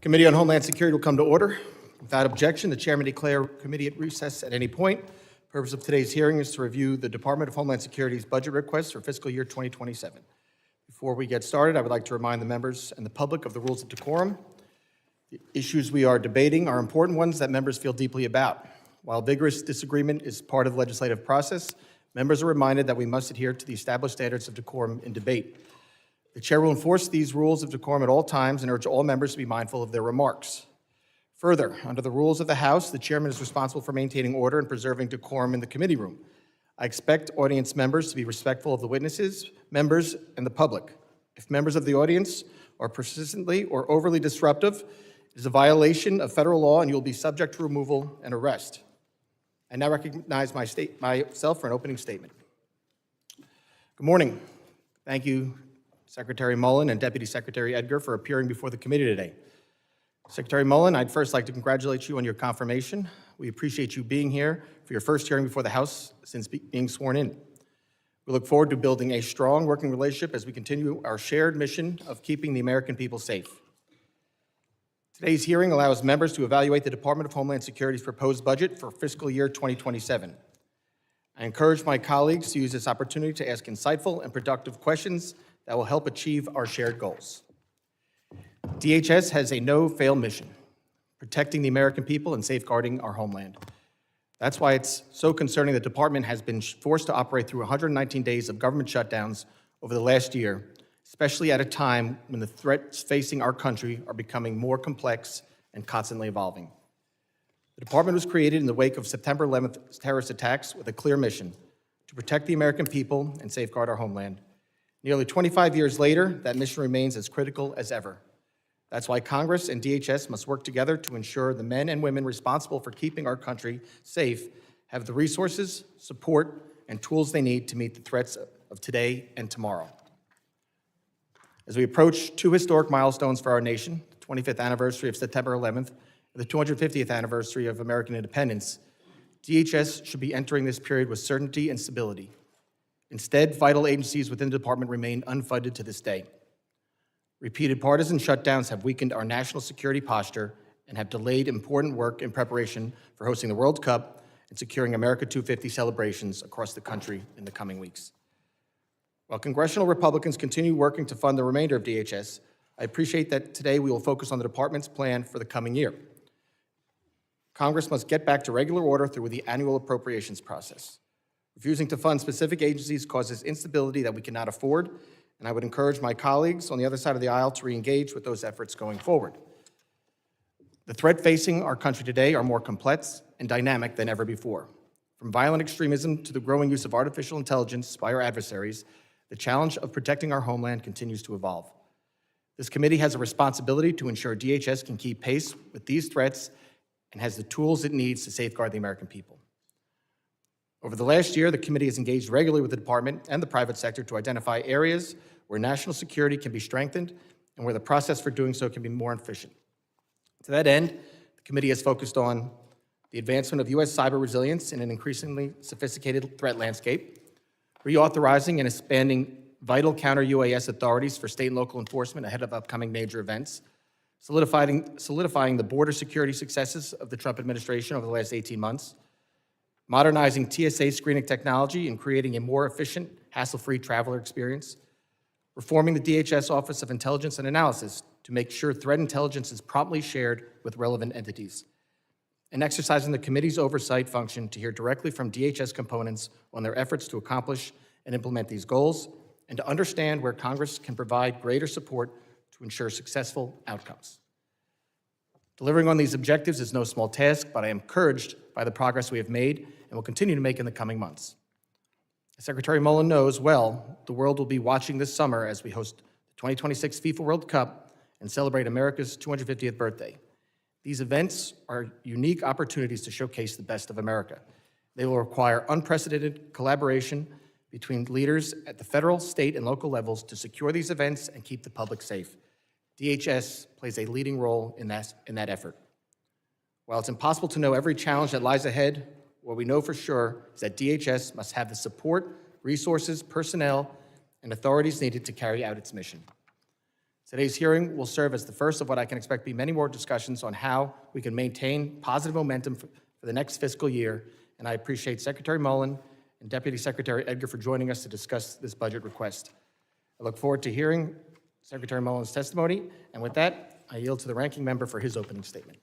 Committee on Homeland Security will come to order. Without objection, the chairman declare committee at recess at any point. The purpose of today's hearing is to review the Department of Homeland Security's budget request for fiscal year 2027. Before we get started, I would like to remind the members and the public of the rules of decorum. The issues we are debating are important ones that members feel deeply about. While vigorous disagreement is part of the legislative process, members are reminded that we must adhere to the established standards of decorum in debate. The chair will enforce these rules of decorum at all times and urge all members to be mindful of their remarks. Further, under the rules of the House, the chairman is responsible for maintaining order and preserving decorum in the committee room. I expect audience members to be respectful of the witnesses, members, and the public. If members of the audience are persistently or overly disruptive, it is a violation of federal law and you will be subject to removal and arrest. I now recognize myself for an opening statement. Good morning. Thank you, Secretary Mullin and Deputy Secretary Edgar, for appearing before the committee today. Secretary Mullin, I'd first like to congratulate you on your confirmation. We appreciate you being here for your first hearing before the House since being sworn in. We look forward to building a strong working relationship as we continue our shared mission of keeping the American people safe. Today's hearing allows members to evaluate the Department of Homeland Security's proposed budget for fiscal year 2027. I encourage my colleagues to use this opportunity to ask insightful and productive questions that will help achieve our shared goals. DHS has a no-fail mission, protecting the American people and safeguarding our homeland. That's why it's so concerning the department has been forced to operate through 119 days of government shutdowns over the last year, especially at a time when the threats facing our country are becoming more complex and constantly evolving. The department was created in the wake of September 11th terrorist attacks with a clear mission: to protect the American people and safeguard our homeland. Nearly 25 years later, that mission remains as critical as ever. That's why Congress and DHS must work together to ensure the men and women responsible for keeping our country safe have the resources, support, and tools they need to meet the threats of today and tomorrow. As we approach two historic milestones for our nation, the 25th anniversary of September 11th and the 250th anniversary of American independence, DHS should be entering this period with certainty and stability. Instead, vital agencies within the department remain unfunded to this day. Repeated partisan shutdowns have weakened our national security posture and have delayed important work in preparation for hosting the World Cup and securing America 250 celebrations across the country in the coming weeks. While congressional Republicans continue working to fund the remainder of DHS, I appreciate that today we will focus on the department's plan for the coming year. Congress must get back to regular order through the annual appropriations process. Refusing to fund specific agencies causes instability that we cannot afford, and I would encourage my colleagues on the other side of the aisle to re-engage with those efforts going forward. The threat facing our country today are more complex and dynamic than ever before. From violent extremism to the growing use of artificial intelligence by our adversaries, the challenge of protecting our homeland continues to evolve. This committee has a responsibility to ensure DHS can keep pace with these threats and has the tools it needs to safeguard the American people. Over the last year, the committee has engaged regularly with the department and the private sector to identify areas where national security can be strengthened and where the process for doing so can be more efficient. To that end, the committee has focused on the advancement of U.S. cyber resilience in an increasingly sophisticated threat landscape, reauthorizing and expanding vital counter-UAS authorities for state and local enforcement ahead of upcoming major events, solidifying the border security successes of the Trump administration over the last 18 months, modernizing TSA screening technology and creating a more efficient, hassle-free traveler experience, reforming the DHS Office of Intelligence and Analysis to make sure threat intelligence is promptly shared with relevant entities, and exercising the committee's oversight function to hear directly from DHS components on their efforts to accomplish and implement these goals, and to understand where Congress can provide greater support to ensure successful outcomes. Delivering on these objectives is no small task, but I am encouraged by the progress we have made and will continue to make in the coming months. As Secretary Mullin knows well, the world will be watching this summer as we host the 2026 FIFA World Cup and celebrate America's 250th birthday. These events are unique opportunities to showcase the best of America. They will require unprecedented collaboration between leaders at the federal, state, and local levels to secure these events and keep the public safe. DHS plays a leading role in that effort. While it's impossible to know every challenge that lies ahead, what we know for sure is that DHS must have the support, resources, personnel, and authorities needed to carry out its mission. Today's hearing will serve as the first of what I can expect to be many more discussions on how we can maintain positive momentum for the next fiscal year, and I appreciate Secretary Mullin and Deputy Secretary Edgar for joining us to discuss this budget request. I look forward to hearing Secretary Mullin's testimony, and with that, I yield to the ranking member for his opening statement.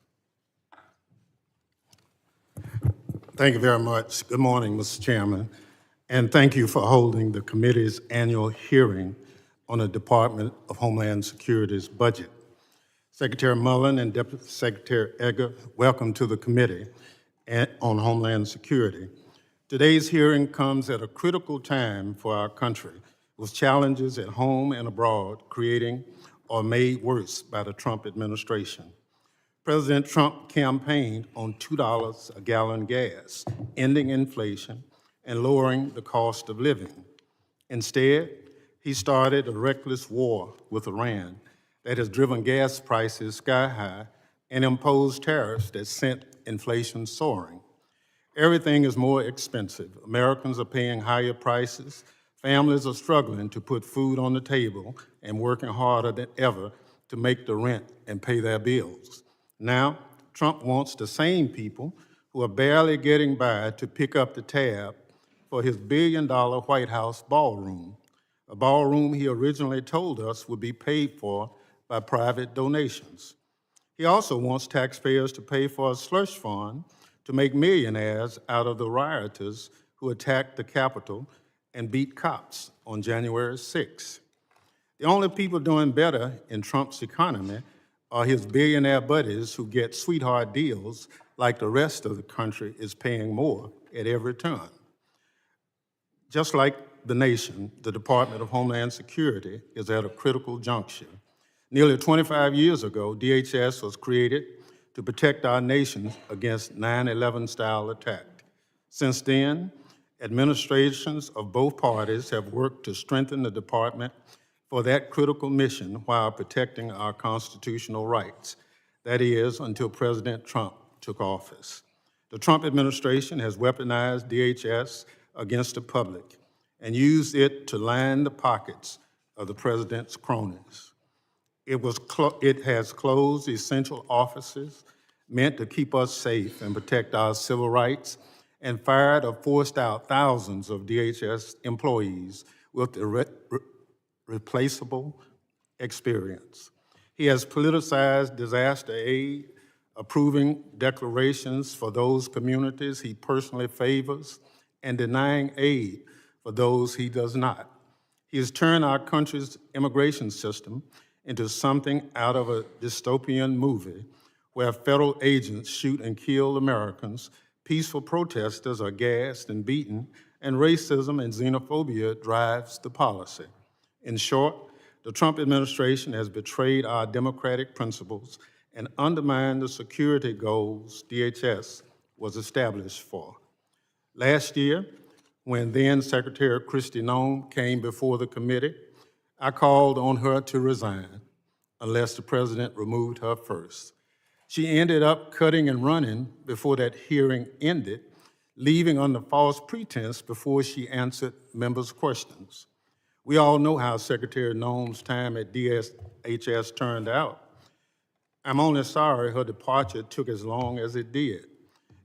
Thank you very much. Good morning, Mr. Chairman, and thank you for holding the committee's annual hearing on the Department of Homeland Security's budget. Secretary Mullin and Deputy Secretary Edgar, welcome to the Committee on Homeland Security. Today's hearing comes at a critical time for our country, with challenges at home and abroad creating or made worse by the Trump administration. President Trump campaigned on $2 a gallon gas, ending inflation and lowering the cost of living. Instead, he started a reckless war with Iran that has driven gas prices sky high and imposed tariffs that sent inflation soaring. Everything is more expensive. Americans are paying higher prices. Families are struggling to put food on the table and working harder than ever to make the rent and pay their bills. Now, Trump wants the same people who are barely getting by to pick up the tab for his billion-dollar White House ballroom, a ballroom he originally told us would be paid for by private donations. He also wants taxpayers to pay for a slush fund to make millionaires out of the rioters who attacked the Capitol and beat cops on January 6th. The only people doing better in Trump's economy are his billionaire buddies who get sweetheart deals like the rest of the country is paying more at every turn. Just like the nation, the Department of Homeland Security is at a critical juncture. Nearly 25 years ago, DHS was created to protect our nation against 9/11-style attack. Since then, administrations of both parties have worked to strengthen the department for that critical mission while protecting our constitutional rights. That is, until President Trump took office. The Trump administration has weaponized DHS against the public and used it to line the pockets of the president's cronies. It has closed essential offices meant to keep us safe and protect our civil rights, and fired or forced out thousands of DHS employees with irreplaceable experience. He has politicized disaster aid, approving declarations for those communities he personally favors, and denying aid for those he does not. He has turned our country's immigration system into something out of a dystopian movie where federal agents shoot and kill Americans, peaceful protesters are gassed and beaten, and racism and xenophobia drives the policy. In short, the Trump administration has betrayed our democratic principles and undermined the security goals DHS was established for. Last year, when then Secretary Kristi Noem came before the committee, I called on her to resign unless the president removed her first. She ended up cutting and running before that hearing ended, leaving under false pretense before she answered members' questions. We all know how Secretary Noem's time at DHS turned out. I'm only sorry her departure took as long as it did,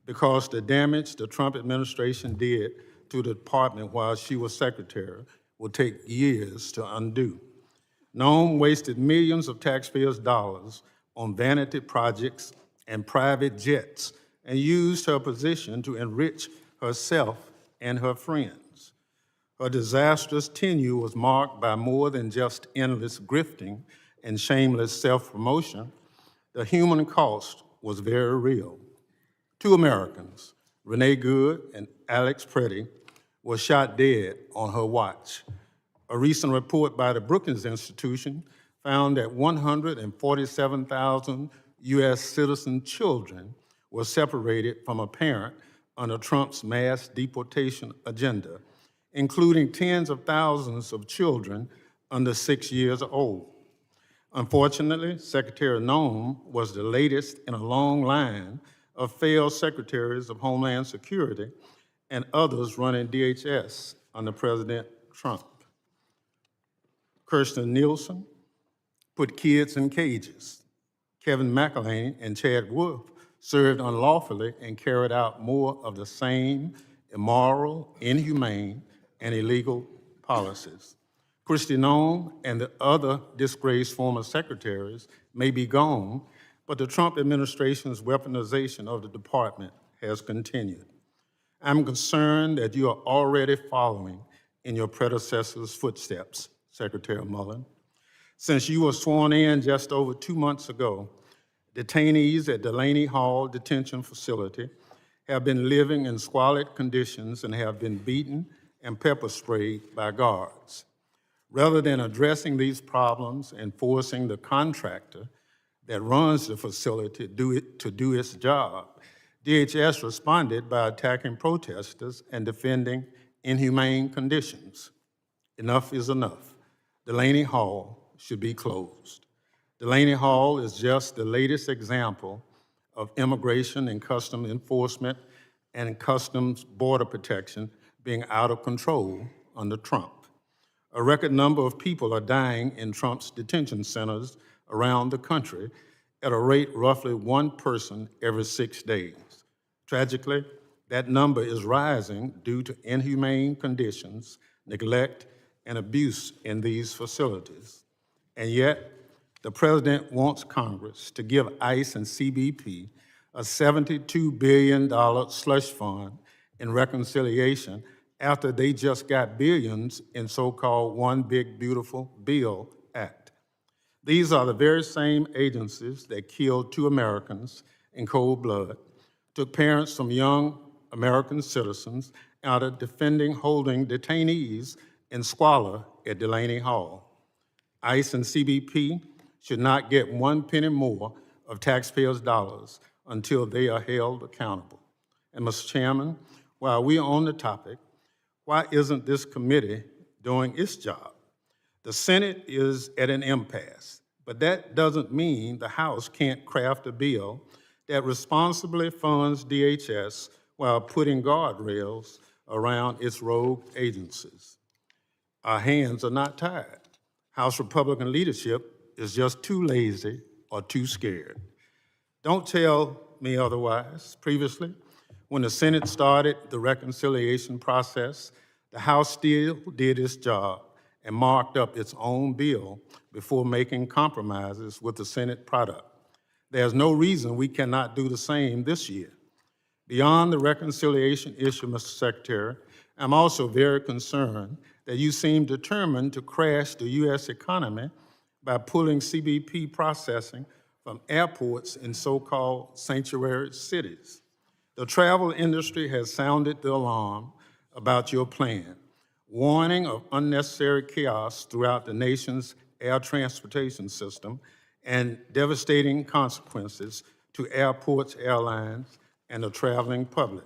because the damage the Trump administration did to the department while she was secretary will take years to undo. Noem wasted millions of taxpayers' dollars on vanity projects and private jets and used her position to enrich herself and her friends. Her disastrous tenure was marked by more than just endless grifting and shameless self-promotion. The human cost was very real. 2 Americans, Renee Good and Alex Preddy, were shot dead on her watch. A recent report by the Brookings Institution found that 147,000 U.S. citizen children were separated from a parent under Trump's mass deportation agenda, including tens of thousands of children under 6 years old. Unfortunately, Secretary Noem was the latest in a long line of failed secretaries of Homeland Security and others running DHS under President Trump. Kirstjen Nielsen, put kids in cages. Kevin McElhaney and Chad Wolf served unlawfully and carried out more of the same immoral, inhumane, and illegal policies. Kristi Noem and the other disgraced former secretaries may be gone, but the Trump administration's weaponization of the department has continued. I'm concerned that you are already following in your predecessor's footsteps, Secretary Mullin. Since you were sworn in just over 2 months ago, detainees at Delaney Hall Detention Facility have been living in squalid conditions and have been beaten and pepper sprayed by guards. Rather than addressing these problems and forcing the contractor that runs the facility to do its job, DHS responded by attacking protesters and defending inhumane conditions. Enough is enough. Delaney Hall should be closed. Delaney Hall is just the latest example of immigration and customs enforcement and customs border protection being out of control under Trump. A record number of people are dying in Trump's detention centers around the country at a rate roughly 1 person every 6 days. Tragically, that number is rising due to inhumane conditions, neglect, and abuse in these facilities. And yet, the president wants Congress to give ICE and CBP a $72 billion slush fund in reconciliation after they just got billions in so-called One Big Beautiful Bill Act. These are the very same agencies that killed 2 Americans in cold blood, took parents from young American citizens out of holding detainees in squalor at Delaney Hall. ICE and CBP should not get 1 penny more of taxpayers' dollars until they are held accountable. And Mr. Chairman, while we are on the topic, why isn't this committee doing its job? The Senate is at an impasse, but that doesn't mean the House can't craft a bill that responsibly funds DHS while putting guardrails around its rogue agencies. Our hands are not tied. House Republican leadership is just too lazy or too scared. Don't tell me otherwise. Previously, when the Senate started the reconciliation process, the House still did its job and marked up its own bill before making compromises with the Senate product. There's no reason we cannot do the same this year. Beyond the reconciliation issue, Mr. Secretary, I'm also very concerned that you seem determined to crash the U.S. economy by pulling CBP processing from airports in so-called sanctuary cities. The travel industry has sounded the alarm about your plan, warning of unnecessary chaos throughout the nation's air transportation system and devastating consequences to airports, airlines, and the traveling public.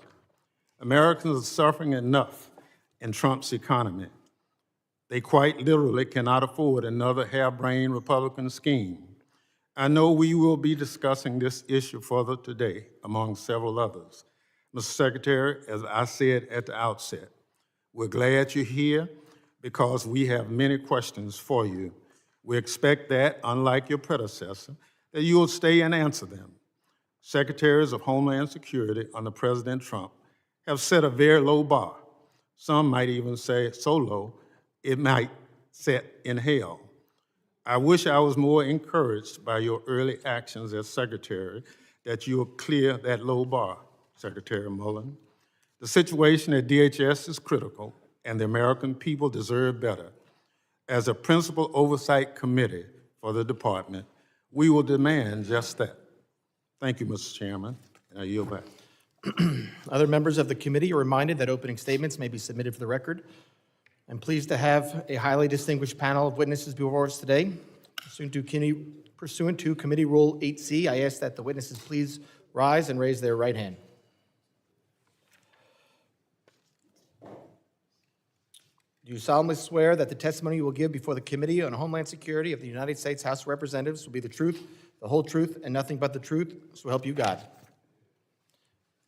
Americans are suffering enough in Trump's economy. They quite literally cannot afford another harebrained Republican scheme. I know we will be discussing this issue further today, among several others. Mr. Secretary, as I said at the outset, we're glad you're here because we have many questions for you. We expect that, unlike your predecessor, that you will stay and answer them. Secretaries of Homeland Security under President Trump have set a very low bar. Some might even say so low, it might set in hell. I wish I was more encouraged by your early actions as Secretary that you'll clear that low bar, Secretary Mullin. The situation at DHS is critical, and the American people deserve better. As a principal oversight committee for the department, we will demand just that. Thank you, Mr. Chairman, and I yield back. Other members of the committee are reminded that opening statements may be submitted for the record. I'm pleased to have a highly distinguished panel of witnesses before us today. Pursuant to Committee Rule 8C, I ask that the witnesses please rise and raise their right hand. Do you solemnly swear that the testimony you will give before the Committee on Homeland Security of the United States House of Representatives will be the truth, the whole truth, and nothing but the truth, so help you God?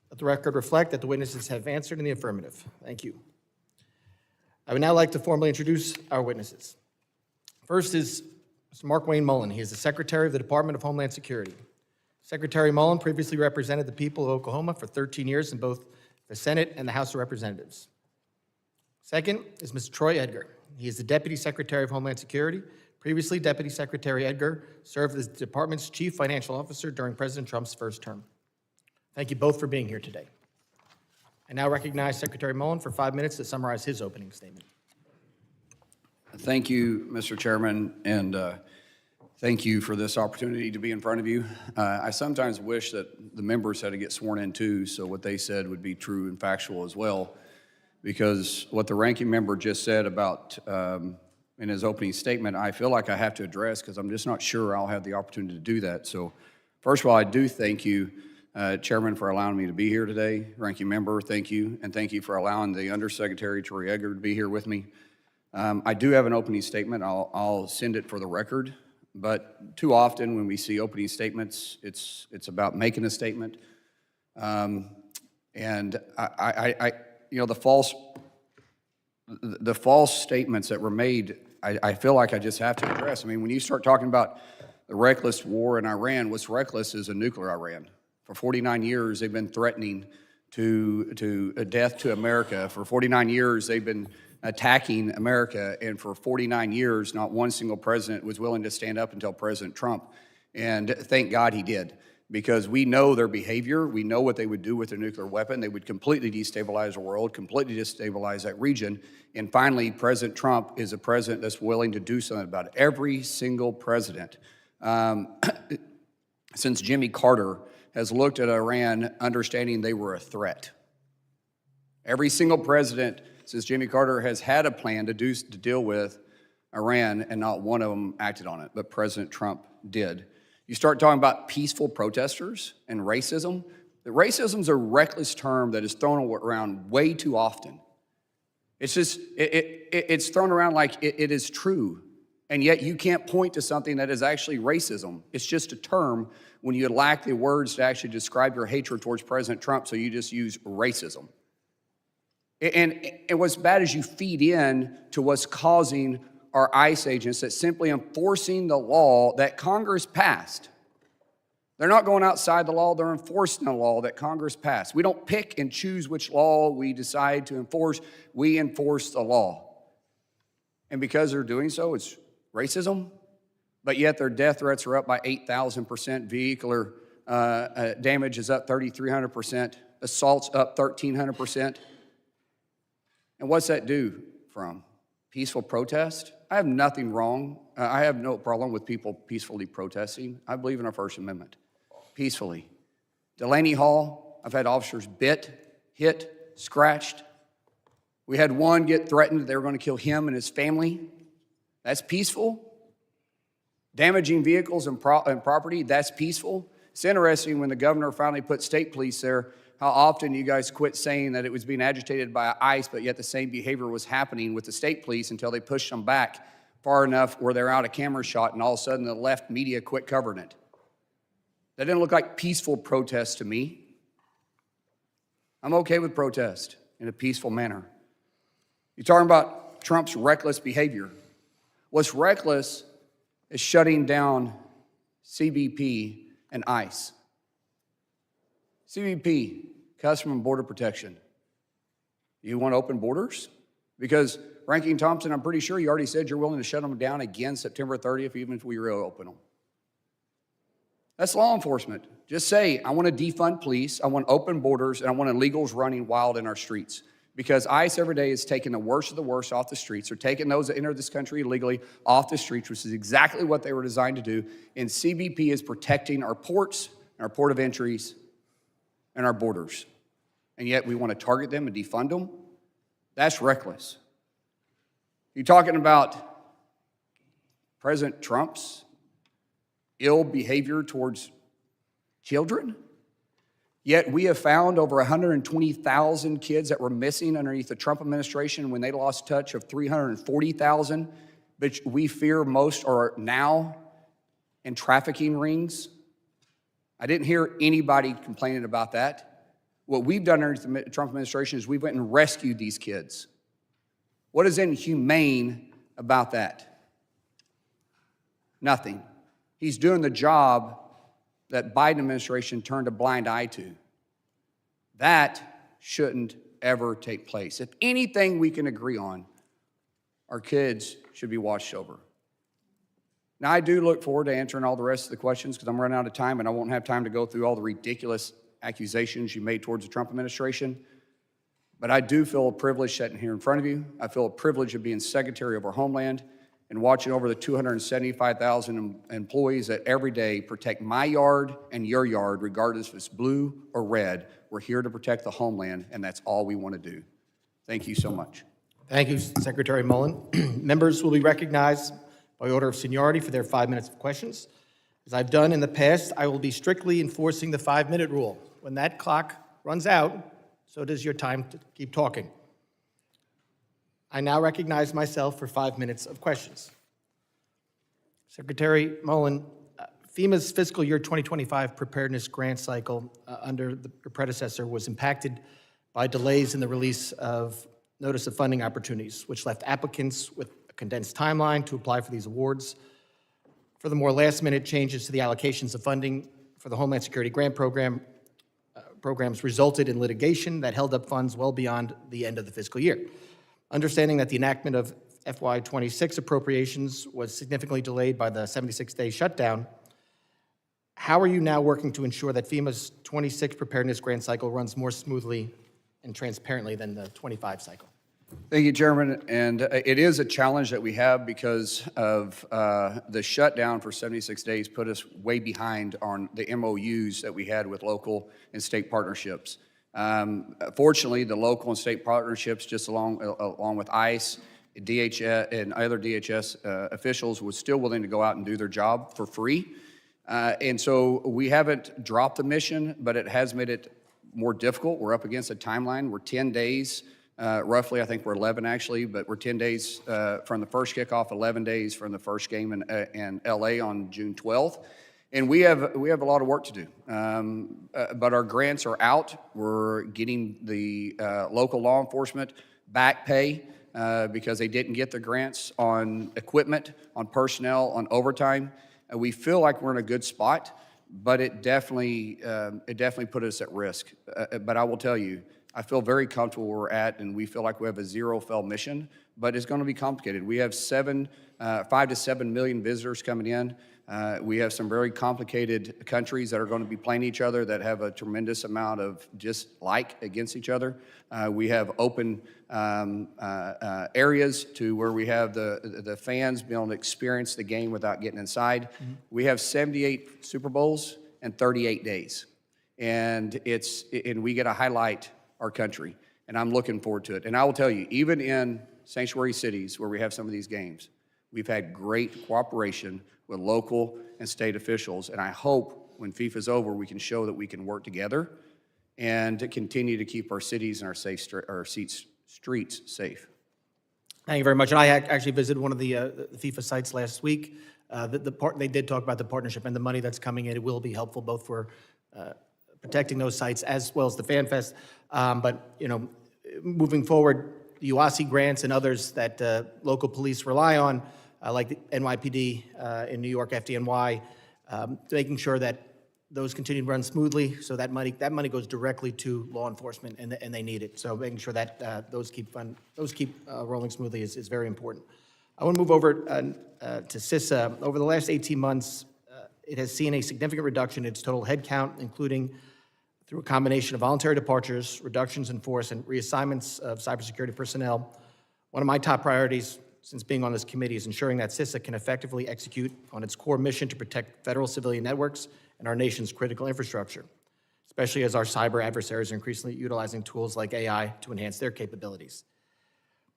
Let the record reflect that the witnesses have answered in the affirmative. Thank you. I would now like to formally introduce our witnesses. First is Mr. Markwayne Mullin. He is the Secretary of the Department of Homeland Security. Secretary Mullin previously represented the people of Oklahoma for 13 years in both the Senate and the House of Representatives. Second is Mr. Troy Edgar. He is the Deputy Secretary of Homeland Security. Previously, Deputy Secretary Edgar served as the department's Chief Financial Officer during President Trump's first term. Thank you both for being here today. I now recognize Secretary Mullin for 5 minutes to summarize his opening statement. Thank you, Mr. Chairman, and thank you for this opportunity to be in front of you. I sometimes wish that the members had to get sworn in too, so what they said would be true and factual as well, because what the ranking member just said about in his opening statement, I feel like I have to address because I'm just not sure I'll have the opportunity to do that. So first of all, I do thank you, Chairman, for allowing me to be here today. Ranking member, thank you, and thank you for allowing the Undersecretary Troy Edgar to be here with me. I do have an opening statement. I'll send it for the record, but too often when we see opening statements, it's about making a statement. And you know, the false statements that were made, I feel like I just have to address. I mean, when you start talking about the reckless war in Iran, what's reckless is a nuclear Iran. For 49 years, they've been threatening to death to America. For 49 years, they've been attacking America, and for 49 years, not one single president was willing to stand up until President Trump. And thank God he did, because we know their behavior. We know what they would do with their nuclear weapon. They would completely destabilize the world, completely destabilize that region. And finally, President Trump is a president that's willing to do something about it. Every single president, since Jimmy Carter, has looked at Iran understanding they were a threat. Every single president since Jimmy Carter has had a plan to deal with Iran, and not one of them acted on it, but President Trump did. You start talking about peaceful protesters and racism. The racism is a reckless term that is thrown around way too often. It's just, it's thrown around like it is true, and yet you can't point to something that is actually racism. It's just a term when you lack the words to actually describe your hatred towards President Trump, so you just use racism. And what's bad is you feed in to what's causing our ICE agents that simply enforcing the law that Congress passed. They're not going outside the law, they're enforcing the law that Congress passed. We don't pick and choose which law we decide to enforce, we enforce the law. And because they're doing so, it's racism, but yet their death threats are up by 8,000%, vehicular damage is up 3,300%, assaults up 1,300%. And what's that do from? Peaceful protest? I have nothing wrong. I have no problem with people peacefully protesting. I believe in our First Amendment. Peacefully. Delaney Hall, I've had officers bit, hit, scratched. We had one get threatened that they were going to kill him and his family. That's peaceful. Damaging vehicles and property, that's peaceful. It's interesting when the governor finally put state police there, how often you guys quit saying that it was being agitated by ICE, but yet the same behavior was happening with the state police until they pushed them back far enough where they're out of camera shot, and all of a sudden the left media quit covering it. That didn't look like peaceful protest to me. I'm okay with protest in a peaceful manner. You're talking about Trump's reckless behavior. What's reckless is shutting down CBP and ICE. CBP, Customs and Border Protection. You want open borders? Because Ranking Thompson, I'm pretty sure you already said you're willing to shut them down again September 30th, even if we reopen them. That's law enforcement. Just say, I want to defund police, I want open borders, and I want illegals running wild in our streets. Because ICE every day is taking the worst of the worst off the streets. They're taking those that enter this country illegally off the streets, which is exactly what they were designed to do. And CBP is protecting our ports, our port of entries, and our borders. And yet we want to target them and defund them? That's reckless. You're talking about President Trump's ill behavior towards children? Yet we have found over 120,000 kids that were missing underneath the Trump administration when they lost touch of 340,000, which we fear most are now in trafficking rings. I didn't hear anybody complaining about that. What we've done under the Trump administration is we went and rescued these kids. What is inhumane about that? Nothing. He's doing the job that Biden administration turned a blind eye to. That shouldn't ever take place. If anything we can agree on, our kids should be watched over. Now, I do look forward to answering all the rest of the questions because I'm running out of time and I won't have time to go through all the ridiculous accusations you made towards the Trump administration. But I do feel a privilege sitting here in front of you. I feel a privilege of being Secretary of our Homeland and watching over the 275,000 employees that every day protect my yard and your yard, regardless if it's blue or red. We're here to protect the homeland, and that's all we want to do. Thank you so much. Thank you, Secretary Mullin. Members will be recognized by order of seniority for their 5 minutes of questions. As I've done in the past, I will be strictly enforcing the 5-minute rule. When that clock runs out, so does your time to keep talking. I now recognize myself for 5 minutes of questions. Secretary Mullin, FEMA's fiscal year 2025 preparedness grant cycle under the predecessor was impacted by delays in the release of notice of funding opportunities, which left applicants with a condensed timeline to apply for these awards. Furthermore, last-minute changes to the allocations of funding for the Homeland Security grant programs resulted in litigation that held up funds well beyond the end of the fiscal year. Understanding that the enactment of FY26 appropriations was significantly delayed by the 76-day shutdown, how are you now working to ensure that FEMA's 26 preparedness grant cycle runs more smoothly and transparently than the 25 cycle? Thank you, Chairman. And it is a challenge that we have because of the shutdown for 76 days put us way behind on the MOUs that we had with local and state partnerships. Fortunately, the local and state partnerships, just along with ICE, DHS, and other DHS officials, was still willing to go out and do their job for free. And so we haven't dropped the mission, but it has made it more difficult. We're up against a timeline. We're 10 days, roughly. I think we're 11 actually, but we're 10 days from the first kickoff, 11 days from the first game in LA on June 12th. And we have a lot of work to do, but our grants are out. We're getting the local law enforcement back pay because they didn't get the grants on equipment, on personnel, on overtime. We feel like we're in a good spot, but it definitely put us at risk. But I will tell you, I feel very comfortable where we're at, and we feel like we have a zero-fail mission, but it's going to be complicated. We have 5 to 7 million visitors coming in. We have some very complicated countries that are going to be playing each other that have a tremendous amount of dislike against each other. We have open areas to where we have the fans be able to experience the game without getting inside. Mm-hmm. We have 78 Super Bowls in 38 days, and we get to highlight our country, and I'm looking forward to it. And I will tell you, even in sanctuary cities where we have some of these games, we've had great cooperation with local and state officials, and I hope when FIFA's over, we can show that we can work together and to continue to keep our cities and our streets safe. Thank you very much. And I actually visited one of the FIFA sites last week. They did talk about the partnership and the money that's coming in. It will be helpful both for protecting those sites as well as the Fan Fest. But you know, moving forward, the UASI grants and others that local police rely on, like the NYPD in New York, FDNY, making sure that those continue to run smoothly, so that money goes directly to law enforcement, and they need it. So making sure that those keep rolling smoothly is very important. I want to move over to CISA. Over the last 18 months, it has seen a significant reduction in its total headcount, including through a combination of voluntary departures, reductions in force, and reassignments of cybersecurity personnel. One of my top priorities since being on this committee is ensuring that CISA can effectively execute on its core mission to protect federal civilian networks and our nation's critical infrastructure, especially as our cyber adversaries are increasingly utilizing tools like AI to enhance their capabilities.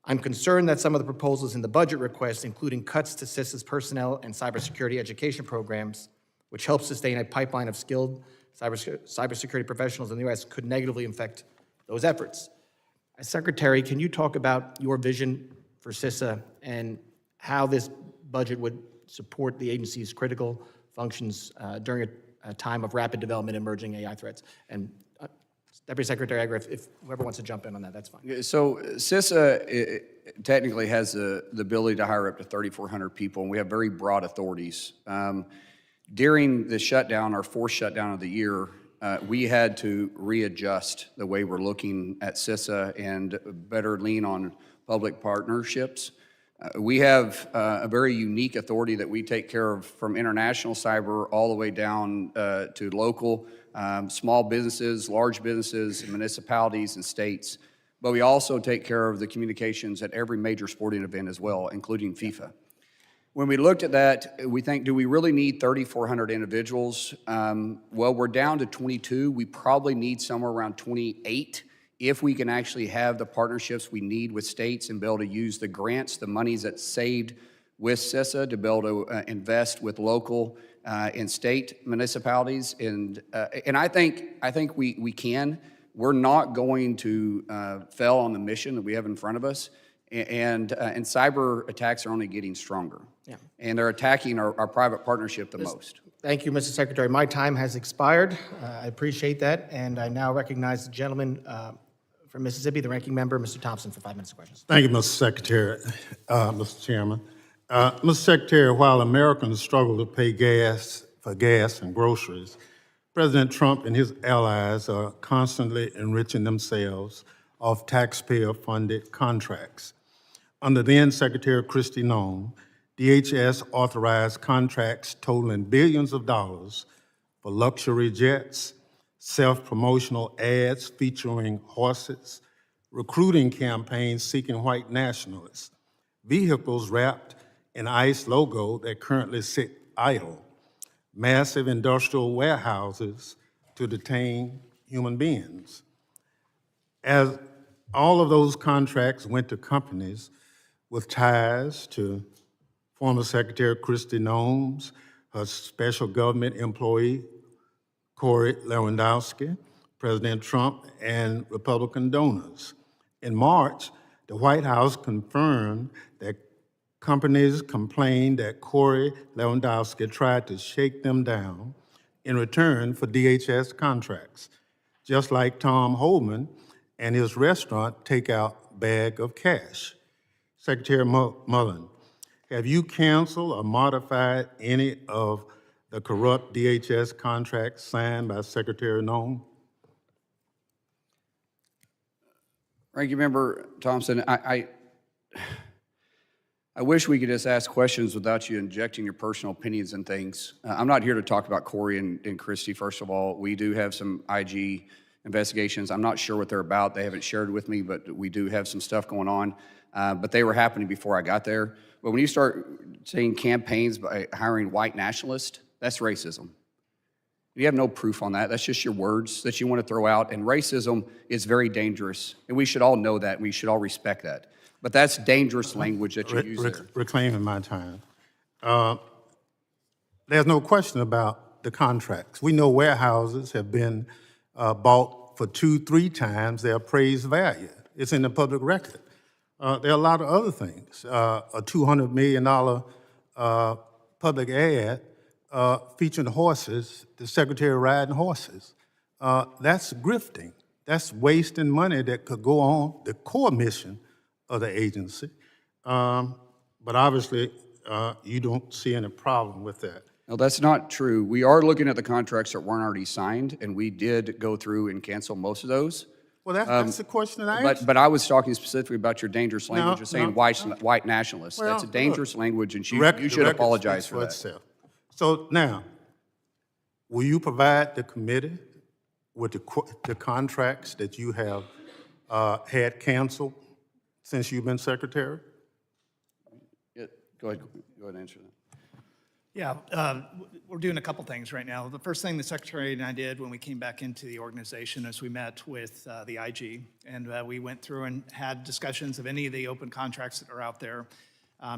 I'm concerned that some of the proposals in the budget request, including cuts to CISA's personnel and cybersecurity education programs, which help sustain a pipeline of skilled cybersecurity professionals in the U.S., could negatively affect those efforts. As Secretary, can you talk about your vision for CISA and how this budget would support the agency's critical functions during a time of rapid development and emerging AI threats? And Deputy Secretary Agra, if whoever wants to jump in on that, that's fine. So CISA technically has the ability to hire up to 3,400 people, and we have very broad authorities. During the shutdown, our fourth shutdown of the year, we had to readjust the way we're looking at CISA and better lean on public partnerships. We have a very unique authority that we take care of from international cyber all the way down to local, small businesses, large businesses, municipalities, and states. But we also take care of the communications at every major sporting event as well, including FIFA. When we looked at that, we think, do we really need 3,400 individuals? Well, we're down to 22. We probably need somewhere around 28 if we can actually have the partnerships we need with states and be able to use the grants, the monies that's saved with CISA to be able to invest with local and state municipalities. And I think we can. We're not going to fail on the mission that we have in front of us. And cyber attacks are only getting stronger. Yeah. And they're attacking our private partnership the most. Thank you, Mr. Secretary. My time has expired. I appreciate that. And I now recognize the gentleman from Mississippi, the ranking member, Mr. Thompson, for 5 minutes of questions. Thank you, Mr. Secretary, Mr. Chairman. Mr. Secretary, while Americans struggle to pay gas and groceries, President Trump and his allies are constantly enriching themselves off taxpayer-funded contracts. Under then Secretary Kristi Noem, DHS authorized contracts totaling billions of dollars for luxury jets, self-promotional ads featuring horses, recruiting campaigns seeking white nationalists, vehicles wrapped in ICE logo that currently sit idle, massive industrial warehouses to detain human beings. As all of those contracts went to companies with ties to former Secretary Kristi Noem's, her special government employee, Corey Lewandowski, President Trump, and Republican donors. In March, the White House confirmed that companies complained that Corey Lewandowski tried to shake them down in return for DHS contracts, just like Tom Homan and his restaurant takeout bag of cash. Secretary Mullin, have you canceled or modified any of the corrupt DHS contracts signed by Secretary Noem? Ranking Member Thompson, I wish we could just ask questions without you injecting your personal opinions and things. I'm not here to talk about Corey and Kristi, first of all. We do have some IG investigations. I'm not sure what they're about. They haven't shared with me, but we do have some stuff going on. But they were happening before I got there. But when you start seeing campaigns by hiring white nationalists, that's racism. You have no proof on that. That's just your words that you want to throw out. And racism is very dangerous. And we should all know that. We should all respect that. But that's dangerous language that you use there. Reclaiming my time. There's no question about the contracts. We know warehouses have been bought for 2-3 times their appraised value. It's in the public record. There are a lot of other things. A $200 million public ad featuring horses, the secretary riding horses. That's grifting. That's wasting money that could go on the core mission of the agency. But obviously, you don't see any problem with that. No, that's not true. We are looking at the contracts that weren't already signed, and we did go through and cancel most of those. Well, that's the question that I asked. But I was talking specifically about your dangerous language. You're saying No. white nationalists. Well, that's a dangerous language, and you The should record apologize speaks for that. itself. So now, will you provide the committee with the contracts that you have had canceled since you've been secretary? Yeah, go ahead and answer that. Yeah, we're doing a couple things right now. The first thing the Secretary and I did when we came back into the organization is we met with the IG, and we went through and had discussions of any of the open contracts that are out there.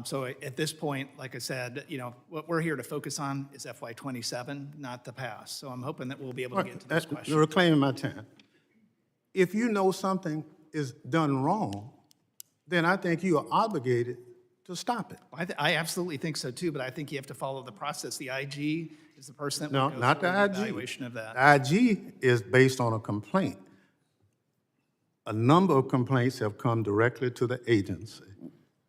So at this point, like I said, you know, what we're here to focus on is FY27, not the past. So I'm hoping that we'll be able to get to those questions. You're reclaiming my time. If you know something is done wrong, then I think you are obligated to stop it. I absolutely think so too, but I think you have to follow the process. The IG is the person that No, will go not through the the IG. evaluation of that. The IG is based on a complaint. a number of complaints have come directly to the agency.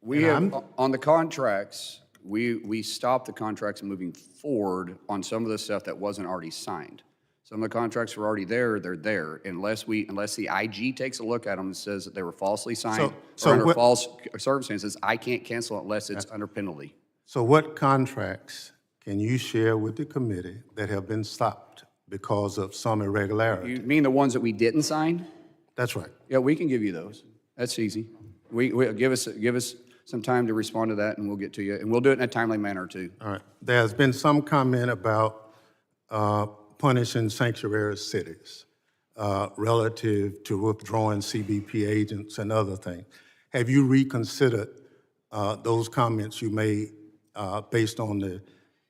We And have, on the contracts, we stopped the contracts moving forward on some of the stuff that wasn't already signed. Some of the contracts were already there, they're there, unless the IG takes a look at them and says that they were falsely signed So or under what- false circumstances, I can't cancel it unless it's under penalty. So what contracts can you share with the committee that have been stopped because of some irregularity? You mean the ones that we didn't sign? That's right. Yeah, we can give you those. That's easy. We give us some time to respond to that, and we'll get to you, and we'll do it in a timely manner, too. All right. There's been some comment about punishing sanctuary cities relative to withdrawing CBP agents and other things. Have you reconsidered those comments you made based on the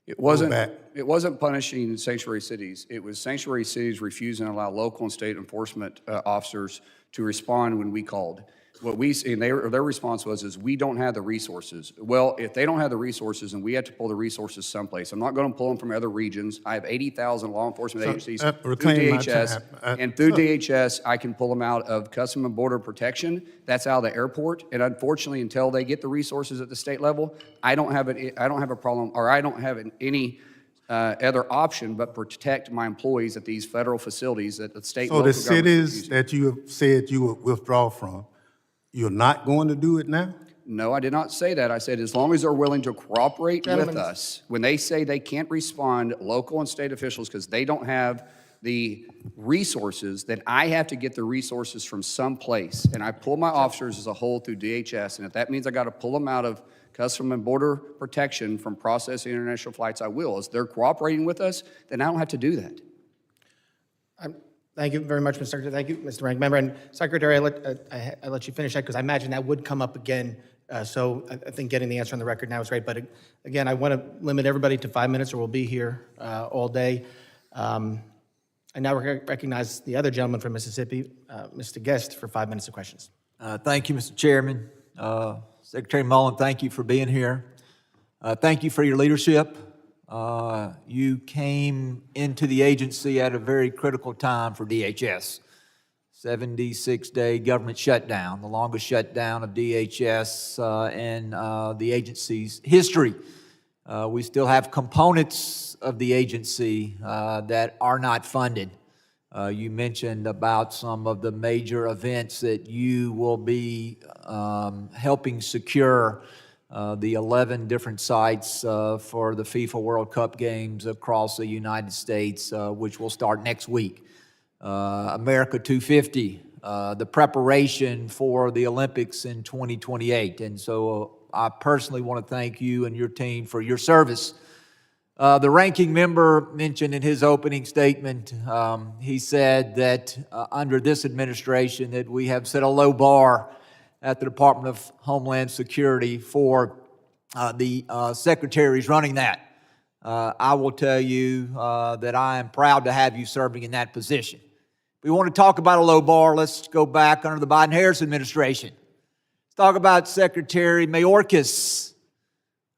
It wasn't, rollback? it wasn't punishing sanctuary cities. It was sanctuary cities refusing to allow local and state enforcement officers to respond when we called. What we, and their response was, we don't have the resources. Well, if they don't have the resources and we have to pull the resources someplace, I'm not going to pull them from other regions. I have 80,000 law enforcement agencies through reclaim my DHS, time. and through DHS, I can pull them out of Customs and Border Protection. That's out of the airport. And unfortunately, until they get the resources at the state level, I don't have a problem, or I don't have any other option but protect my employees at these federal facilities that the state and So local the governments are cities using. that you have said you would withdraw from, you're not going to do it now? No, I did not say that. I said as long as they're willing to cooperate with Gentlemen. us. When they say they can't respond, local and state officials, because they don't have the resources, then I have to get the resources from someplace. And I pull my officers as a whole through DHS. And if that means I got to pull them out of Customs and Border Protection from processing international flights, I will. As they're cooperating with us, then I don't have to do that. Thank you very much, Mr. Secretary. Thank you, Mr. Ranking Member. And Secretary, I let you finish that because I imagine that would come up again. So I think getting the answer on the record now is great. But again, I want to limit everybody to 5 minutes or we'll be here all day. I now recognize the other gentleman from Mississippi, Mr. Guest, for 5 minutes of questions. Thank you, Mr. Chairman. Secretary Mullin, thank you for being here. Thank you for your leadership. You came into the agency at a very critical time for DHS. 76-day government shutdown, the longest shutdown of DHS in the agency's history. We still have components of the agency that are not funded. You mentioned about some of the major events that you will be helping secure, the 11 different sites for the FIFA World Cup games across the United States, which will start next week. America 250, the preparation for the Olympics in 2028. And so I personally want to thank you and your team for your service. The ranking member mentioned in his opening statement, he said that under this administration that we have set a low bar at the Department of Homeland Security for the secretaries running that. I will tell you that I am proud to have you serving in that position. If we want to talk about a low bar, let's go back under the Biden-Harris administration. Let's talk about Secretary Mayorkas.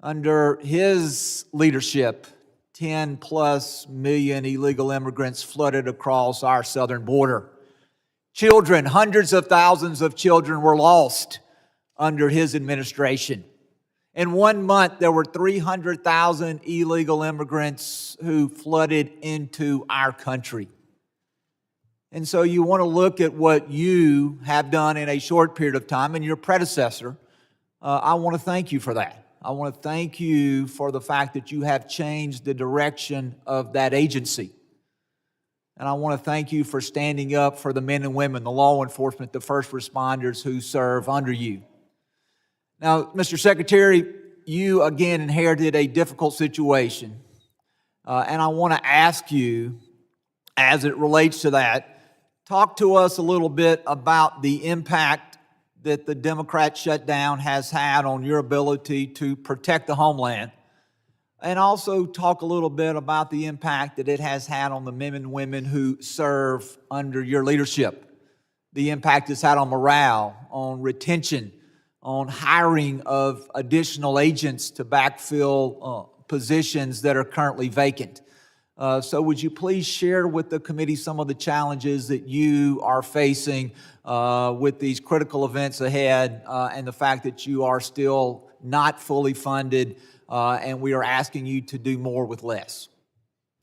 Under his leadership, 10+ million illegal immigrants flooded across our southern border. Children, hundreds of thousands of children were lost under his administration. In 1 month, there were 300,000 illegal immigrants who flooded into our country. And so you want to look at what you have done in a short period of time, and your predecessor. I want to thank you for that. I want to thank you for the fact that you have changed the direction of that agency. And I want to thank you for standing up for the men and women, the law enforcement, the first responders who serve under you. Now, Mr. Secretary, you again inherited a difficult situation. And I want to ask you, as it relates to that, talk to us a little bit about the impact that the Democrat shutdown has had on your ability to protect the homeland, and also talk a little bit about the impact that it has had on the men and women who serve under your leadership, the impact it's had on morale, on retention, on hiring of additional agents to backfill positions that are currently vacant. So would you please share with the committee some of the challenges that you are facing with these critical events ahead and the fact that you are still not fully funded and we are asking you to do more with less?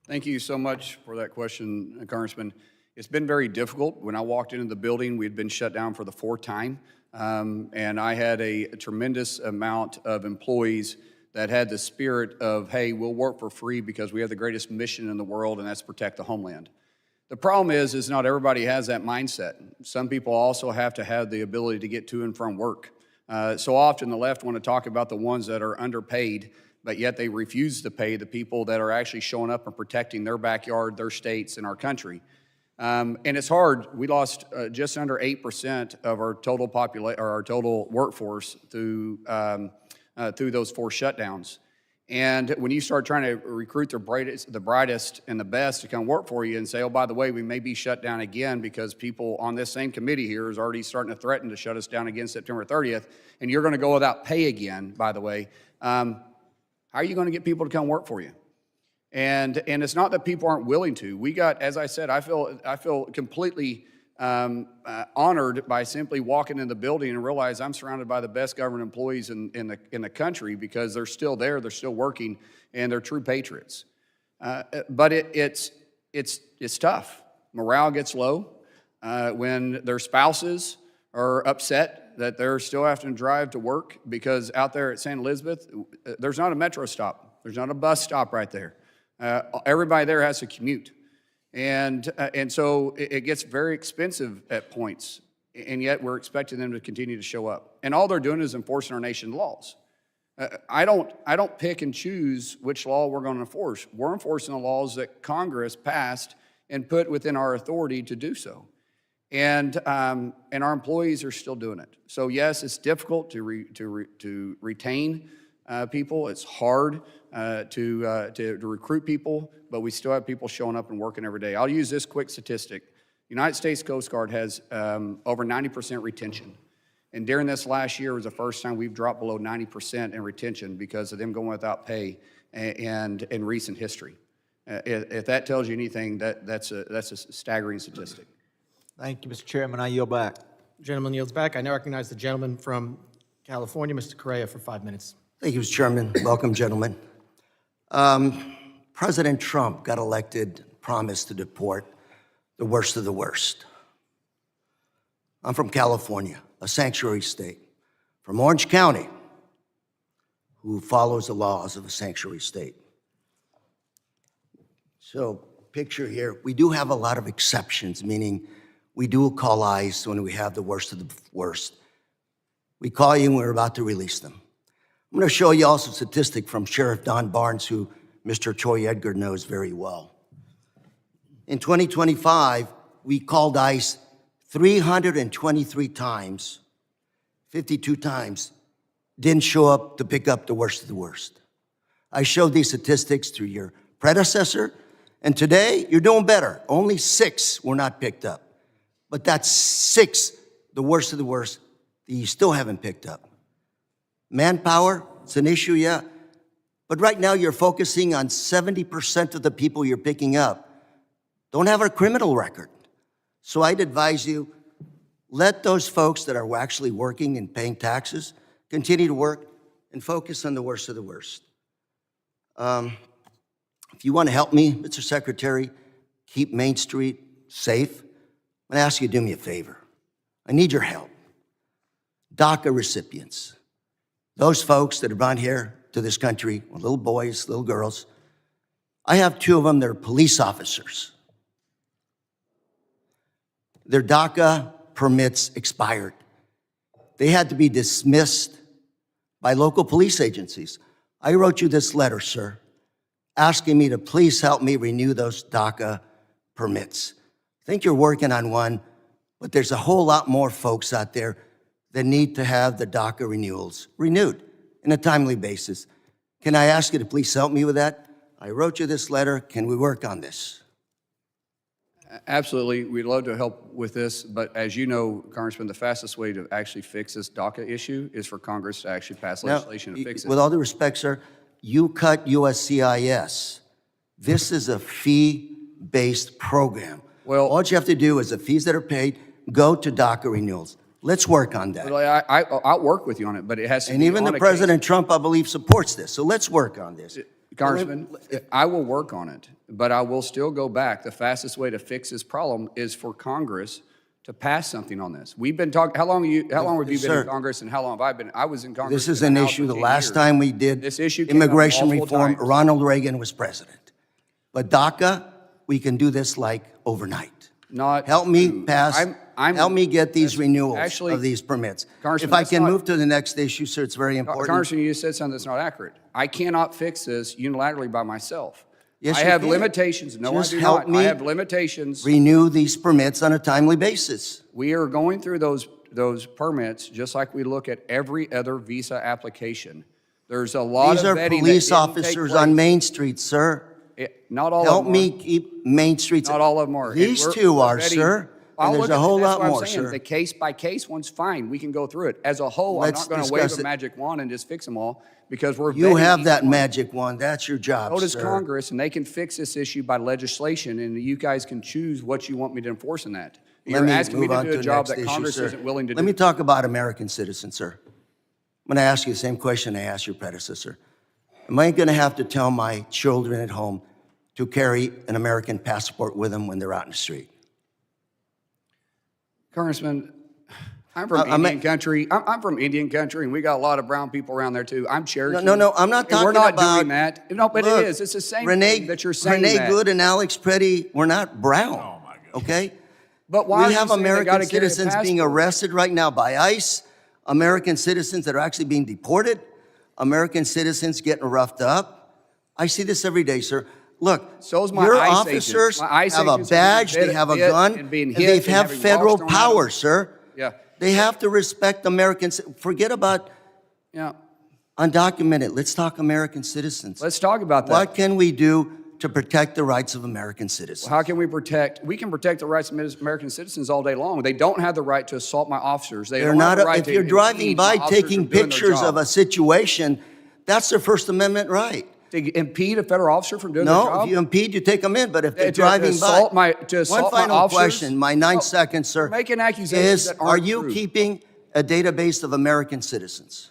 Thank you so much for that question, Congressman. It's been very difficult. When I walked into the building, we'd been shut down for the fourth time, and I had a tremendous amount of employees that had the spirit of, hey, we'll work for free because we have the greatest mission in the world, and that's protect the homeland. The problem is not everybody has that mindset. Some people also have to have the ability to get to and from work. So often the left want to talk about the ones that are underpaid, but yet they refuse to pay the people that are actually showing up and protecting their backyard, their states, and our country. And it's hard. We lost just under 8% of our total our total workforce through those four shutdowns. And when you start trying to recruit the brightest and the best to come work for you and say, oh, by the way, we may be shut down again because people on this same committee here is already starting to threaten to shut us down again September 30th, and you're going to go without pay again, by the way, how are you going to get people to come work for you? And it's not that people aren't willing to. We got, as I said, I feel completely honored by simply walking in the building and realize I'm surrounded by the best government employees in the country because they're still there, they're still working, and they're true patriots. But it's tough. Morale gets low when their spouses are upset that they're still having to drive to work because out there at St. Elizabeth, there's not a metro stop. There's not a bus stop right there. Everybody there has to commute. And so it gets very expensive at points, and yet we're expecting them to continue to show up. And all they're doing is enforcing our nation's laws. I don't pick and choose which law we're going to enforce. We're enforcing the laws that Congress passed and put within our authority to do so. And our employees are still doing it. So yes, it's difficult to retain people. It's hard to recruit people, but we still have people showing up and working every day. I'll use this quick statistic. United States Coast Guard has over 90% retention. And during this last year was the first time we've dropped below 90% in retention because of them going without pay and in recent history. If that tells you anything, that's a staggering statistic. Thank you, Mr. Chairman. I yield back. Gentleman yields back. I now recognize the gentleman from California, Mr. Correa, for 5 minutes. Thank you, Mr. Chairman. Welcome, gentlemen. President Trump got elected, promised to deport the worst of the worst. I'm from California, a sanctuary state, from Orange County, who follows the laws of a sanctuary state. So, picture here, we do have a lot of exceptions, meaning we do call ICE when we have the worst of the worst. We call you when we're about to release them. I'm going to show you also a statistic from Sheriff Don Barnes, who Mr. Troy Edgar knows very well. In 2025, we called ICE 323 times, 52 times, didn't show up to pick up the worst of the worst. I showed these statistics through your predecessor, and today you're doing better. Only 6 were not picked up. But that's 6, the worst of the worst, that you still haven't picked up. Manpower, it's an issue, yeah. But right now you're focusing on 70% of the people you're picking up don't have a criminal record. So I'd advise you, let those folks that are actually working and paying taxes continue to work and focus on the worst of the worst. If you want to help me, Mr. Secretary, keep Main Street safe, I'm going to ask you to do me a favor. I need your help. DACA recipients, those folks that have brought here to this country, little boys, little girls, I have 2 of them that are police officers. Their DACA permits expired. They had to be dismissed by local police agencies. I wrote you this letter, sir, asking me to please help me renew those DACA permits. I think you're working on one, but there's a whole lot more folks out there that need to have the DACA renewals renewed on a timely basis. Can I ask you to please help me with that? I wrote you this letter. Can we work on this? Absolutely. We'd love to help with this, but as you know, Congressman, the fastest way to actually fix this DACA issue is for Congress to actually pass legislation to fix it. With all due respect, sir, you cut USCIS. This is a fee-based program. Well- All you have to do is the fees that are paid, go to DACA renewals. Let's work on that. I'll work with you on it, but it has to And be even on the a President Trump, I believe, supports this. So let's work on this. Congressman, I will work on it, but I will still go back. The fastest way to fix this problem is for Congress to pass something on this. We've been talking, how long have you been Sir. in Congress and how long have I been? I was in Congress. This is in an House issue. for The 10 last years. time we did This issue came up immigration multiple reform, times. Ronald Reagan was president. But DACA, we can do this like overnight. Not Help me true. pass, help me get these renewals actually- of these permits. Congressman, If I that's can not- move to the next issue, sir, it's very important. Congressman, you just said something that's not accurate. I cannot fix this unilaterally by myself. Yes, I you have can. limitations. No, Just I do help not. me I have limitations. Renew these permits on a timely basis. We are going through those permits just like we look at every other visa application. There's a lot These of are vetting that police didn't take officers place. on Main Street, sir. Not all Help of them me are. keep Main Streets. Not all of them are. And These we're- two we're are, vetting- sir. I'll And there's look a at whole that's lot what I'm more, saying. sir. The case-by-case one's fine. We can go through it. As a whole, Let's I'm not going to wave discuss a it. magic wand and just fix them all because we're You vetting have each that one. magic wand. That's your job, So does sir. Congress, and they can fix this issue by legislation, and you guys can choose what you want me to enforce in that. Let You're me asking me move to on do to a the job next that issue, Congress sir. isn't willing to Let do. me talk about American citizens, sir. I'm going to ask you the same question I asked your predecessor. Am I going to have to tell my children at home to carry an American passport with them when they're out in the street? Congressman, I'm from I'm Indian country. I'm from Indian country, and we got a lot of brown people around there too. I'm Cherokee. No, I'm not And we're talking not about. doing that. No, but Look, it is. It's the same Renee, thing that you're saying. Renee that. Good and Alex Preddy, we're not brown. Oh my God. Okay. But why are We you have saying they American gotta carry a citizens being passport? arrested right now by ICE. American citizens that are actually being deported. American citizens getting roughed up. I see this every day, sir. Look, So's my your ICE officers agents. My ICE have a agents are badge, being they have a hit gun, and being and hit they and have having federal rocks thrown at power, them. sir. Yeah. They have to respect Americans. Forget about Yeah. undocumented. Let's talk American citizens. Let's talk about that. What can we do to protect the rights of American citizens? How can we protect? We can protect the rights of American citizens all day long. They don't have the right to assault my officers. They They're don't have not, the right if to you're driving impede by my officers taking from doing their pictures job. of a situation, that's their First Amendment right. To impede a federal officer from doing their No, job? if you impede, you take them in, but if they're To driving assault by. to assault One my final officers? question, my 9 No, seconds, sir. you're making accusations is, that aren't are you true. keeping a database of American citizens?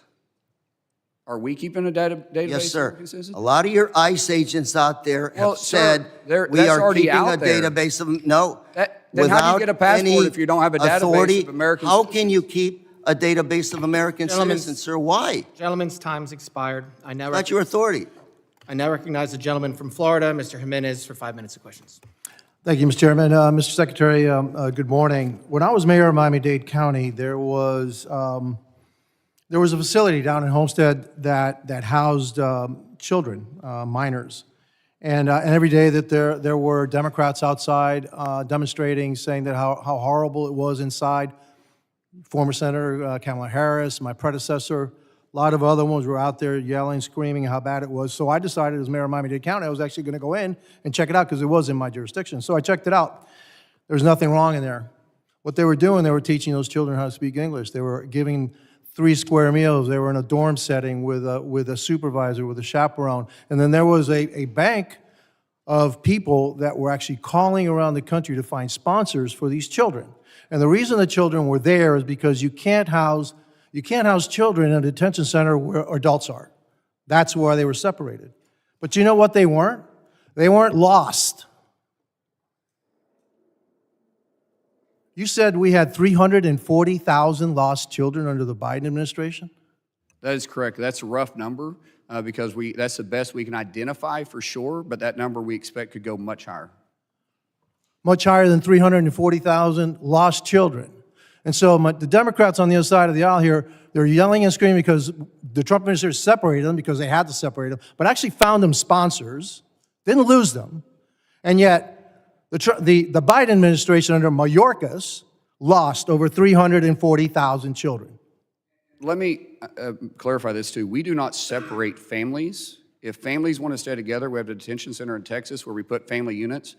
Are we keeping a database Yes, of sir. American citizens? A lot of your ICE agents out there have Well, sir, said, we that's are already keeping out a there. database of, no. Then how do you without get a passport any if you don't have a database authority. of American How citizens? can you keep a database of American Gentlemen. citizens, sir? Why? Gentleman's time's expired. That's your authority. I now recognize the gentleman from Florida, Mr. Jimenez, for 5 minutes of questions. Thank you, Mr. Chairman. Mr. Secretary, good morning. When I was mayor of Miami-Dade County, there was a facility down in Homestead that housed children, minors. And every day that there were Democrats outside demonstrating, saying that how horrible it was inside. Former Senator Kamala Harris, my predecessor, a lot of other ones were out there yelling, screaming how bad it was. So I decided as mayor of Miami-Dade County, I was actually going to go in and check it out because it was in my jurisdiction. So I checked it out. There was nothing wrong in there. What they were doing, they were teaching those children how to speak English. They were giving 3 square meals. They were in a dorm setting with a supervisor, with a chaperone. And then there was a bank of people that were actually calling around the country to find sponsors for these children. And the reason the children were there is because you can't house children in a detention center where adults are. That's why they were separated. But you know what they weren't? They weren't lost. You said we had 340,000 lost children under the Biden administration? That is correct. That's a rough number because that's the best we can identify for sure, but that number we expect could go much higher. Much higher than 340,000 lost children. And so the Democrats on the other side of the aisle here, they're yelling and screaming because the Trump administration separated them because they had to separate them, but actually found them sponsors, didn't lose them. And yet, the Biden administration under Mayorkas lost over 340,000 children. Let me clarify this too. We do not separate families. If families want to stay together, we have a detention center in Texas where we put family units.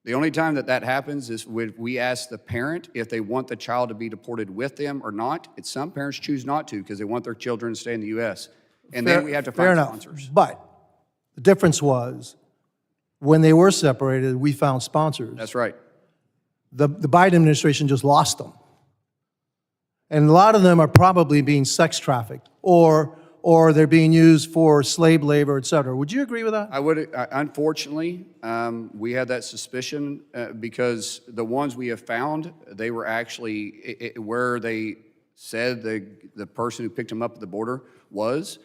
The only time that happens is when we ask the parent if they want the child to be deported with them or not. Some parents choose not to because they want their children to stay in the U.S. And then we have to Fair find enough. sponsors. But the difference was when they were separated, we found sponsors. That's right. The Biden administration just lost them. And a lot of them are probably being sex trafficked, or they're being used for slave labor, et cetera. Would you agree with that? I would, unfortunately, we had that suspicion because the ones we have found, they were actually where they said the person who picked them up at the border was.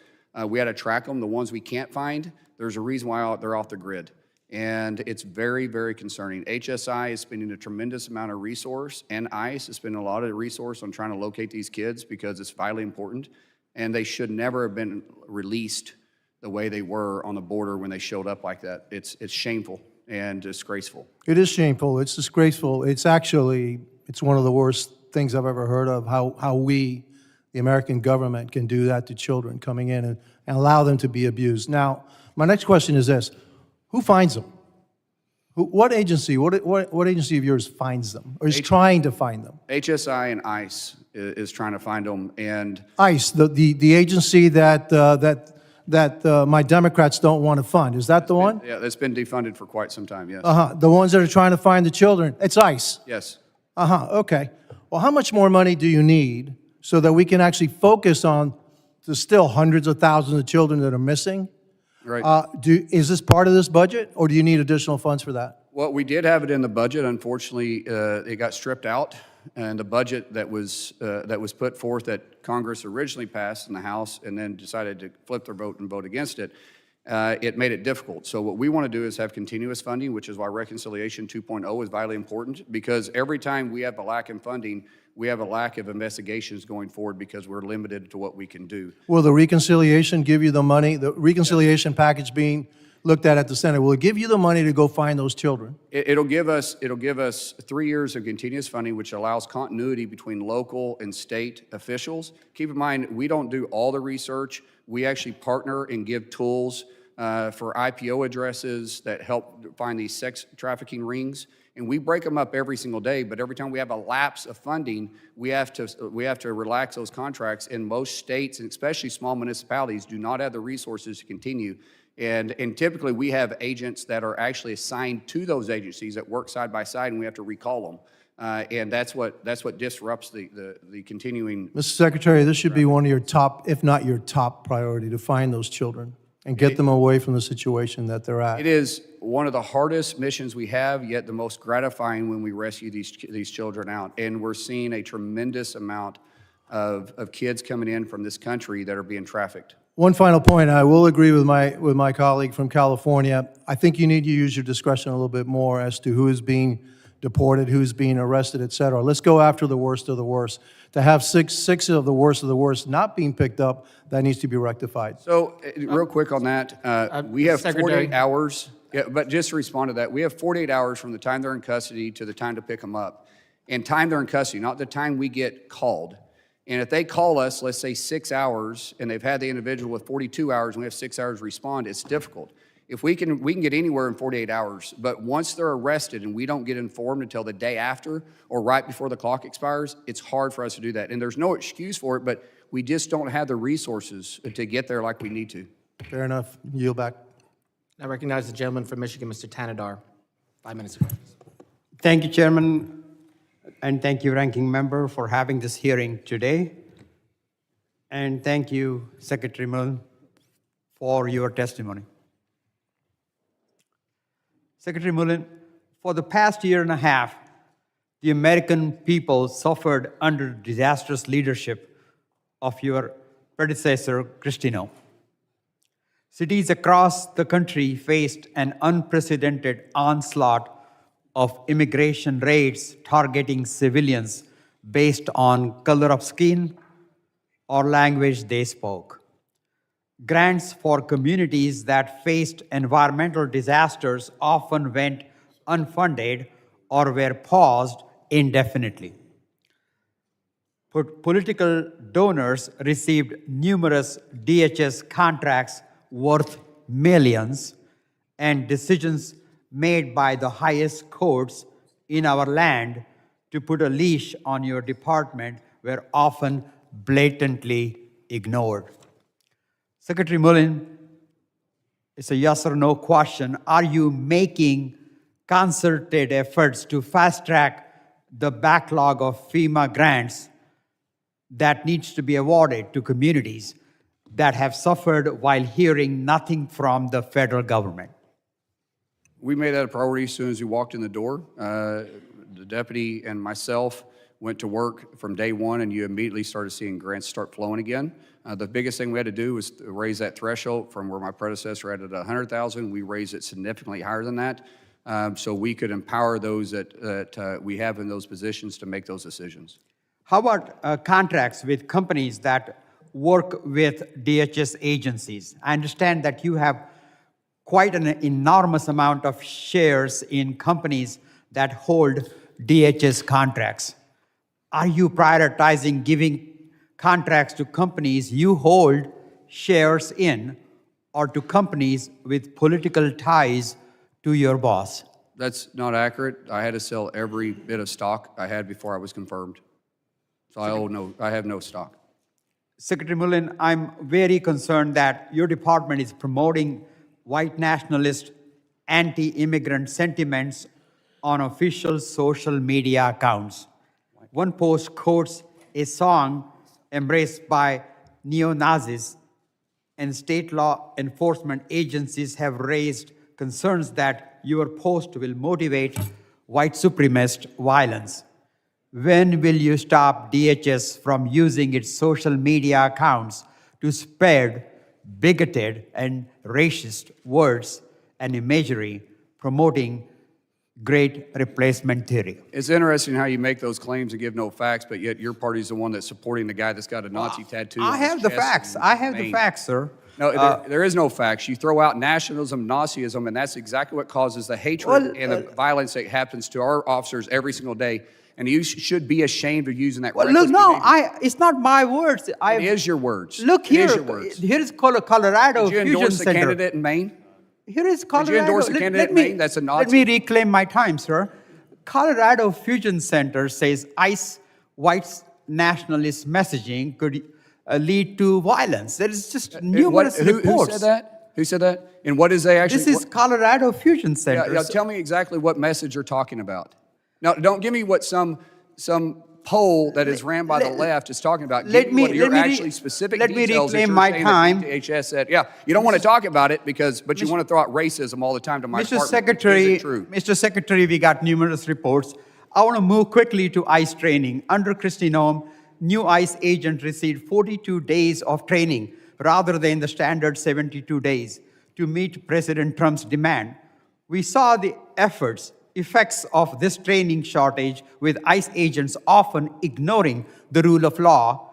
We had to track them. The ones we can't find, there's a reason why they're off the grid. And it's very, very concerning. HSI is spending a tremendous amount of resource, and ICE is spending a lot of resource on trying to locate these kids because it's vitally important. And they should never have been released the way they were on the border when they showed up like that. It's shameful and disgraceful. It is shameful. It's disgraceful. It's one of the worst things I've ever heard of, how we, the American government, can do that to children coming in and allow them to be abused. Now, my next question is this. Who finds them? What agency of yours finds them, or is trying to find them? HSI and ICE is trying to find them, and ICE, the agency that my Democrats don't want to fund. Is that the one? yeah, that's been defunded for quite some time, yes. The ones that are trying to find the children. It's ICE. Yes. Okay. Well, how much more money do you need so that we can actually focus on the still hundreds of thousands of children that are missing? Right. Is this part of this budget, or do you need additional funds for that? Well, we did have it in the budget. Unfortunately, it got stripped out, and the budget that was put forth that Congress originally passed in the House and then decided to flip their vote and vote against it, it made it difficult. So what we want to do is have continuous funding, which is why Reconciliation 2.0 is vitally important, because every time we have a lack in funding, we have a lack of investigations going forward because we're limited to what we can do. Will the reconciliation give you the money, the reconciliation package being looked at the Senate, will it give you the money to go find those children? It'll give us 3 years of continuous funding, which allows continuity between local and state officials. Keep in mind, we don't do all the research. We actually partner and give tools for IPO addresses that help find these sex trafficking rings. And we break them up every single day, but every time we have a lapse of funding, we have to relax those contracts. And most states, and especially small municipalities, do not have the resources to continue. And typically we have agents that are actually assigned to those agencies that work side by side, and we have to recall them. And that's what disrupts the continuing. Mr. Secretary, this should be one of your top, if not your top priority, to find those children and get them away from the situation that they're at. It is one of the hardest missions we have, yet the most gratifying when we rescue these children out. And we're seeing a tremendous amount of kids coming in from this country that are being trafficked. One final point, I will agree with my colleague from California. I think you need to use your discretion a little bit more as to who is being deported, who's being arrested, et cetera. Let's go after the worst of the worst. To have six of the worst not being picked up, that needs to be rectified. So, real quick on that, we have Secretary. 48 hours. Yeah, but just to respond to that, we have 48 hours from the time they're in custody to the time to pick them up. And time they're in custody, not the time we get called. And if they call us, let's say 6 hours, and they've had the individual with 42 hours, and we have 6 hours to respond, it's difficult. If we can get anywhere in 48 hours, but once they're arrested and we don't get informed until the day after or right before the clock expires, it's hard for us to do that. And there's no excuse for it, but we just don't have the resources to get there like we need to. Fair enough. Yield back. I recognize the gentleman from Michigan, Mr. Tanadar. 5 minutes ago. Thank you, Chairman, and thank you, Ranking Member, for having this hearing today. And thank you, Secretary Mullin, for your testimony. Secretary Mullin, for the past year and a half, the American people suffered under disastrous leadership of your predecessor, Cristino. Cities across the country faced an unprecedented onslaught of immigration raids targeting civilians based on color of skin or language they spoke. Grants for communities that faced environmental disasters often went unfunded or were paused indefinitely. Political donors received numerous DHS contracts worth millions, and decisions made by the highest courts in our land to put a leash on your department were often blatantly ignored. Secretary Mullin, It's a yes or no question. Are you making concerted efforts to fast track the backlog of FEMA grants that needs to be awarded to communities that have suffered while hearing nothing from the federal government? We made that a priority as soon as we walked in the door. The deputy and myself went to work from day one, and you immediately started seeing grants start flowing again. The biggest thing we had to do was to raise that threshold from where my predecessor had it at 100,000. We raised it significantly higher than that, so we could empower those that we have in those positions to make those decisions. How about contracts with companies that work with DHS agencies? I understand that you have quite an enormous amount of shares in companies that hold DHS contracts. Are you prioritizing giving contracts to companies you hold shares in, or to companies with political ties to your boss? That's not accurate. I had to sell every bit of stock I had before I was confirmed. So I have no stock. Secretary Mullin, I'm very concerned that your department is promoting white nationalist, anti-immigrant sentiments on official social media accounts. One post quotes a song embraced by neo-Nazis, and state law enforcement agencies have raised concerns that your post will motivate white supremacist violence. When will you stop DHS from using its social media accounts to spread bigoted and racist words and imagery promoting great replacement theory? It's interesting how you make those claims and give no facts, but yet your party's the one that's supporting the guy that's got a Nazi tattoo. I on his have the chest facts. and I have the vein. facts, sir. No, there is no facts. You throw out nationalism, Nazism, and that's exactly what causes the hatred and the violence that happens to our officers every single day. And you should be ashamed of using that. Well, reckless look, no, behavior. it's not my words. It is your words. Look It here. is your words. Here is Colorado Did you Fusion endorse the Center. candidate in Maine? Here is Colorado. Did you endorse the candidate in Maine? That's a Let Nazi. me reclaim my time, sir. Colorado Fusion Center says ICE white nationalist messaging could lead to violence. There is just numerous reports. Who said that? Who said that? And what is they actually? This is Colorado Fusion Center. Yeah, tell me exactly what message you're talking about. Now, don't give me what some poll that is ran by the left is talking about. Give me what your actually specific details that reclaim you're my saying time. that DHS said. Yeah, you don't want to talk about it but you want to throw out racism all the time to my Mr. department. Secretary, Is it true? Mr. Secretary, we got numerous reports. I want to move quickly to ICE training. Under Kristi Noem, new ICE agent received 42 days of training rather than the standard 72 days to meet President Trump's demand. We saw the effects of this training shortage, with ICE agents often ignoring the rule of law,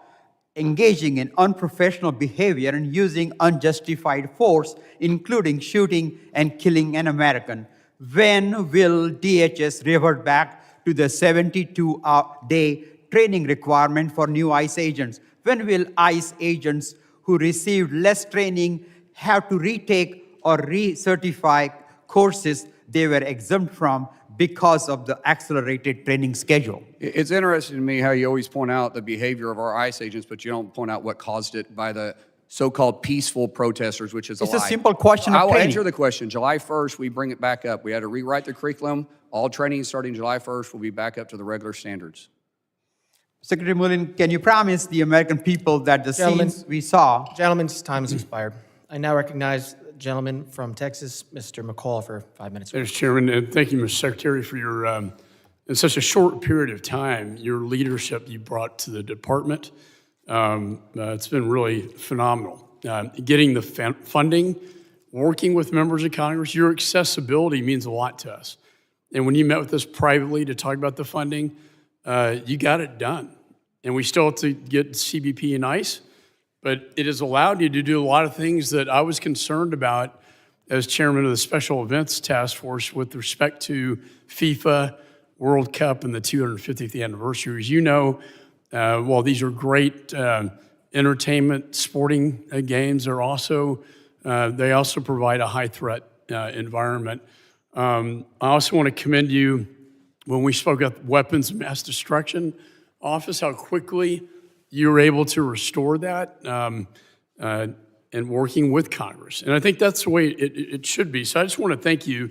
engaging in unprofessional behavior, and using unjustified force, including shooting and killing an American. When will DHS revert back to the 72-day training requirement for new ICE agents? When will ICE agents who received less training have to retake or recertify courses they were exempt from because of the accelerated training schedule? It's interesting to me how you always point out the behavior of our ICE agents, but you don't point out what caused it by the so-called peaceful protesters, which is a lie. It's a simple question of I will training. answer the question. July 1st, we bring it back up. We had to rewrite the curriculum. All training starting July 1st will be back up to the regular standards. Secretary Mullin, can you promise the American people that the Gentlemen. scenes we saw? Gentlemen's time has expired. I now recognize the gentleman from Texas, Mr. McCall, for 5 minutes. Mr. Chairman, and thank you, Mr. Secretary, for your, in such a short period of time, your leadership you brought to the department. It's been really phenomenal. Getting the funding, working with members of Congress, your accessibility means a lot to us. And when you met with us privately to talk about the funding, you got it done. And we still have to get CBP and ICE, but it has allowed you to do a lot of things that I was concerned about as chairman of the Special Events Task Force with respect to FIFA, World Cup, and the 250th anniversary. As you know, while these are great entertainment, sporting games, they also provide a high-threat environment. I also want to commend you when we spoke at Weapons of Mass Destruction Office, how quickly you were able to restore that. and working with Congress. And I think that's the way it should be. So I just want to thank you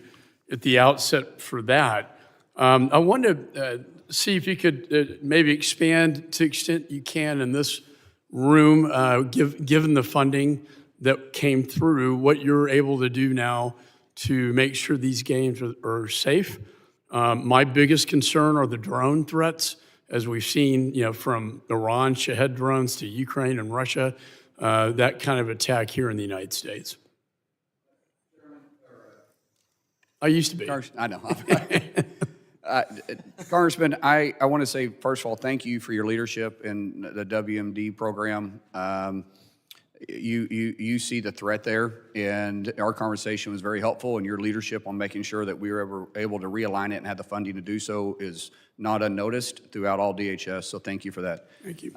at the outset for that. I wanted to see if you could maybe expand to the extent you can in this room, given the funding that came through, what you're able to do now to make sure these games are safe. My biggest concern are the drone threats, as we've seen, from Iran, Shahed drones, to Ukraine and Russia, that kind of attack here in the United States. I used to be. I know. Congressman, I want to say, first of all, thank you for your leadership in the WMD program. You see the threat there, and our conversation was very helpful, and your leadership on making sure that we were able to realign it and have the funding to do so is not unnoticed throughout all DHS, so thank you for that. Thank you.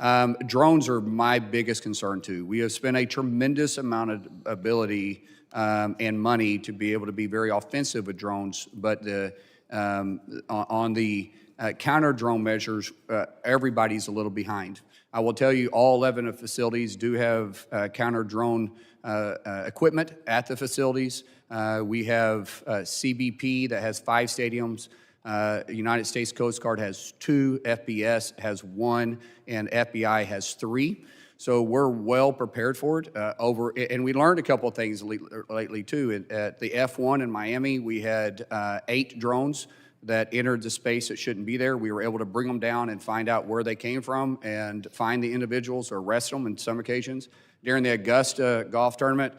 Drones are my biggest concern, too. We have spent a tremendous amount of ability and money to be able to be very offensive with drones, but on the counter drone measures, everybody's a little behind. I will tell you, all 11 of facilities do have counter drone equipment at the facilities. We have CBP that has 5 stadiums. United States Coast Guard has 2, FBS has 1, and FBI has 3. So we're well prepared for it. And we learned a couple of things lately too. At the F1 in Miami, we had 8 drones that entered the space that shouldn't be there. We were able to bring them down and find out where they came from and find the individuals or arrest them in some occasions. During the Augusta golf tournament,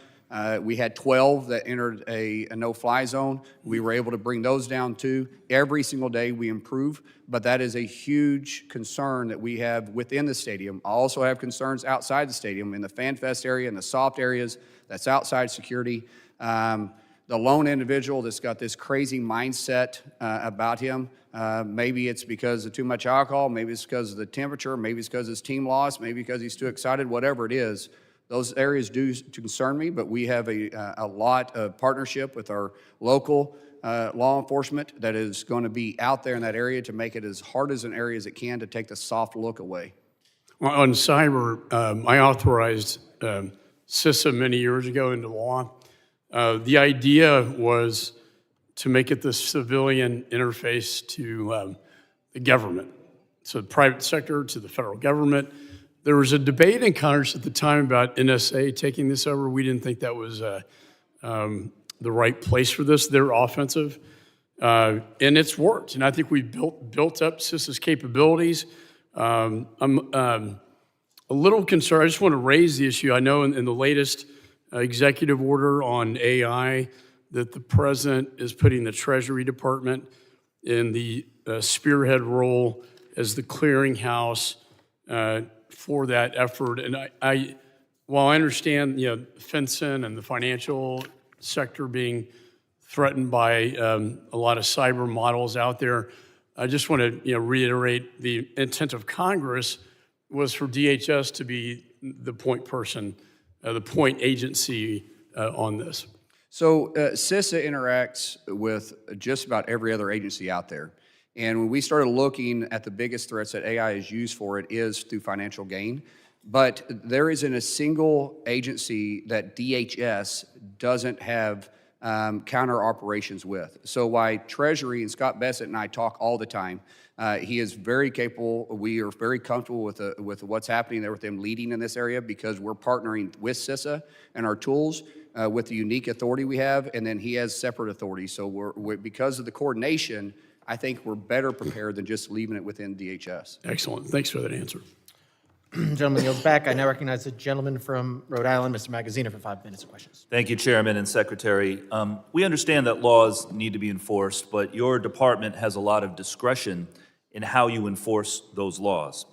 we had 12 that entered a no-fly zone. We were able to bring those down too. Every single day we improve, but that is a huge concern that we have within the stadium. I also have concerns outside the stadium in the Fan Fest area and the soft areas that's outside security. The lone individual that's got this crazy mindset about him, maybe it's because of too much alcohol, maybe it's because of the temperature, maybe it's because his team lost, maybe because he's too excited, whatever it is. Those areas do concern me, but we have a lot of partnership with our local law enforcement that is going to be out there in that area to make it as hard as an area as it can to take the soft look away. Well, on cyber, I authorized CISA many years ago into law. The idea was to make it the civilian interface to the government, so the private sector to the federal government. There was a debate in Congress at the time about NSA taking this over. We didn't think that was the right place for this. They're offensive, and it's worked. And I think we built up CISA's capabilities. I'm a little concerned. I just want to raise the issue. I know in the latest executive order on AI that the president is putting the Treasury Department in the spearhead role as the clearinghouse for that effort. And while I understand, FinCEN and the financial sector being threatened by a lot of cyber models out there, I just want to reiterate the intent of Congress was for DHS to be the point person, the point agency on this. So CISA interacts with just about every other agency out there. And when we started looking at the biggest threats that AI is used for, it is through financial gain. But there isn't a single agency that DHS doesn't have counter operations with. So why Treasury and Scott Bessett and I talk all the time, he is very capable. We are very comfortable with what's happening there with them leading in this area because we're partnering with CISA and our tools with the unique authority we have, and then he has separate authority. So we're because of the coordination, I think we're better prepared than just leaving it within DHS. Excellent. Thanks for that answer. Gentleman yields back. I now recognize the gentleman from Rhode Island, Mr. Magaziner, for 5 minutes of questions. Thank you, Chairman and Secretary. We understand that laws need to be enforced, but your department has a lot of discretion in how you enforce those laws.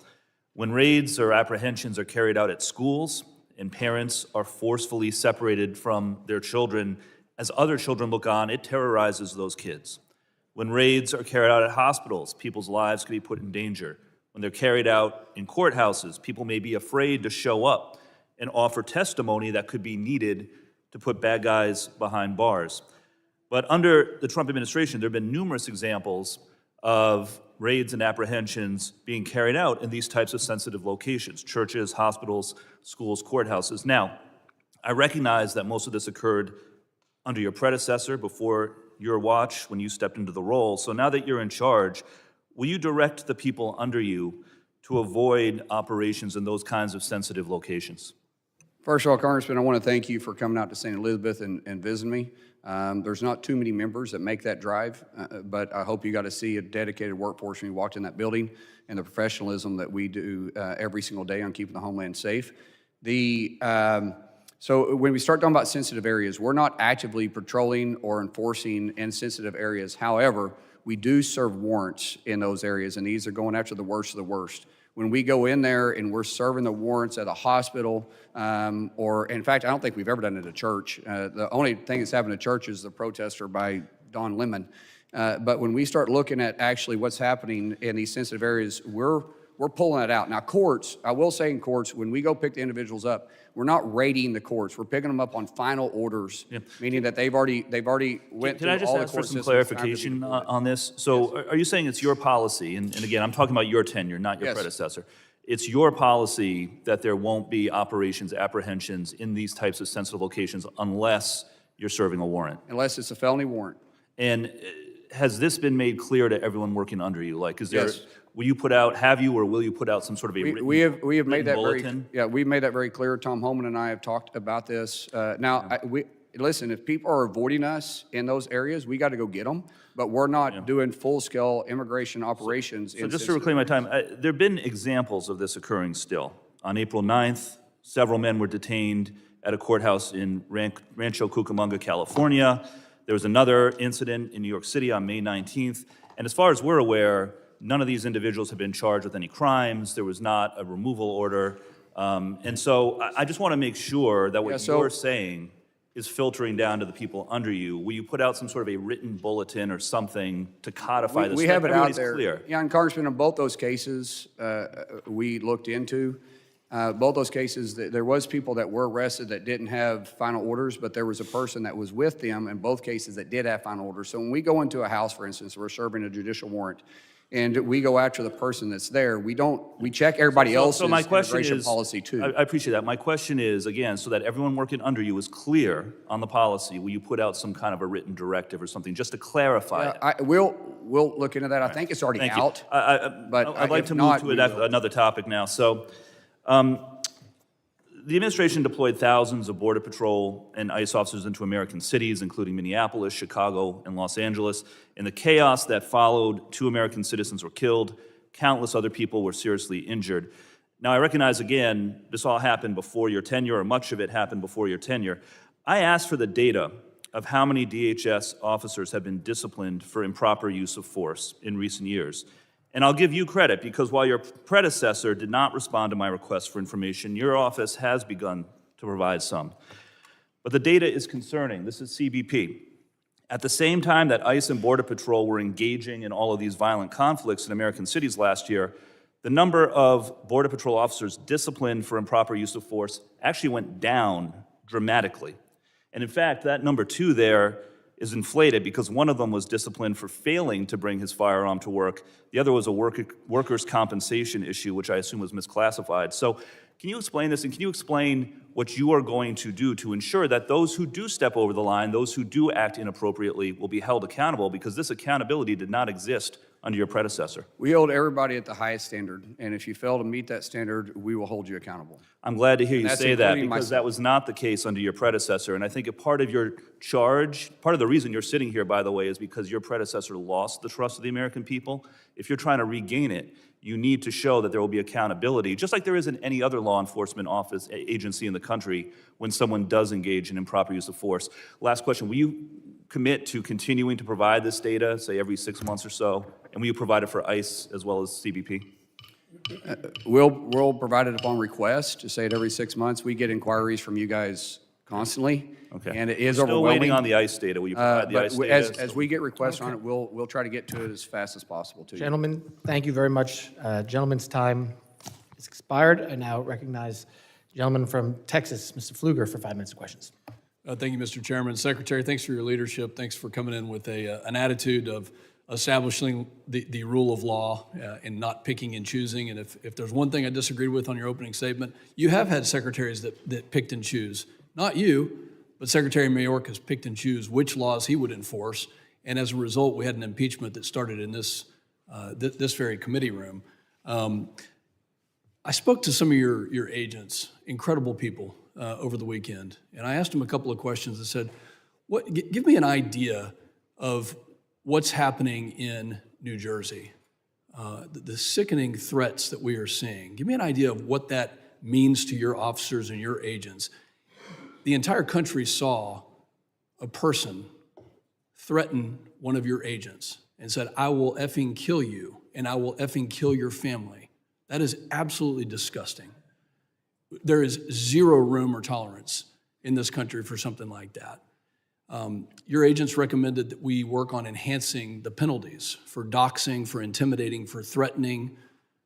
When raids or apprehensions are carried out at schools and parents are forcefully separated from their children as other children look on, it terrorizes those kids. When raids are carried out at hospitals, people's lives could be put in danger. When they're carried out in courthouses, people may be afraid to show up and offer testimony that could be needed to put bad guys behind bars. But under the Trump administration, there have been numerous examples of raids and apprehensions being carried out in these types of sensitive locations: churches, hospitals, schools, courthouses. Now, I recognize that most of this occurred under your predecessor before your watch when you stepped into the role. So now that you're in charge, will you direct the people under you to avoid operations in those kinds of sensitive locations? First of all, Congressman, I want to thank you for coming out to St. Elizabeth and visiting me. There's not too many members that make that drive, but I hope you got to see a dedicated workforce when you walked in that building and the professionalism that we do every single day on keeping the homeland safe. So when we start talking about sensitive areas, we're not actively patrolling or enforcing in sensitive areas. However, we do serve warrants in those areas, and these are going after the worst of the worst. When we go in there and we're serving the warrants at a hospital, or in fact, I don't think we've ever done it at a church. The only thing that's happened at church is the protester by Don Lemon. But when we start looking at actually what's happening in these sensitive areas, we're pulling it out. Now, courts, I will say in courts, when we go pick the individuals up, we're not raiding the courts. We're picking them up on final orders, meaning that they've already went Can I through just all the ask for court some systems. clarification on this? So are you saying it's your policy, and again, I'm talking about your tenure, not your Yes. predecessor. It's your policy that there won't be operations, apprehensions in these types of sensitive locations unless you're serving a warrant? Unless it's a felony warrant. And has this been made clear to everyone working under you? Like, is there, Yes. will you put out, have you, or will you put out some sort of a written We have made written that bulletin? we've made that very clear. Tom Holman and I have talked about this. Listen, if people are avoiding us in those areas, we got to go get them. But we're not doing full-scale immigration operations. So just to reclaim my time, there have been examples of this occurring still. On April 9th, several men were detained at a courthouse in Rancho Cucamonga, California. There was another incident in New York City on May 19th. And as far as we're aware, none of these individuals have been charged with any crimes. There was not a removal order. And so I just want to make sure that what you're saying is filtering down to the people under you. Will you put out some sort of a written bulletin or something to codify this? We so have it out everybody's there. Clear? Yeah, and Congressman, in both those cases, we looked into. Both those cases, there was people that were arrested that didn't have final orders, but there was a person that was with them in both cases that did have final orders. So when we go into a house, for instance, we're serving a judicial warrant, and we go after the person that's there, we check everybody else's my question immigration is, policy too. I appreciate that. My question is, again, so that everyone working under you is clear on the policy, will you put out some kind of a written directive or something, just to clarify it? We'll look into that. I think it's already Thank you. out. But I'd like if to not, move to we will. another topic now. So, the administration deployed thousands of Border Patrol and ICE officers into American cities, including Minneapolis, Chicago, and Los Angeles. In the chaos that followed, 2 American citizens were killed. Countless other people were seriously injured. Now, I recognize, again, this all happened before your tenure, or much of it happened before your tenure. I asked for the data of how many DHS officers have been disciplined for improper use of force in recent years. And I'll give you credit, because while your predecessor did not respond to my request for information, your office has begun to provide some. But the data is concerning. This is CBP. At the same time that ICE and Border Patrol were engaging in all of these violent conflicts in American cities last year, the number of Border Patrol officers disciplined for improper use of force actually went down dramatically. And in fact, that number 2 there is inflated because one of them was disciplined for failing to bring his firearm to work. The other was a workers' compensation issue, which I assume was misclassified. So can you explain this, and can you explain what you are going to do to ensure that those who do step over the line, those who do act inappropriately, will be held accountable, because this accountability did not exist under your predecessor? We hold everybody at the highest standard, and if you fail to meet that standard, we will hold you accountable. I'm glad to hear you that's say that, including because myself. that was not the case under your predecessor. And I think a part of your charge, part of the reason you're sitting here, by the way, is because your predecessor lost the trust of the American people. If you're trying to regain it, you need to show that there will be accountability, just like there is in any other law enforcement office agency in the country when someone does engage in improper use of force. Last question, will you commit to continuing to provide this data, say every 6 months or so? And will you provide it for ICE as well as CBP? We'll provide it upon request, to say it every 6 months. We get inquiries from you guys constantly, Okay. and it is We're still overwhelming. waiting on the ICE data. Will you provide the ICE data? As we get requests on it, we'll try to get to it as fast as possible to you. Gentlemen, thank you very much. Gentleman's time is expired. I now recognize the gentleman from Texas, Mr. Pfluger, for 5 minutes of questions. Thank you, Mr. Chairman. Secretary, thanks for your leadership. Thanks for coming in with an attitude of establishing the rule of law and not picking and choosing. And if there's one thing I disagreed with on your opening statement, you have had secretaries that picked and choose. Not you, but Secretary Mayorkas picked and choose which laws he would enforce. And as a result, we had an impeachment that started in this very committee room. I spoke to some of your agents, incredible people, over the weekend, and I asked them a couple of questions. I said, give me an idea of what's happening in New Jersey, the sickening threats that we are seeing. Give me an idea of what that means to your officers and your agents. The entire country saw a person threaten one of your agents and said, I will effing kill you and I will effing kill your family. That is absolutely disgusting. There is zero room or tolerance in this country for something like that. Your agents recommended that we work on enhancing the penalties for doxing, for intimidating, for threatening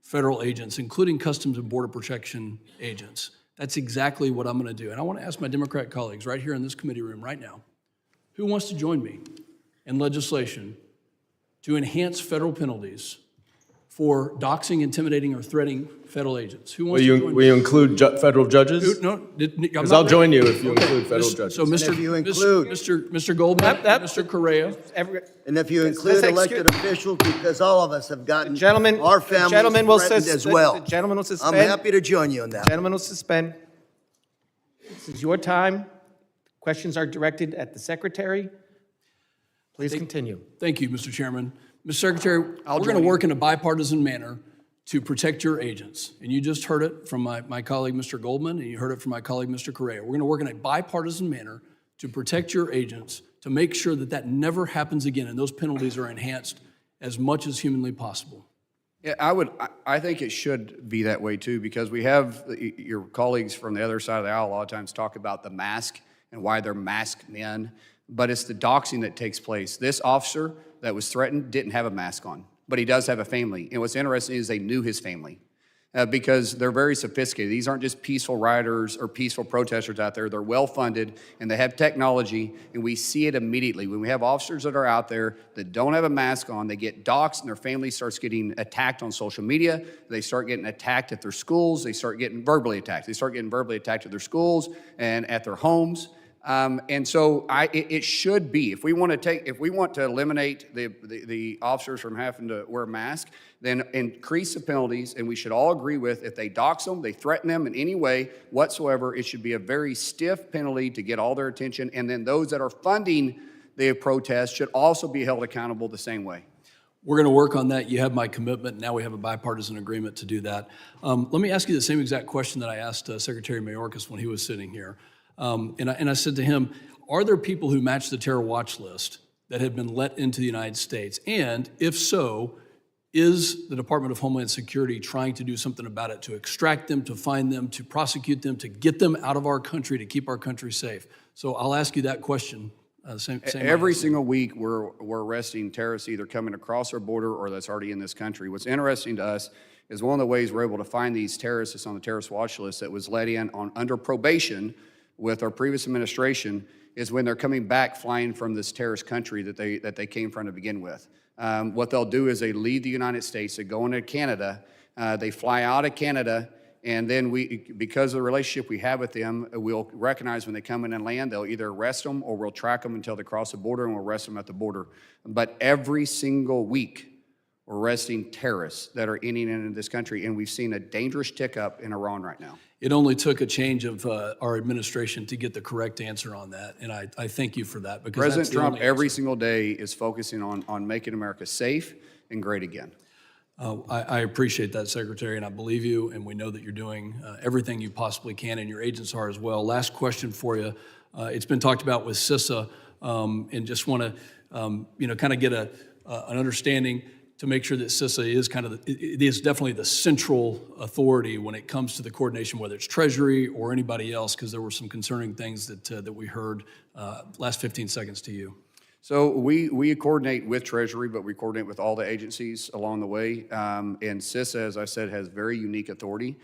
federal agents, including Customs and Border Protection agents. That's exactly what I'm going to do. And I want to ask my Democrat colleagues right here in this committee room right now, who wants to join me in legislation to enhance federal penalties for doxing, intimidating, or threatening federal agents? Who wants to join me? Will you include federal judges? No, Because I'll join you if you include federal judges. So, if you include- Mr. Goldman, Mr. Correa, And if you include elected officials, because all of us have gotten Gentlemen, our the families gentleman will threatened sus- as well. the gentleman will I'm suspend. happy to join you on that. Gentleman will suspend. This is your time. Questions are directed at the secretary. Please continue. thank you, Mr. Chairman. Mr. Secretary, we're going to work in a bipartisan manner to protect your agents. And you just heard it from my colleague, Mr. Goldman, and you heard it from my colleague, Mr. Correa. We're going to work in a bipartisan manner to protect your agents, to make sure that that never happens again, and those penalties are enhanced as much as humanly possible. Yeah, I think it should be that way too, because we have your colleagues from the other side of the aisle a lot of times talk about the mask and why they're masked men, but it's the doxing that takes place. This officer that was threatened didn't have a mask on, but he does have a family. And what's interesting is they knew his family because they're very sophisticated. These aren't just peaceful rioters or peaceful protesters out there. They're well-funded and they have technology, and we see it immediately. When we have officers that are out there that don't have a mask on, they get doxxed and their family starts getting attacked on social media. They start getting attacked at their schools. They start getting verbally attacked. They start getting verbally attacked at their schools and at their homes. And so it should be, if we want to eliminate the officers from having to wear a mask, then increase the penalties, and we should all agree with, if they dox them, they threaten them in any way whatsoever, it should be a very stiff penalty to get all their attention, and then those that are funding the protest should also be held accountable the same way. We're going to work on that. You have my commitment. Now we have a bipartisan agreement to do that. Let me ask you the same exact question that I asked Secretary Mayorkas when he was sitting here. And I said to him, are there people who match the terror watch list that have been let into the United States? And if so, is the Department of Homeland Security trying to do something about it, to extract them, to find them, to prosecute them, to get them out of our country, to keep our country safe? So I'll ask you that question. Every single week, we're arresting terrorists either coming across our border or that's already in this country. What's interesting to us is one of the ways we're able to find these terrorists that's on the terrorist watch list that was let in under probation with our previous administration is when they're coming back flying from this terrorist country that they came from to begin with. What they'll do is they leave the United States, they go into Canada, they fly out of Canada, and then because of the relationship we have with them, we'll recognize when they come in and land, they'll either arrest them or we'll track them until they cross the border, and we'll arrest them at the border. But every single week, we're arresting terrorists that are entering into this country, and we've seen a dangerous tick up in Iran right now. It only took a change of our administration to get the correct answer on that, and I thank you for that. Because President that's the Trump only every answer. single day is focusing on making America safe and great again. I appreciate that, Secretary, and I believe you, and we know that you're doing everything you possibly can, and your agents are as well. Last question for you. It's been talked about with CISA, and just want to kind of get an understanding to make sure that CISA is it is definitely the central authority when it comes to the coordination, whether it's Treasury or anybody else, because there were some concerning things that we heard. Last 15 seconds to you. So we coordinate with Treasury, but we coordinate with all the agencies along the way. And CISA, as I said, has very unique authority.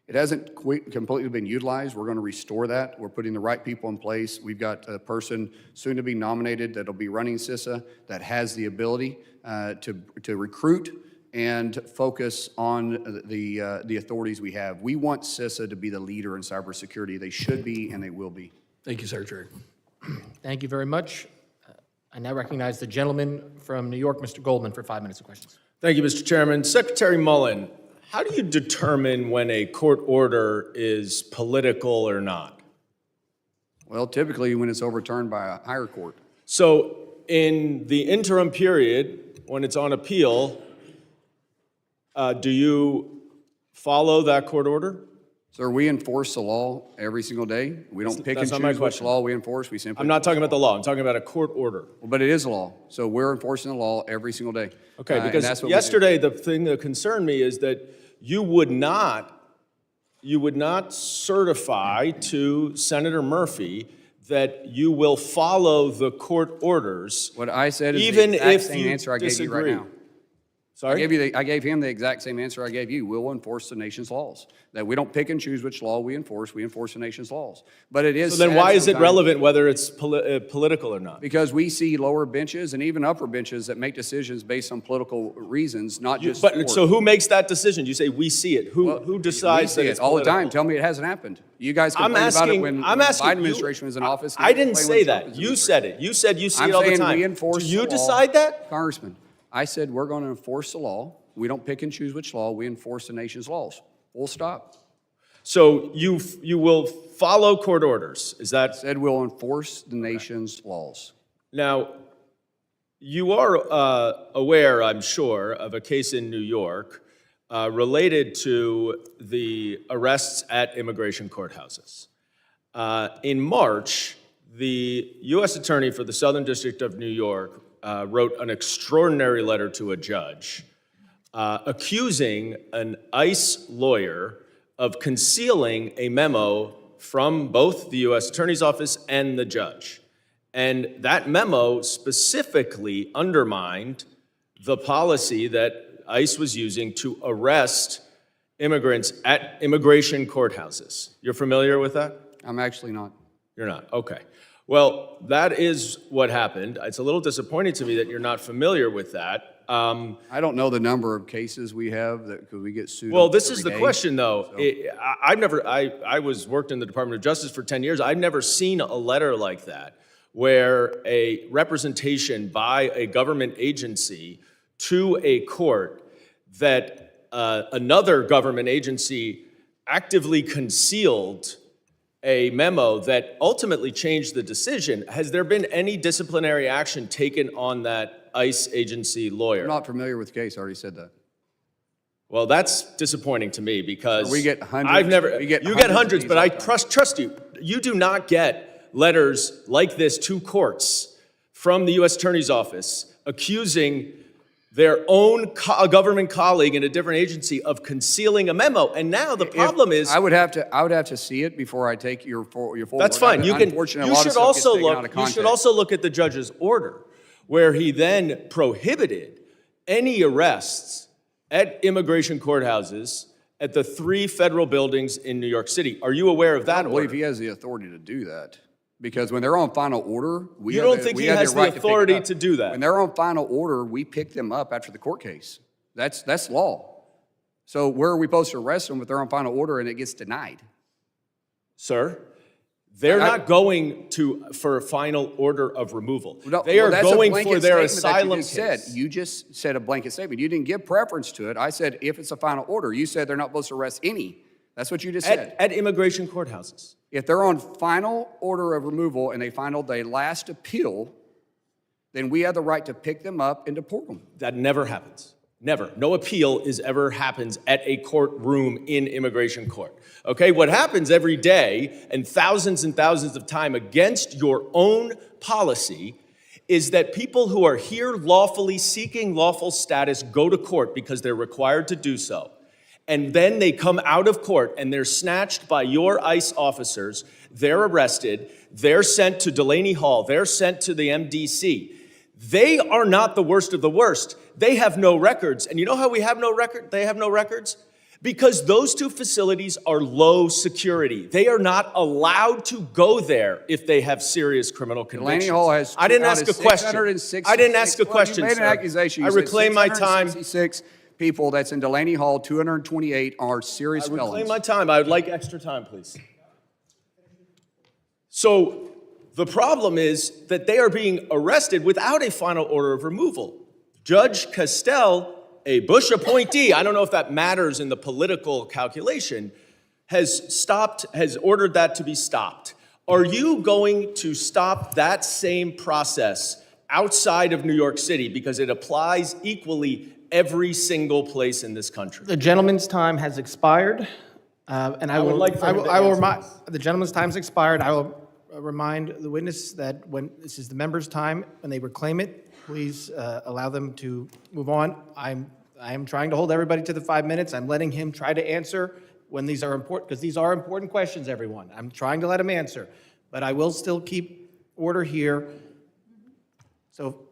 It hasn't completely been utilized. We're going to restore that. We're putting the right people in place. We've got a person soon to be nominated that'll be running CISA that has the ability to recruit and focus on the authorities we have. We want CISA to be the leader in cybersecurity. They should be, and they will be. Thank you, Secretary. Thank you very much. I now recognize the gentleman from New York, Mr. Goldman, for 5 minutes of questions. Thank you, Mr. Chairman. Secretary Mullin, how do you determine when a court order is political or not? Well, typically when it's overturned by a higher court. So in the interim period, when it's on appeal, do you follow that court order? Sir, we enforce the law every single day. We don't pick and That's not my choose which question. law we enforce. We simply. I'm not talking about the law. I'm talking about a court order. But it is a law. So we're enforcing the law every single day. Okay, And because that's what we do. yesterday, the thing that concerned me is that you would not certify to Senator Murphy that you will follow the court orders. What I said is even the exact if same you answer I gave you right disagree. now. Sorry? I gave him the exact same answer I gave you. We'll enforce the nation's laws. That we don't pick and choose which law we enforce the nation's laws. But it is So then sad why is it sometimes relevant whether it's political or not? because we see lower benches and even upper benches that make decisions based on political reasons, not just But sport. so who makes that decision? You say we see it. Who We decides see that it it's all the political? time. Tell me it hasn't happened. You guys I'm complained about it asking. when I'm the asking. Biden you- administration was in office. I didn't complained say when that. Trump You was said it. You said you see I'm it all the saying time. we enforce Do you the law. decide that? Congressman, I said we're going to enforce the law. We don't pick and choose which law. We enforce the nation's laws. Full stop. So you will follow court orders. Is that Said we'll enforce the nation's laws. now? You are aware, I'm sure, of a case in New York related to the arrests at immigration courthouses. In March, the U.S. Attorney for the Southern District of New York wrote an extraordinary letter to a judge accusing an ICE lawyer of concealing a memo from both the U.S. Attorney's Office and the judge. And that memo specifically undermined the policy that ICE was using to arrest immigrants at immigration courthouses. You're familiar with that? I'm actually not. You're not? Okay. Well, that is what happened. It's a little disappointing to me that you're not familiar with that. I don't know the number of cases we have that could we get sued. Well, this is every the day. question, though. I worked in the Department of Justice for 10 years. I've never seen a letter like that where a representation by a government agency to a court that another government agency actively concealed a memo that ultimately changed the decision. Has there been any disciplinary action taken on that ICE agency lawyer? I'm not familiar with the case. I already said that. Well, that's disappointing to me because We get hundreds- I've never. we get you get hundreds of hundreds, these but I all the time. trust you. You do not get letters like this to courts from the U.S. Attorney's Office accusing their own government colleague in a different agency of concealing a memo. And now the problem is, I would have to see it before I take your full. that's fine. You can. Unfortunately, a You lot of should stuff gets also taken out of look. You context. should also look at the judge's order, where he then prohibited any arrests at immigration courthouses at the 3 federal buildings in New York City. Are you aware of I that don't believe order? he has the authority to do that. Because when they're on final order, You don't think he has the right to pick it authority up. to do that? When they're on final order, we pick them up after the court case. That's law. So where are we supposed to arrest them if they're on final order and it gets denied? Sir, they're not going for a final order of removal. No, They are that's a going blanket for their statement that asylum you just said. case. You just said a blanket statement. You didn't give preference to it. I said if it's a final order. You said they're not supposed to arrest any. That's what you just said. At immigration courthouses. If they're on final order of removal and they filed their last appeal, then we have the right to pick them up and deport them. That never happens. Never. No appeal ever happens at a courtroom in immigration court. Okay? What happens every day and thousands of time against your own policy is that people who are here lawfully seeking lawful status go to court because they're required to do so. And then they come out of court and they're snatched by your ICE officers. They're arrested. They're sent to Delaney Hall. They're sent to the MDC. They are not the worst of the worst. They have no records. And you know how we have no record? They have no records? Because those 2 facilities are low security. They are not allowed to go there if they have serious criminal convictions. Delaney Hall has I didn't ask a question. 666 I didn't ask a well, question, you made sir. an accusation. You I said reclaim my time. 666 people that's in Delaney Hall, 228 are serious I reclaim felons. my time. I would like extra time, please. So the problem is that they are being arrested without a final order of removal. Judge Castell, a Bush appointee, I don't know if that matters in the political calculation, has ordered that to be stopped. Are you going to stop that same process outside of New York City because it applies equally every single place in this country? The gentleman's time has expired, and I would will, like for him to I will answer remind, this. the gentleman's time has expired. I will remind the witness that when this is the member's time, when they reclaim it, please allow them to move on. I am trying to hold everybody to the 5 minutes. I'm letting him try to answer when these are important, because these are important questions, everyone. I'm trying to let him answer, but I will still keep order here. So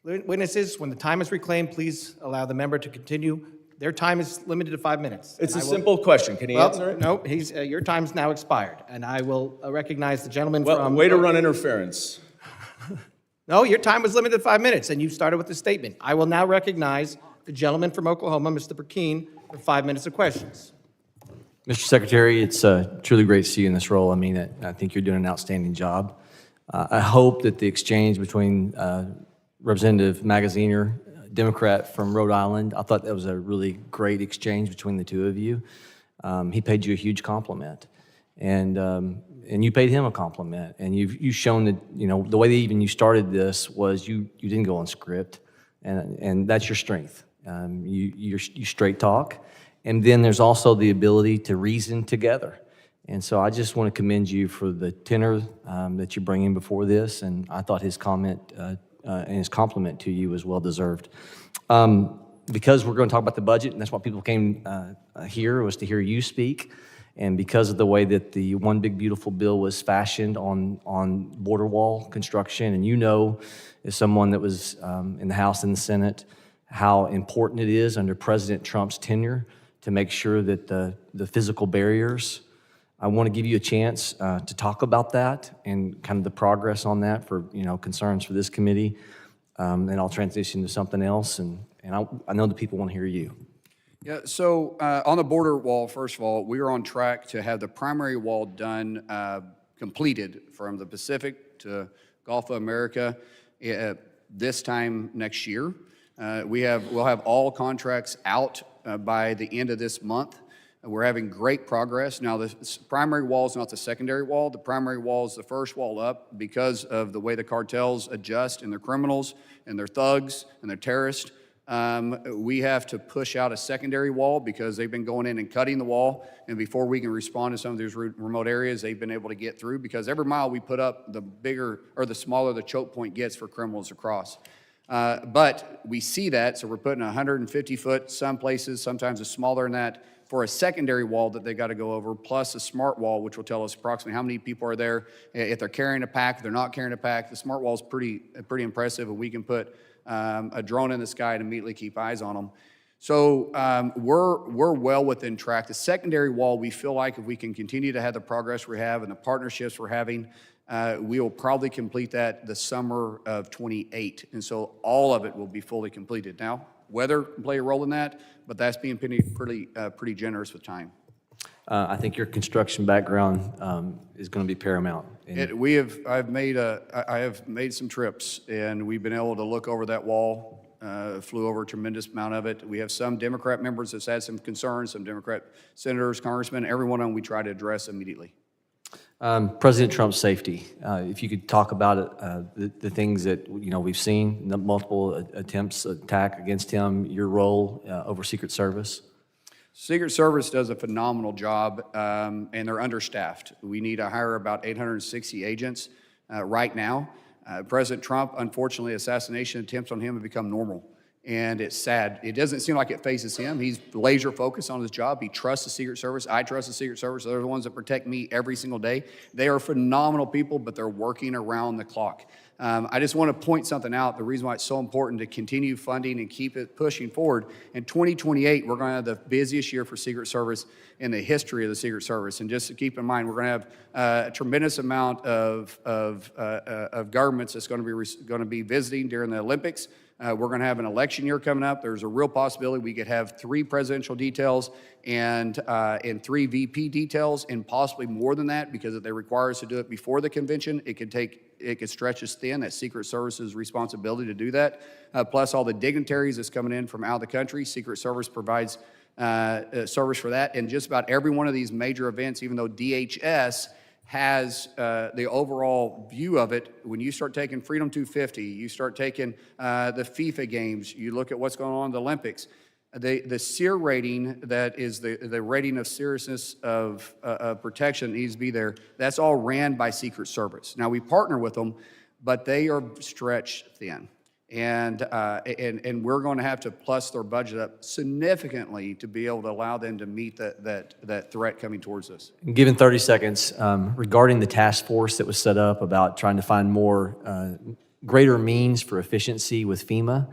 witnesses, when the time is reclaimed, please allow the member to continue. Their time is limited to 5 minutes. It's a And I will- simple question. Can he answer it? No, your time's now expired, and I will recognize the gentleman Well, from... way to run interference. No, your time was limited to 5 minutes, and you started with the statement. I will now recognize the gentleman from Oklahoma, Mr. Burkeen, for 5 minutes of questions. Mr. Secretary, it's truly great to see you in this role. I mean, I think you're doing an outstanding job. I hope that the exchange between Representative Magaziner, Democrat from Rhode Island, I thought that was a really great exchange between the two of you. He paid you a huge compliment, and you paid him a compliment. And you've shown that, you know, the way that even you started this was you didn't go on script, and that's your strength. You straight talk. And then there's also the ability to reason together. And so I just want to commend you for the tenor that you're bringing before this, and I thought his comment and his compliment to you was well-deserved. Because we're going to talk about the budget, and that's why people came here, was to hear you speak, and because of the way that the One Big Beautiful Bill was fashioned on border wall construction, and you know, as someone that was in the House and the Senate, how important it is under President Trump's tenure to make sure that the physical barriers, I want to give you a chance to talk about that and kind of the progress on that for, you know, concerns for this committee. And I'll transition to something else, and I know the people want to hear you. Yeah, so on the border wall, first of all, we are on track to have the primary wall done, completed from the Pacific to Gulf of America this time next year. We'll have all contracts out by the end of this month. We're having great progress. Now, the primary wall is not the secondary wall. The primary wall is the first wall up because of the way the cartels adjust and their criminals and their thugs and their terrorists. We have to push out a secondary wall because they've been going in and cutting the wall. And before we can respond to some of these remote areas, they've been able to get through, because every mile we put up, the bigger or the smaller the choke point gets for criminals to cross. But we see that, so we're putting 150 foot, some places, sometimes it's smaller than that, for a secondary wall that they got to go over, plus a smart wall, which will tell us approximately how many people are there, if they're carrying a pack, if they're not carrying a pack. The smart wall is pretty impressive, and we can put a drone in the sky and immediately keep eyes on them. So we're well within track. The secondary wall, we feel like if we can continue to have the progress we have and the partnerships we're having, we will probably complete that the summer of '28, and so all of it will be fully completed. Now, weather can play a role in that, but that's being pretty generous with time. I think your construction background is going to be paramount. And I have made some trips, and we've been able to look over that wall. Flew over a tremendous amount of it. We have some Democrat members that's had some concerns, some Democrat senators, congressmen. Every one of them we try to address immediately. President Trump's safety. If you could talk about it, the things that, you know, we've seen, the multiple attempts attack against him, your role over Secret Service. Secret Service does a phenomenal job, and they're understaffed. We need to hire about 860 agents right now. President Trump, unfortunately, assassination attempts on him have become normal, and it's sad. It doesn't seem like it faces him. He's laser focused on his job. He trusts the Secret Service. I trust the Secret Service. They're the ones that protect me every single day. They are phenomenal people, but they're working around the clock. I just want to point something out, the reason why it's so important to continue funding and keep it pushing forward. In 2028, we're going to have the busiest year for Secret Service in the history of the Secret Service. And just to keep in mind, we're going to have a tremendous amount of governments that's going to be visiting during the Olympics. We're going to have an election year coming up. There's a real possibility we could have 3 presidential details and 3 VP details, and possibly more than that, because if they require us to do it before the convention, it could stretch us thin. That's Secret Service's responsibility to do that. Plus all the dignitaries that's coming in from out of the country. Secret Service provides service for that. And just about every one of these major events, even though DHS has the overall view of it, when you start taking Freedom 250, you start taking the FIFA games, you look at what's going on in the Olympics, the SEER rating, that is the rating of seriousness of protection that needs to be there, that's all ran by Secret Service. Now, we partner with them, but they are stretched thin. And we're going to have to plus their budget up significantly to be able to allow them to meet that threat coming towards us. Given 30 seconds, regarding the task force that was set up about trying to find more greater means for efficiency with FEMA,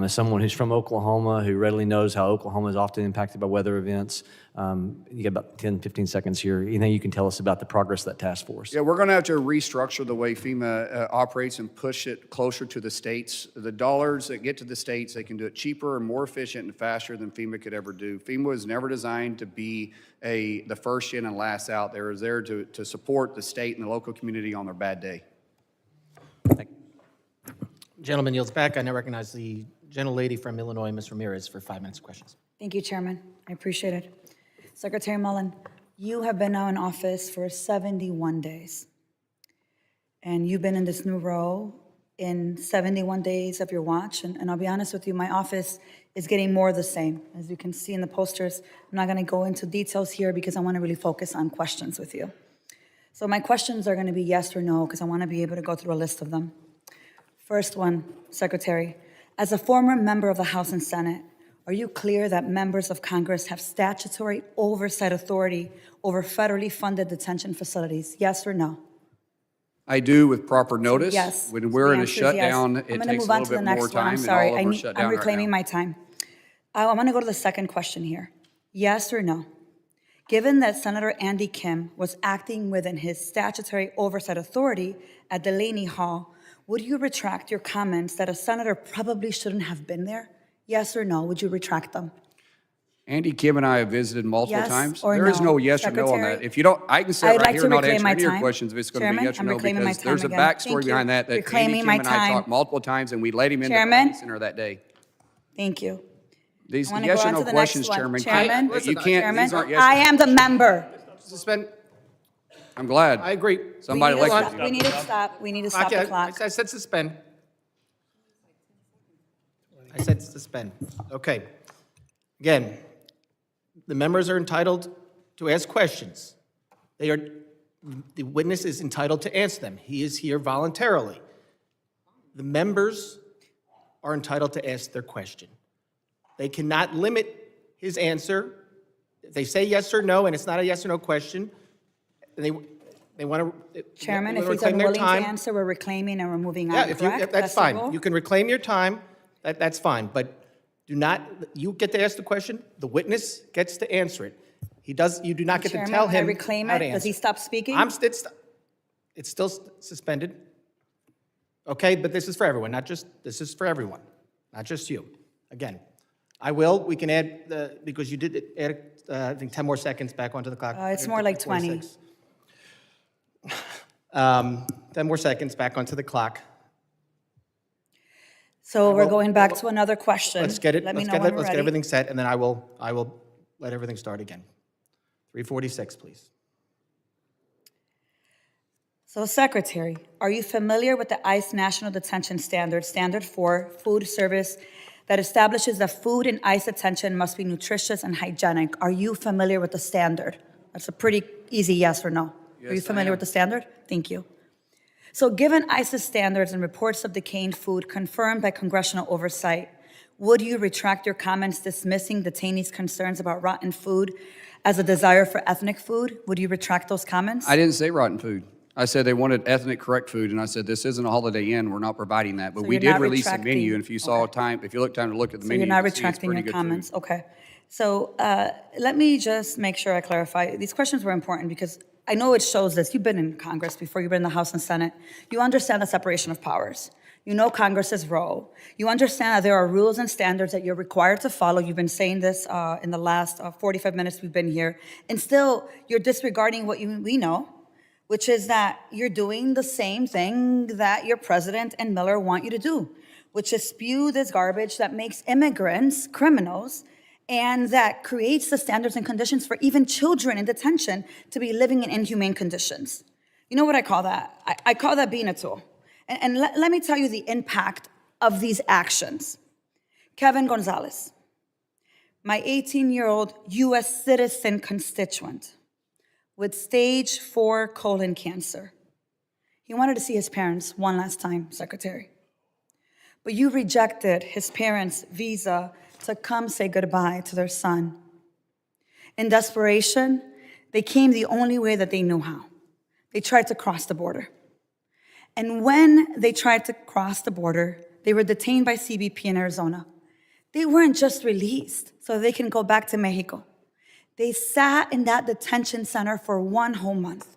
as someone who's from Oklahoma, who readily knows how Oklahoma is often impacted by weather events, you got about 10, 15 seconds here. Anything you can tell us about the progress of that task force? Yeah, we're going to have to restructure the way FEMA operates and push it closer to the states. The dollars that get to the states, they can do it cheaper and more efficient and faster than FEMA could ever do. FEMA was never designed to be the first in and last out. They was there to support the state and the local community on their bad day. Gentleman yields back. I now recognize the gentlelady from Illinois, Ms. Ramirez, for 5 minutes of questions. Thank you, Chairman. I appreciate it. Secretary Mullin, you have been now in office for 71 days. And you've been in this new role in 71 days of your watch. And I'll be honest with you, my office is getting more of the same. As you can see in the posters, I'm not going to go into details here because I want to really focus on questions with you. So my questions are going to be yes or no, because I want to be able to go through a list of them. First one, Secretary, as a former member of the House and Senate, are you clear that members of Congress have statutory oversight authority over federally funded detention facilities? Yes or no? I do, with proper notice. Yes. When we're in a The answer is yes. shutdown, I'm it gonna takes move a on little to the bit next more one. time, I'm and sorry. all of our shutdown I'm right reclaiming now. my time. I'm going to go to the second question here. Yes or no? Given that Senator Andy Kim was acting within his statutory oversight authority at Delaney Hall, would you retract your comments that a senator probably shouldn't have been there? Yes or no? Would you retract them? Andy Kim and I have visited multiple Yes times. or There is no, no yes or no on Secretary? that. If you don't, I can sit I'd right like here to and not reclaim answer my any of your time. questions if it's going to be Chairman, yes or I'm no, reclaiming my because time there's a again. backstory Thank you. behind that Andy Reclaiming Kim my and I time. talked multiple times, and we let him into Chairman? the center that day. Thank you. These I want to yes go or on no to the questions, next one. Chairman. Chairman, You can't, Chairman, these aren't yes. I am the member. Suspend. I'm glad. I agree. Somebody We need to elected stop- you. We need to stop. We need to stop the Okay, clock. I said suspend. I said suspend. Okay. Again, the members are entitled to ask questions. The witness is entitled to answer them. He is here voluntarily. The members are entitled to ask their question. They cannot limit his answer. If they say yes or no, and it's not a yes or no question, they want to Chairman, if he's reclaim their unwilling to time. answer, we're reclaiming and we're moving on, Yeah, if you, correct? that's the fine. rule? You can reclaim your time, that's fine, but do not, you get to ask the question, the witness gets to answer it. You do not get to Chairman, tell can I him reclaim how it? to Does he answer. stop speaking? It's still suspended. Okay, but this is for everyone, this is for everyone, not just you. Again, we can add, because you did add, I think 10 more seconds back onto the clock. It's more like 20. 46. 10 more seconds back onto the clock. So we're going back to another question. Let's get it, Let me let's know when we're get ready. everything set, and then I will let everything start again. 346, please. So, Secretary, are you familiar with the ICE National Detention Standard, Standard 4, Food Service, that establishes that food in ICE detention must be nutritious and hygienic? Are you familiar with the standard? That's a pretty easy yes or no. Are you Yes, I familiar am. with the standard? Thank you. So, given ICE's standards and reports of decaying food confirmed by congressional oversight, would you retract your comments dismissing detainees' concerns about rotten food as a desire for ethnic food? Would you retract those comments? I didn't say rotten food. I said they wanted ethnic correct food, and I said, this isn't a Holiday Inn, we're not providing that. But So we you're did not release a retracting- menu, and if you saw time, if you look time to look at the So menu, you're you not can see it's retracting pretty your good food. comments? Okay. So let me just make sure I clarify. These questions were important because I know it shows this. You've been in Congress before, you've been in the House and Senate. You understand the separation of powers. You know Congress's role. You understand that there are rules and standards that you're required to follow. You've been saying this in the last 45 minutes we've been here. And still, you're disregarding what we know, which is that you're doing the same thing that your president and Miller want you to do, which is spew this garbage that makes immigrants criminals and that creates the standards and conditions for even children in detention to be living in inhumane conditions. You know what I call that? I call that being a tool. And let me tell you the impact of these actions. Kevin Gonzalez, my 18-year-old US citizen constituent with stage 4 colon cancer. He wanted to see his parents one last time, Secretary. But you rejected his parents' visa to come say goodbye to their son. In desperation, they came the only way that they knew how. They tried to cross the border. And when they tried to cross the border, they were detained by CBP in Arizona. They weren't just released so they can go back to Mexico. They sat in that detention center for 1 whole month.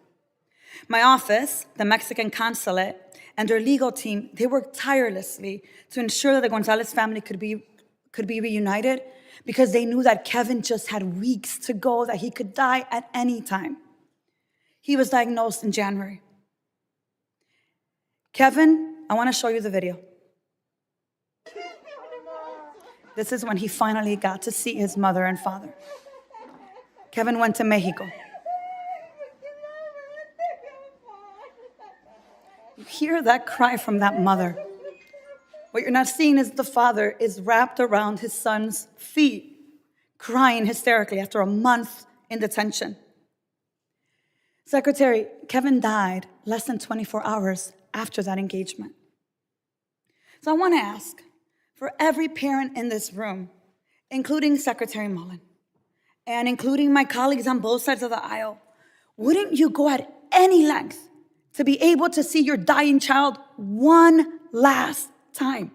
My office, the Mexican consulate, and their legal team, they worked tirelessly to ensure that the Gonzalez family could be reunited because they knew that Kevin just had weeks to go, that he could die at any time. He was diagnosed in January. Kevin, I want to show you the video. This is when he finally got to see his mother and father. Kevin went to Mexico. You hear that cry from that mother. What you're not seeing is the father is wrapped around his son's feet, crying hysterically after a month in detention. Secretary, Kevin died less than 24 hours after that engagement. So I want to ask, for every parent in this room, including Secretary Mullin, and including my colleagues on both sides of the aisle, wouldn't you go at any length to be able to see your dying child one last time?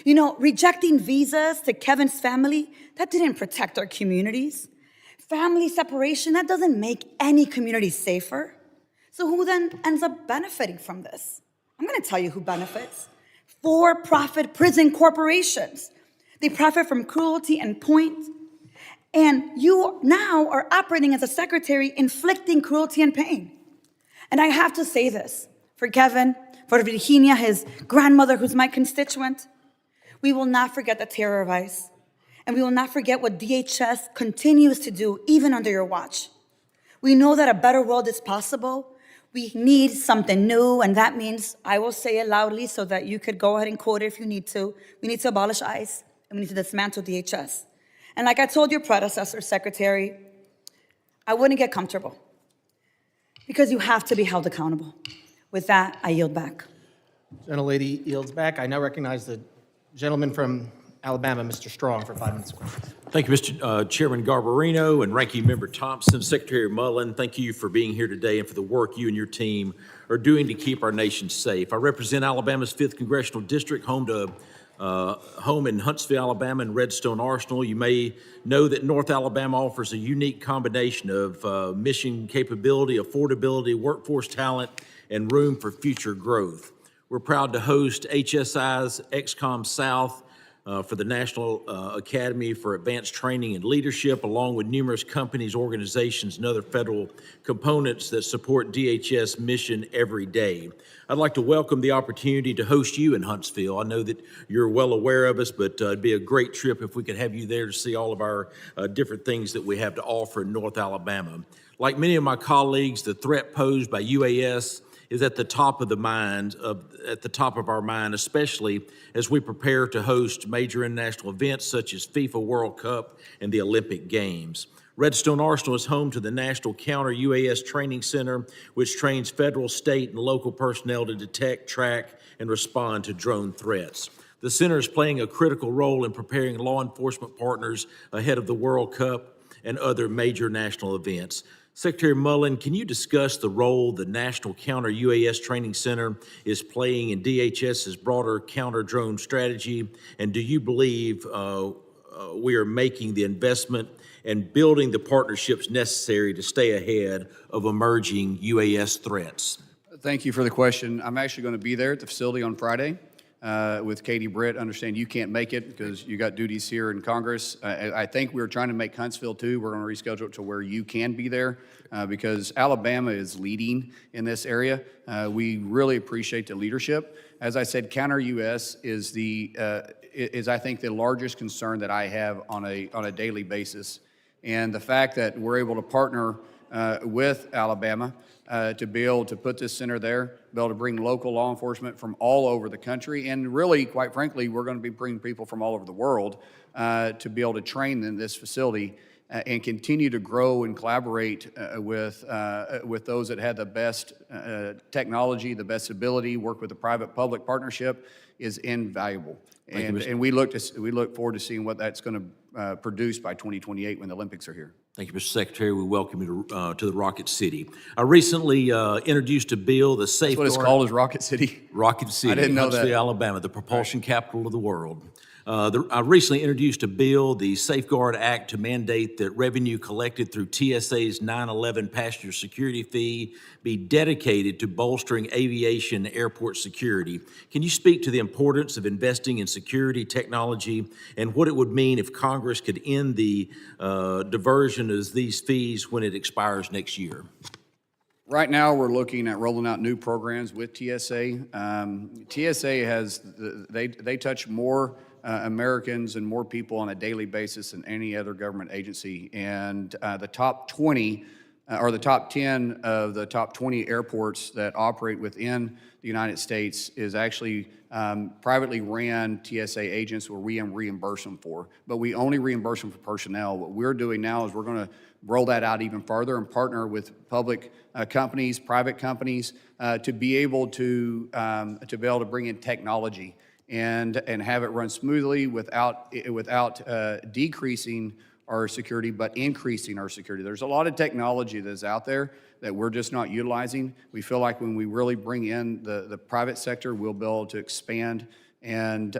You know, rejecting visas to Kevin's family, that didn't protect our communities. Family separation, that doesn't make any community safer. So who then ends up benefiting from this? I'm gonna tell you who benefits. For-profit prison corporations. They profit from cruelty and point. And you now are operating as a secretary, inflicting cruelty and pain. And I have to say this, for Kevin, for Virginia, his grandmother, who's my constituent, we will not forget the terror of ICE. And we will not forget what DHS continues to do, even under your watch. We know that a better world is possible. We need something new, and that means, I will say it loudly so that you could go ahead and quote it if you need to. We need to abolish ICE, and we need to dismantle DHS. And like I told your predecessor, Secretary, I wouldn't get comfortable because you have to be held accountable. With that, I yield back. Gentlelady yields back. I now recognize the gentleman from Alabama, Mr. Strong, for 5 minutes of questions. Thank you, Mr. Chairman Garbarino and Ranking Member Thompson, Secretary Mullin. Thank you for being here today and for the work you and your team are doing to keep our nation safe. I represent Alabama's 5th Congressional District, home in Huntsville, Alabama, and Redstone Arsenal. You may know that North Alabama offers a unique combination of mission capability, affordability, workforce talent, and room for future growth. We're proud to host HSI's XCOM South for the National Academy for Advanced Training and Leadership, along with numerous companies, organizations, and other federal components that support DHS mission every day. I'd like to welcome the opportunity to host you in Huntsville. I know that you're well aware of us, but it'd be a great trip if we could have you there to see all of our different things that we have to offer in North Alabama. Like many of my colleagues, the threat posed by UAS is at the top of our mind, especially as we prepare to host major international events such as FIFA World Cup and the Olympic Games. Redstone Arsenal is home to the National Counter UAS Training Center, which trains federal, state, and local personnel to detect, track, and respond to drone threats. The center is playing a critical role in preparing law enforcement partners ahead of the World Cup and other major national events. Secretary Mullin, can you discuss the role the National Counter-UAS Training Center is playing in DHS's broader counter-drone strategy? And do you believe we are making the investment and building the partnerships necessary to stay ahead of emerging UAS threats? Thank you for the question. I'm actually going to be there at the facility on Friday with Katie Britt. Understand you can't make it because you got duties here in Congress. I think we're trying to make Huntsville too. We're going to reschedule it to where you can be there because Alabama is leading in this area. We really appreciate the leadership. As I said, counter-UAS is I think the largest concern that I have on a daily basis. And the fact that we're able to partner with Alabama to be able to put this center there, be able to bring local law enforcement from all over the country, and really, quite frankly, we're going to be bringing people from all over the world to be able to train in this facility and continue to grow and collaborate with those that had the best technology, the best ability, work with the private-public partnership is invaluable. And we look forward to seeing what that's going to produce by 2028 when the Olympics are here. Thank you, Mr. Secretary. We welcome you to the Rocket City. I recently introduced a bill, the Safeguard. That's what it's called, is Rocket City? Rocket City, I didn't know Huntsville, that. Alabama, the propulsion capital of the world. I recently introduced a bill, the Safeguard Act, to mandate that revenue collected through TSA's 9/11 passenger security fee be dedicated to bolstering aviation airport security. Can you speak to the importance of investing in security technology and what it would mean if Congress could end the diversion of these fees when it expires next year? Right now, we're looking at rolling out new programs with TSA. TSA they touch more Americans and more people on a daily basis than any other government agency. And the top 20 or the top 10 of the top 20 airports that operate within the United States is actually privately ran TSA agents where we reimburse them for. But we only reimburse them for personnel. What we're doing now is we're going to roll that out even farther and partner with public companies, private companies, to be able to bring in technology and have it run smoothly without decreasing our security, but increasing our security. There's a lot of technology that's out there that we're just not utilizing. We feel like when we really bring in the private sector, we'll be able to expand and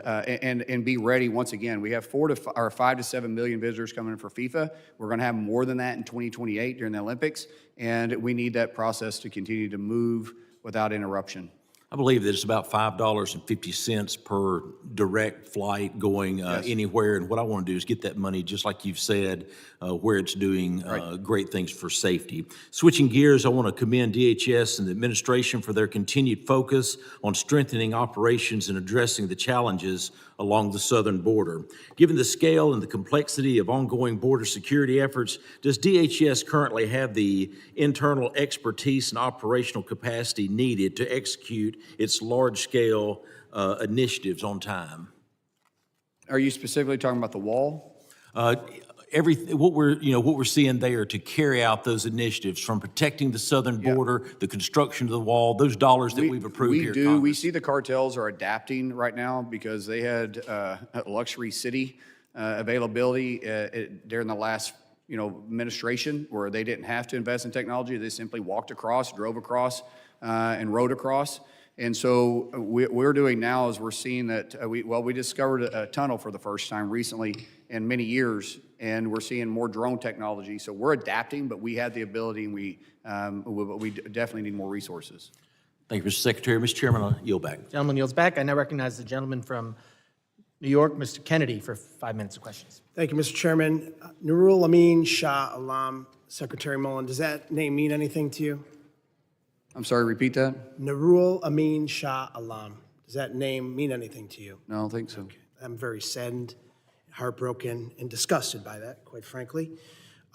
be ready. Once again, we have 5 to 7 million visitors coming in for FIFA. We're going to have more than that in 2028 during the Olympics, and we need that process to continue to move without interruption. I believe that it's about $5.50 per direct flight going anywhere. And what I want to do is get that money, just like you've said, where it's doing great things for safety. Switching gears, I want to commend DHS and the administration for their continued focus on strengthening operations and addressing the challenges along the southern border. Given the scale and the complexity of ongoing border security efforts, does DHS currently have the internal expertise and operational capacity needed to execute its large-scale initiatives on time? Are you specifically talking about the wall? What we're seeing there to carry out those initiatives, from protecting the southern border, the construction of the wall, those dollars that we've approved here. We see the cartels are adapting right now because they had luxury city availability during the last administration where they didn't have to invest in technology. They simply walked across, drove across, and rode across. And so what we're doing now is we're seeing that we discovered a tunnel for the first time recently in many years, and we're seeing more drone technology. So we're adapting, but we have the ability, and we definitely need more resources. Thank you, Mr. Secretary. Mr. Chairman, I'll yield back. Gentleman yields back. I now recognize the gentleman from New York, Mr. Kennedy, for 5 minutes of questions. Thank you, Mr. Chairman. Nurul Amin Shah Alam, Secretary Mullin, does that name mean anything to you? I'm sorry, repeat that? Nurul Amin Shah Alam, does that name mean anything to you? No, I don't think so. Okay. I'm very saddened, heartbroken, and disgusted by that, quite frankly.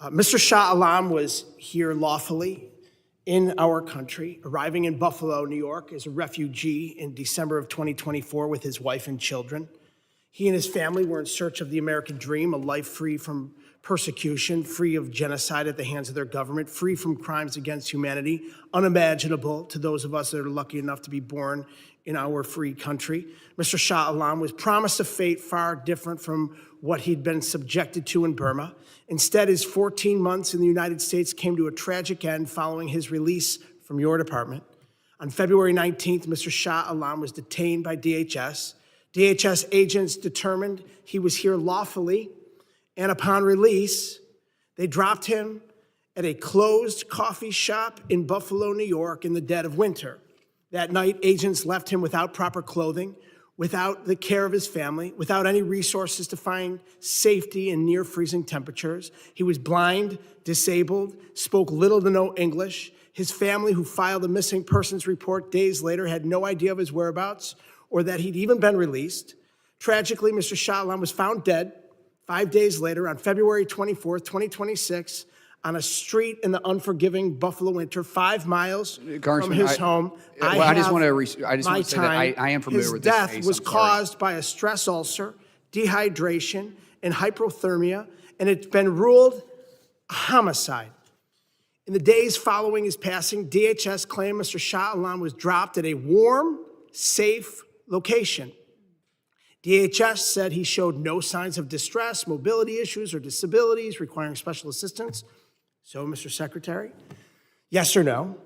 Mr. Shah Alam was here lawfully in our country, arriving in Buffalo, New York, as a refugee in December of 2024 with his wife and children. He and his family were in search of the American dream, a life free from persecution, free of genocide at the hands of their government, free from crimes against humanity, unimaginable to those of us that are lucky enough to be born in our free country. Mr. Shah Alam was promised a fate far different from what he'd been subjected to in Burma. Instead, his 14 months in the United States came to a tragic end following his release from your department. On February 19th, Mr. Shah Alam was detained by DHS. DHS agents determined he was here lawfully, and upon release, they dropped him at a closed coffee shop in Buffalo, New York in the dead of winter. That night, agents left him without proper clothing, without the care of his family, without any resources to find safety in near freezing temperatures. He was blind, disabled, spoke little to no English. His family, who filed a missing persons report days later, had no idea of his whereabouts or that he'd even been released. Tragically, Mr. Shah Alam was found dead 5 days later on February 24th, 2026, on a street in the unforgiving Buffalo winter, 5 miles from his home. I just want to say that I am familiar with this case. His death was caused by a stress ulcer, dehydration, and hypothermia, and it's been ruled a homicide. In the days following his passing, DHS claimed Mr. Shah Alam was dropped at a warm, safe location. DHS said he showed no signs of distress, mobility issues, or disabilities requiring special assistance. So, Mr. Secretary, yes or no,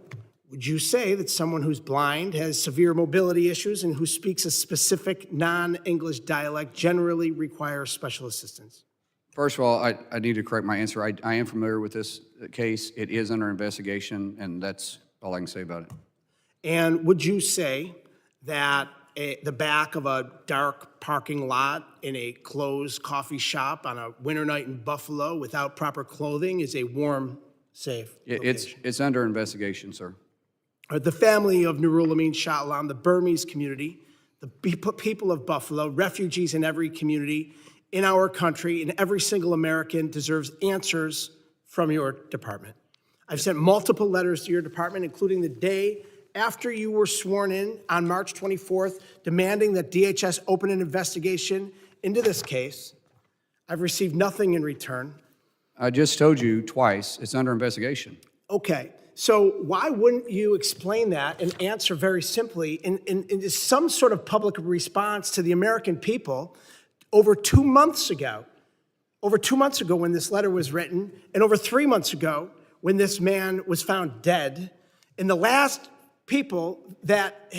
would you say that someone who's blind, has severe mobility issues, and who speaks a specific non-English dialect generally requires special assistance? First of all, I need to correct my answer. I am familiar with this case. It is under investigation, and that's all I can say about it. And would you say that the back of a dark parking lot in a closed coffee shop on a winter night in Buffalo without proper clothing is a warm, safe location? It's under investigation, sir. The family of Nurul Amin Shah Alam, the Burmese community, the people of Buffalo, refugees in every community in our country, and every single American deserves answers from your department. I've sent multiple letters to your department, including the day after you were sworn in on March 24th, demanding that DHS open an investigation into this case. I've received nothing in return. I just told you twice, it's under investigation. Okay, so why wouldn't you explain that and answer very simply in some sort of public response to the American people over 2 months ago? Over 2 months ago when this letter was written, and over 3 months ago when this man was found dead, and the last people that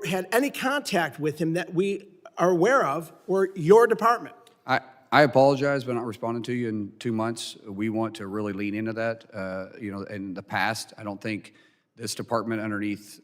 had any contact with him that we are aware of were your department. I apologize for not responding to you in 2 months. We want to really lean into that. In the past, I don't think this department underneath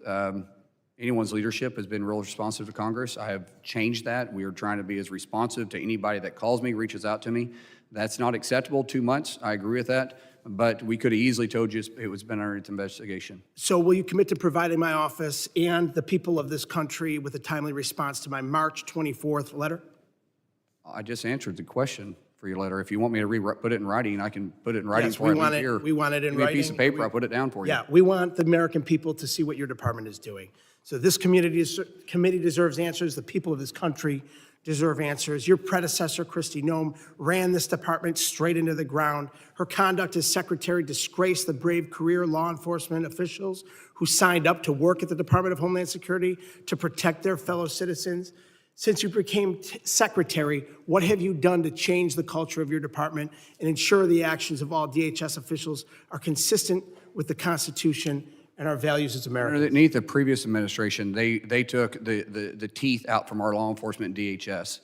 anyone's leadership has been real responsive to Congress. I have changed that. We are trying to be as responsive to anybody that calls me, reaches out to me. That's not acceptable, 2 months. I agree with that. But we could have easily told you it was been under investigation. So will you commit to providing my office and the people of this country with a timely response to my March 24th letter? I just answered the question for your letter. If you want me to put it in writing, I can put it in writing Yes, for you. we want it in Give me writing. a piece of paper, I'll put it down for you. Yeah, we want the American people to see what your department is doing. So this committee deserves answers. The people of this country deserve answers. Your predecessor, Kristi Noem, ran this department straight into the ground. Her conduct as secretary disgraced the brave career law enforcement officials who signed up to work at the Department of Homeland Security to protect their fellow citizens. Since you became secretary, what have you done to change the culture of your department and ensure the actions of all DHS officials are consistent with the Constitution and our values as Americans? Underneath the previous administration, they took the teeth out from our law enforcement and DHS.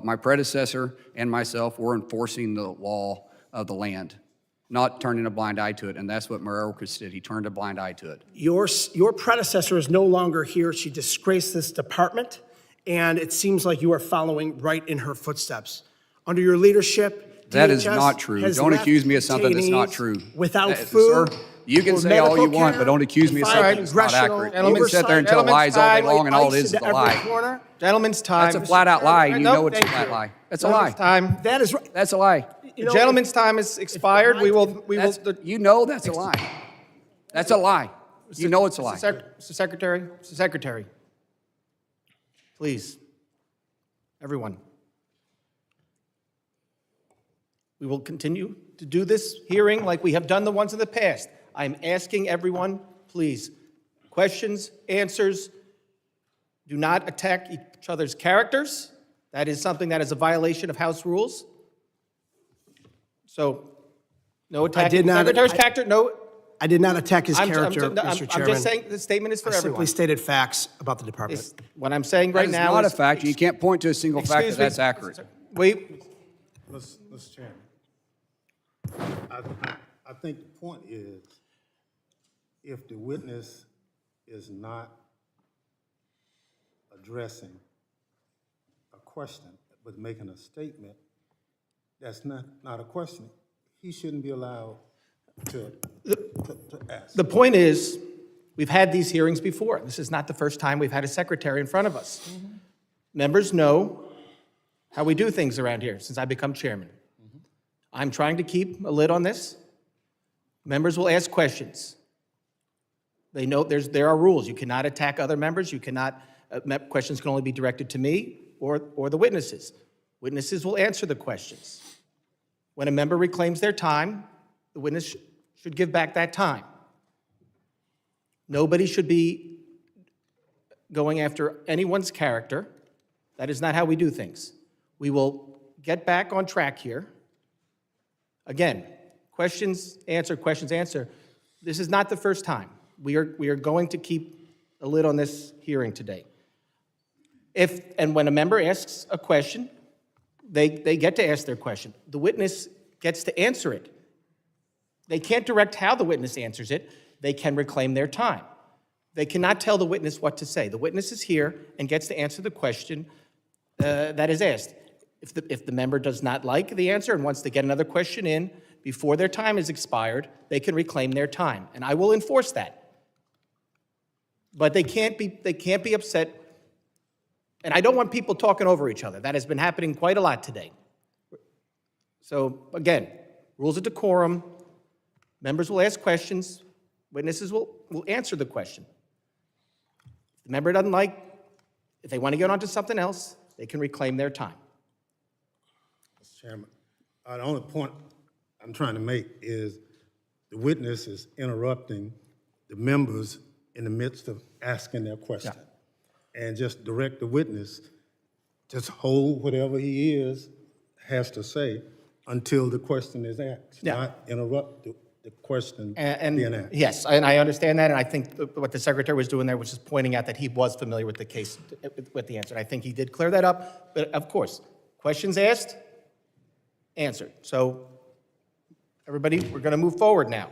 My predecessor and myself were enforcing the law of the land, not turning a blind eye to it, and that's what Markwayne did. He turned a blind eye to it. Your predecessor is no longer here. She disgraced this department, and it seems like you are following right in her footsteps. Under your leadership, That is DHS not true. has Don't left accuse me of something that's not detainees true. Without Sir, food, you can or say all you medical want, care, but don't accuse me of something that's not congressional accurate. You can sit there and tell oversight, lies all day long, and all it ice is into a every lie. corner. Gentleman's time. That's a flat-out lie. You No, know it's a thank flat you. lie. That's a lie. Time. That is right. That's a lie. You know, Gentleman's time is expired. We will. You know that's a lie. That's a lie. You know it's a lie. Mr. Secretary, please, everyone. We will continue to do this hearing like we have done the ones in the past. I'm asking everyone, please, questions, answers, Do not attack each other's characters. That is something that is a violation of House rules. So, no attacking did the not- Secretary's I- character, no. I did not attack his I'm character, Mr. I'm Chairman. just saying the statement is for I simply everyone. stated facts about the department. It's- What I'm saying That right is now not a is. fact. You can't point to a single fact that Excuse me. that's accurate. Wait, Mr. Chairman, I think the point is, if the witness is not addressing a question, but making a statement, that's not a question. He shouldn't be allowed to ask. the point is, we've had these hearings before. This is not the first time we've had a secretary in front of us. Members know how we do things around here since I become chairman. I'm trying to keep a lid on this. Members will ask questions. They know there are rules. You cannot attack other members. You cannot, questions can only be directed to me or the witnesses. Witnesses will answer the questions. When a member reclaims their time, the witness should give back that time. Nobody should be going after anyone's character. That is not how we do things. We will get back on track here. Again, questions answer. This is not the first time. We are going to keep a lid on this hearing today. And when a member asks a question, they get to ask their question. The witness gets to answer it. They can't direct how the witness answers it. They can reclaim their time. They cannot tell the witness what to say. The witness is here and gets to answer the question that is asked. If the member does not like the answer and wants to get another question in before their time is expired, they can reclaim their time, and I will enforce that. But they can't be upset, and I don't want people talking over each other. That has been happening quite a lot today. So again, rules of decorum. Members will ask questions. Witnesses will answer the question. If the member doesn't like, if they want to get on to something else, they can reclaim their time. Mr. Chairman, the only point I'm trying to make is the witness is interrupting the members in the midst of asking their question. And just direct the witness, just hold whatever he has to say until the question is asked, not interrupt the question being asked. Yes, and I understand that, and I think what the secretary was doing there was just pointing out that he was familiar with the case, with the answer. And I think he did clear that up, but of course, questions asked, answered. So everybody, we're going to move forward now.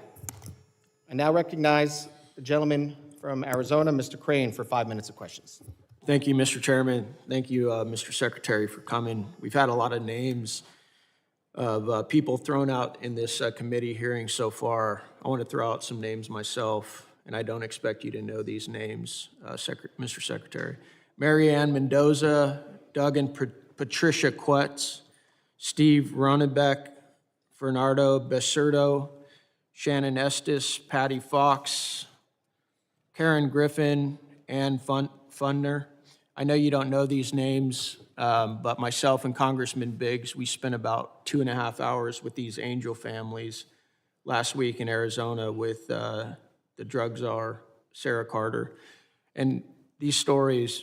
I now recognize the gentleman from Arizona, Mr. Crane, for 5 minutes of questions. Thank you, Mr. Chairman. Thank you, Mr. Secretary, for coming. We've had a lot of names of people thrown out in this committee hearing so far. I want to throw out some names myself, and I don't expect you to know these names, Mr. Secretary. Mary Ann Mendoza, Doug and Patricia Quetz, Steve Ronnebeck, Bernardo Becerdo, Shannon Estes, Patty Fox, Karen Griffin, Ann Fundner. I know you don't know these names, but myself and Congressman Biggs, we spent about 2.5 hours with these angel families last week in Arizona with the drug czar, Sarah Carter. And these stories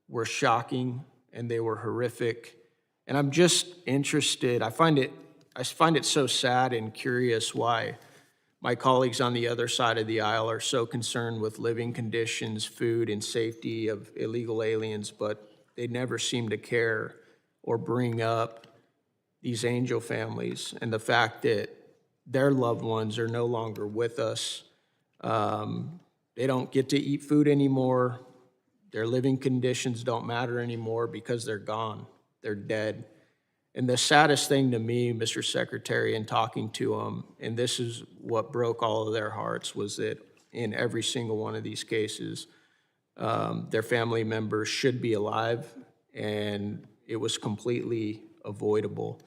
were shocking and they were horrific. And I'm just interested, I find it so sad and curious why my colleagues on the other side of the aisle are so concerned with living conditions, food, and safety of illegal aliens, but they never seem to care or bring up these angel families and the fact that their loved ones are no longer with us. They don't get to eat food anymore. Their living conditions don't matter anymore because they're gone. They're dead. And the saddest thing to me, Mr. Secretary, in talking to them, and this is what broke all of their hearts, was that in every single one of these cases, their family members should be alive, and it was completely avoidable.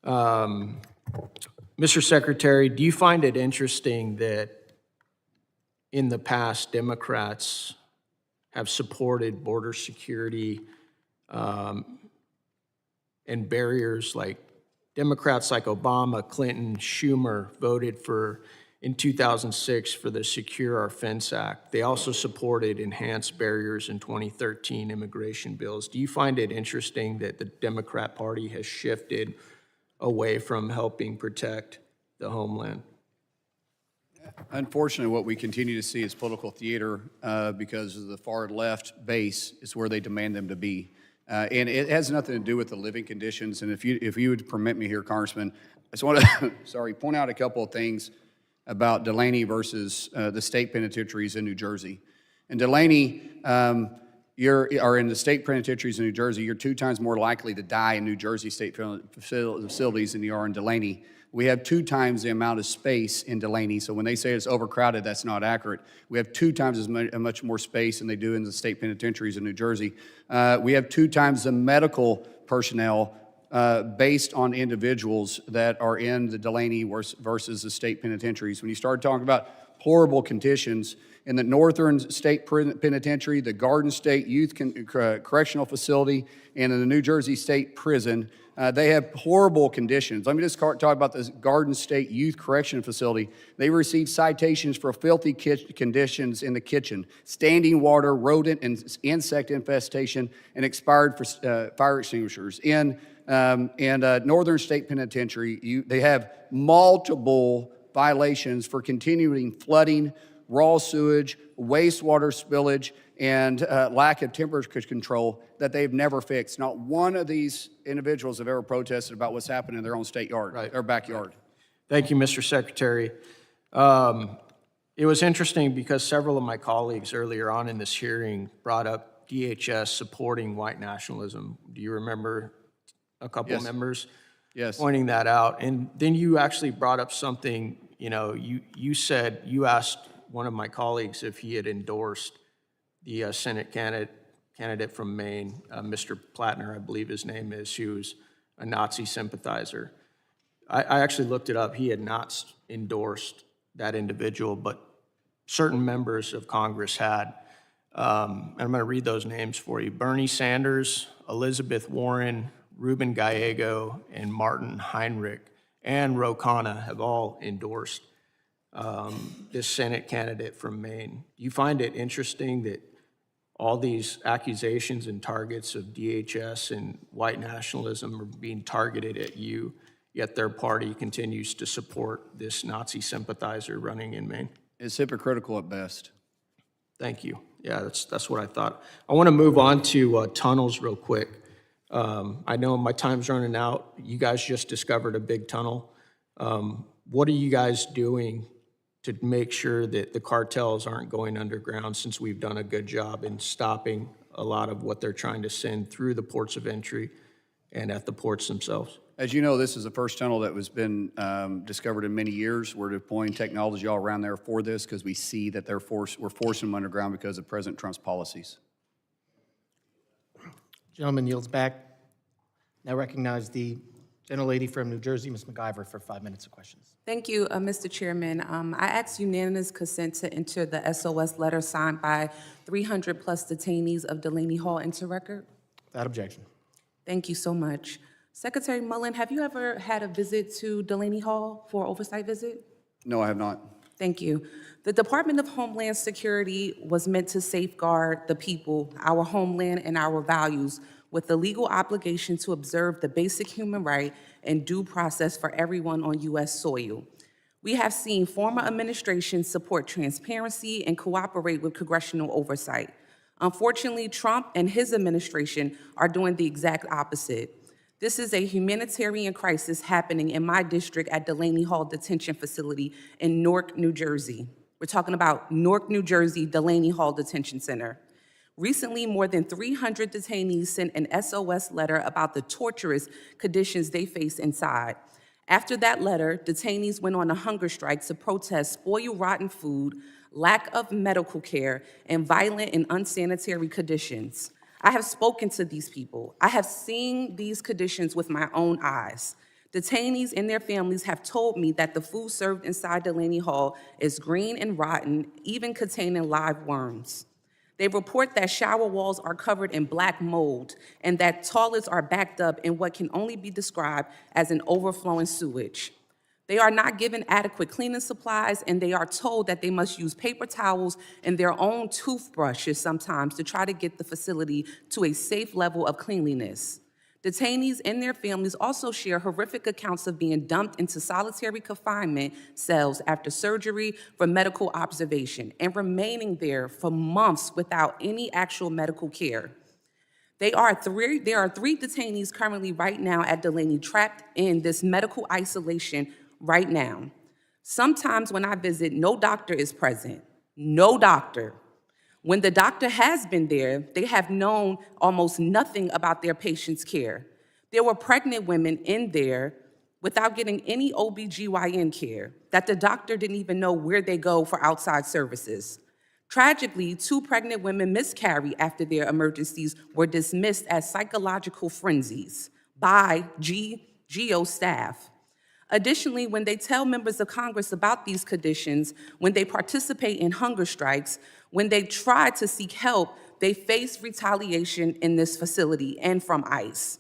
Mr. Secretary, do you find it interesting that in the past, Democrats have supported border security and barriers, like Democrats like Obama, Clinton, Schumer voted for in 2006 for the Secure Our Fence Act. They also supported enhanced barriers in 2013 immigration bills. Do you find it interesting that the Democrat Party has shifted away from helping protect the homeland? Unfortunately, what we continue to see is political theater because of the far left base is where they demand them to be. And it has nothing to do with the living conditions. And if you would permit me here, Congressman, I just want to point out a couple of things about Delaney versus the state penitentiaries in New Jersey. In Delaney, are in the state penitentiaries in New Jersey, you're 2 times more likely to die in New Jersey state facilities than you are in Delaney. We have 2 times the amount of space in Delaney, so when they say it's overcrowded, that's not accurate. We have 2 times as much more space than they do in the state penitentiaries in New Jersey. We have 2 times the medical personnel based on individuals that are in the Delaney versus the state penitentiaries. When you start talking about horrible conditions, in the Northern State Penitentiary, the Garden State Youth Correctional Facility, and in the New Jersey State Prison, they have horrible conditions. Let me just talk about this Garden State Youth Correction Facility. They received citations for filthy conditions in the kitchen, standing water, rodent and insect infestation, and expired fire extinguishers. In Northern State Penitentiary, they have multiple violations for continuing flooding, raw sewage, wastewater spillage, and lack of temperature control that they've never fixed. Not one of these individuals have ever protested about what's happening in their own state yard, or backyard. Thank you, Mr. Secretary. It was interesting because several of my colleagues earlier on in this hearing brought up DHS supporting white nationalism. Do you remember a couple of members pointing that out? And then you actually brought up something, you said, you asked one of my colleagues if he had endorsed the Senate candidate from Maine, Mr. Plattner, I believe his name is, who's a Nazi sympathizer. I actually looked it up. He had not endorsed that individual, but certain members of Congress had. And I'm going to read those names for you. Bernie Sanders, Elizabeth Warren, Ruben Gallego, and Martin Heinrich, and Ro Khanna have all endorsed this Senate candidate from Maine. Do you find it interesting that all these accusations and targets of DHS and white nationalism are being targeted at you, yet their party continues to support this Nazi sympathizer running in Maine? It's hypocritical at best. Thank you. Yeah, that's what I thought. I want to move on to tunnels real quick. I know my time's running out. You guys just discovered a big tunnel. What are you guys doing to make sure that the cartels aren't going underground, since we've done a good job in stopping a lot of what they're trying to send through the ports of entry and at the ports themselves? As you know, this is the first tunnel that has been discovered in many years. We're deploying technology all around there for this because we see that we're forcing them underground because of President Trump's policies. Gentleman yields back. Now recognize the gentlelady from New Jersey, Ms. McIver, for 5 minutes of questions. Thank you, Mr. Chairman. I asked unanimous consent to enter the SOS letter signed by 300-plus detainees of Delaney Hall into record. Without objection. Thank you so much. Secretary Mullin, have you ever had a visit to Delaney Hall for an oversight visit? No, I have not. Thank you. The Department of Homeland Security was meant to safeguard the people, our homeland, and our values with the legal obligation to observe the basic human right and due process for everyone on U.S. soil. We have seen former administrations support transparency and cooperate with congressional oversight. Unfortunately, Trump and his administration are doing the exact opposite. This is a humanitarian crisis happening in my district at Delaney Hall Detention Facility in Newark, New Jersey. We're talking about Newark, New Jersey, Delaney Hall Detention Center. Recently, more than 300 detainees sent an SOS letter about the torturous conditions they face inside. After that letter, detainees went on a hunger strike to protest spoiled, rotten food, lack of medical care, and violent and unsanitary conditions. I have spoken to these people. I have seen these conditions with my own eyes. Detainees and their families have told me that the food served inside Delaney Hall is green and rotten, even containing live worms. They report that shower walls are covered in black mold and that toilets are backed up in what can only be described as an overflowing sewage. They are not given adequate cleaning supplies, and they are told that they must use paper towels and their own toothbrushes sometimes to try to get the facility to a safe level of cleanliness. Detainees and their families also share horrific accounts of being dumped into solitary confinement cells after surgery for medical observation and remaining there for months without any actual medical care. There are three detainees currently right now at Delaney trapped in this medical isolation right now. Sometimes when I visit, no doctor is present. No doctor. When the doctor has been there, they have known almost nothing about their patient's care. There were pregnant women in there without getting any OBGYN care, that the doctor didn't even know where they go for outside services. Tragically, 2 pregnant women miscarried after their emergencies were dismissed as psychological frenzies by GO staff. Additionally, when they tell members of Congress about these conditions, when they participate in hunger strikes, when they try to seek help, they face retaliation in this facility and from ICE.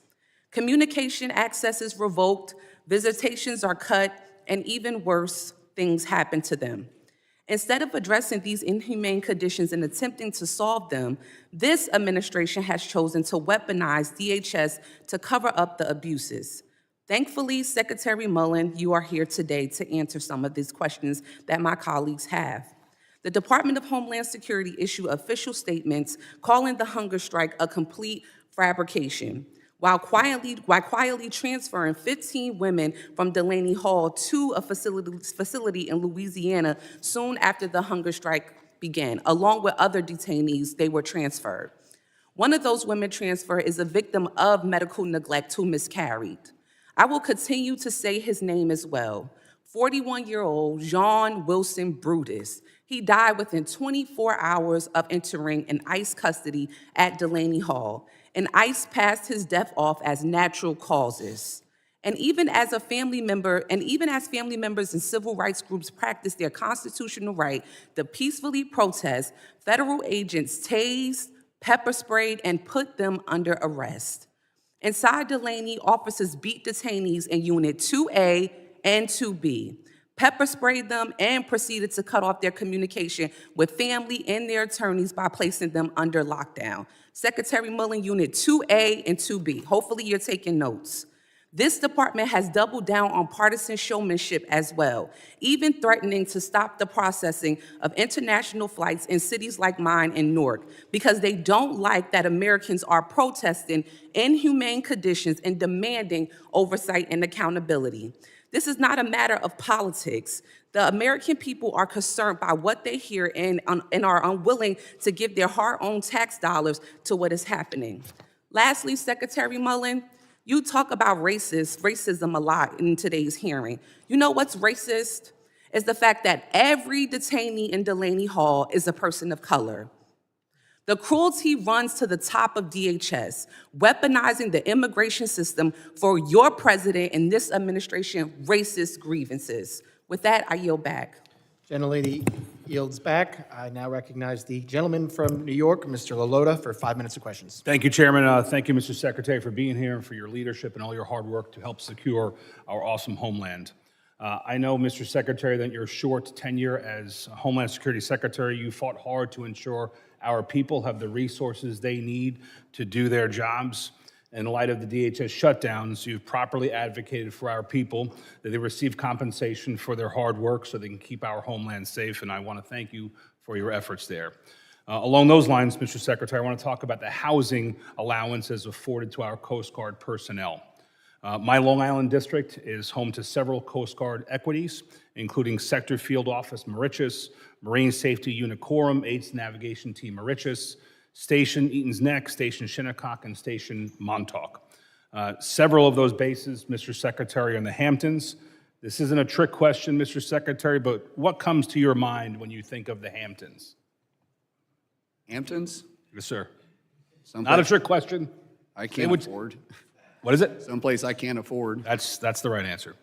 Communication access is revoked, visitations are cut, and even worse, things happen to them. Instead of addressing these inhumane conditions and attempting to solve them, this administration has chosen to weaponize DHS to cover up the abuses. Thankfully, Secretary Mullin, you are here today to answer some of these questions that my colleagues have. The Department of Homeland Security issued official statements calling the hunger strike a complete fabrication, while quietly transferring 15 women from Delaney Hall to a facility in Louisiana soon after the hunger strike began, along with other detainees. They were transferred. One of those women transferred is a victim of medical neglect who miscarried. I will continue to say his name as well. 41-year-old John Wilson Brutus. He died within 24 hours of entering an ICE custody at Delaney Hall, and ICE passed his death off as natural causes. And even as family members and civil rights groups practice their constitutional right to peacefully protest, federal agents tased, pepper sprayed, and put them under arrest. Inside Delaney, officers beat detainees in Unit 2A and 2B, pepper sprayed them, and proceeded to cut off their communication with family and their attorneys by placing them under lockdown. Secretary Mullin, Unit 2A and 2B. Hopefully you're taking notes. This department has doubled down on partisan showmanship as well, even threatening to stop the processing of international flights in cities like mine in Newark, because they don't like that Americans are protesting inhumane conditions and demanding oversight and accountability. This is not a matter of politics. The American people are concerned by what they hear and are unwilling to give their hard-earned tax dollars to what is happening. Lastly, Secretary Mullin, you talk about racism a lot in today's hearing. You know what's racist? Is the fact that every detainee in Delaney Hall is a person of color. The cruelty runs to the top of DHS, weaponizing the immigration system for your president and this administration racist grievances. With that, I yield back. Gentlelady yields back. I now recognize the gentleman from New York, Mr. Lalota, for 5 minutes of questions. Thank you, Chairman. Thank you, Mr. Secretary, for being here and for your leadership and all your hard work to help secure our awesome homeland. I know, Mr. Secretary, that your short tenure as Homeland Security Secretary, you fought hard to ensure our people have the resources they need to do their jobs. In light of the DHS shutdowns, you've properly advocated for our people, that they receive compensation for their hard work so they can keep our homeland safe, and I want to thank you for your efforts there. Along those lines, Mr. Secretary, I want to talk about the housing allowances afforded to our Coast Guard personnel. My Long Island district is home to several Coast Guard equities, including Sector Field Office Mauritius, Marine Safety Unit Quorum, 8th Navigation Team Mauritius, Station Eaton's Neck, Station Shinnecock, and Station Montauk. Several of those bases, Mr. Secretary, are in the Hamptons. This isn't a trick question, Mr. Secretary, but what comes to your mind when you think of the Hamptons? Hamptons? Yes, sir. Someplace Not a trick question. I can't afford. What is it? Someplace I can't afford. That's the right answer.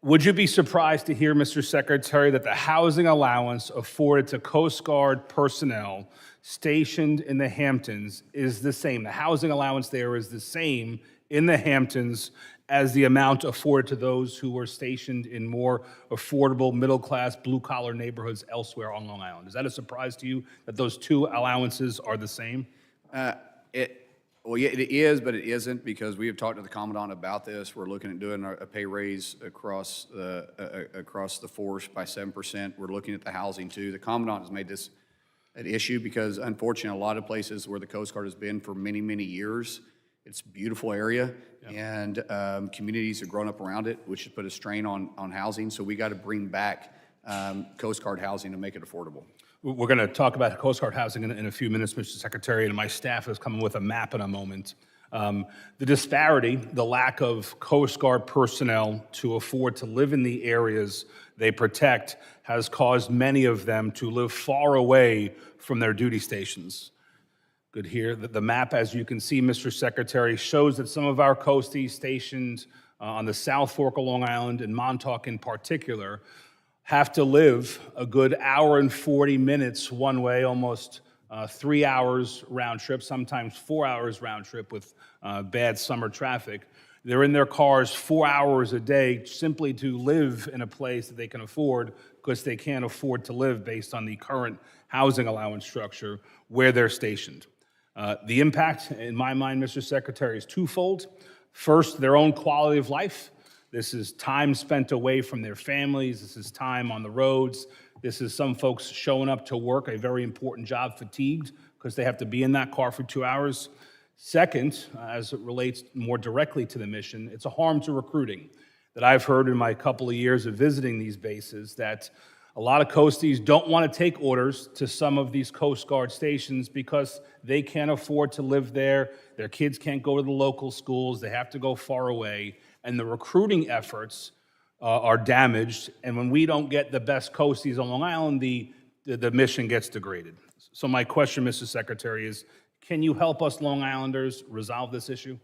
Would you be surprised to hear, Mr. Secretary, that the housing allowance afforded to Coast Guard personnel stationed in the Hamptons is the same? The housing allowance there is the same in the Hamptons as the amount afforded to those who were stationed in more affordable, middle-class, blue-collar neighborhoods elsewhere on Long Island. Is that a surprise to you that those two allowances are the same? Well, yeah, it is, but it isn't, because we have talked to the Commandant about this. We're looking at doing a pay raise across the force by 7%. We're looking at the housing too. The Commandant has made this an issue because, unfortunately, a lot of places where the Coast Guard has been for many, many years, it's a beautiful area, and communities have grown up around it, which has put a strain on housing. So we got to bring back Coast Guard housing to make it affordable. We're going to talk about Coast Guard housing in a few minutes, Mr. Secretary, and my staff is coming with a map in a moment. The disparity, the lack of Coast Guard personnel to afford to live in the areas they protect has caused many of them to live far away from their duty stations. Good here. The map, as you can see, Mr. Secretary, shows that some of our coasties stationed on the South Fork of Long Island, and Montauk in particular, have to live a good hour and 40 minutes one way, almost 3 hours round trip, sometimes 4 hours round trip with bad summer traffic. They're in their cars 4 hours a day simply to live in a place that they can afford, because they can't afford to live based on the current housing allowance structure where they're stationed. The impact, in my mind, Mr. Secretary, is twofold. First, their own quality of life. This is time spent away from their families. This is time on the roads. This is some folks showing up to work, a very important job, fatigued because they have to be in that car for 2 hours. Second, as it relates more directly to the mission, it's a harm to recruiting that I've heard in my couple of years of visiting these bases, that a lot of coasties don't want to take orders to some of these Coast Guard stations because they can't afford to live there. Their kids can't go to the local schools. They have to go far away. And the recruiting efforts are damaged. And when we don't get the best coasties on Long Island, the mission gets degraded. So my question, Mr. Secretary, is can you help us Long Islanders resolve this issue?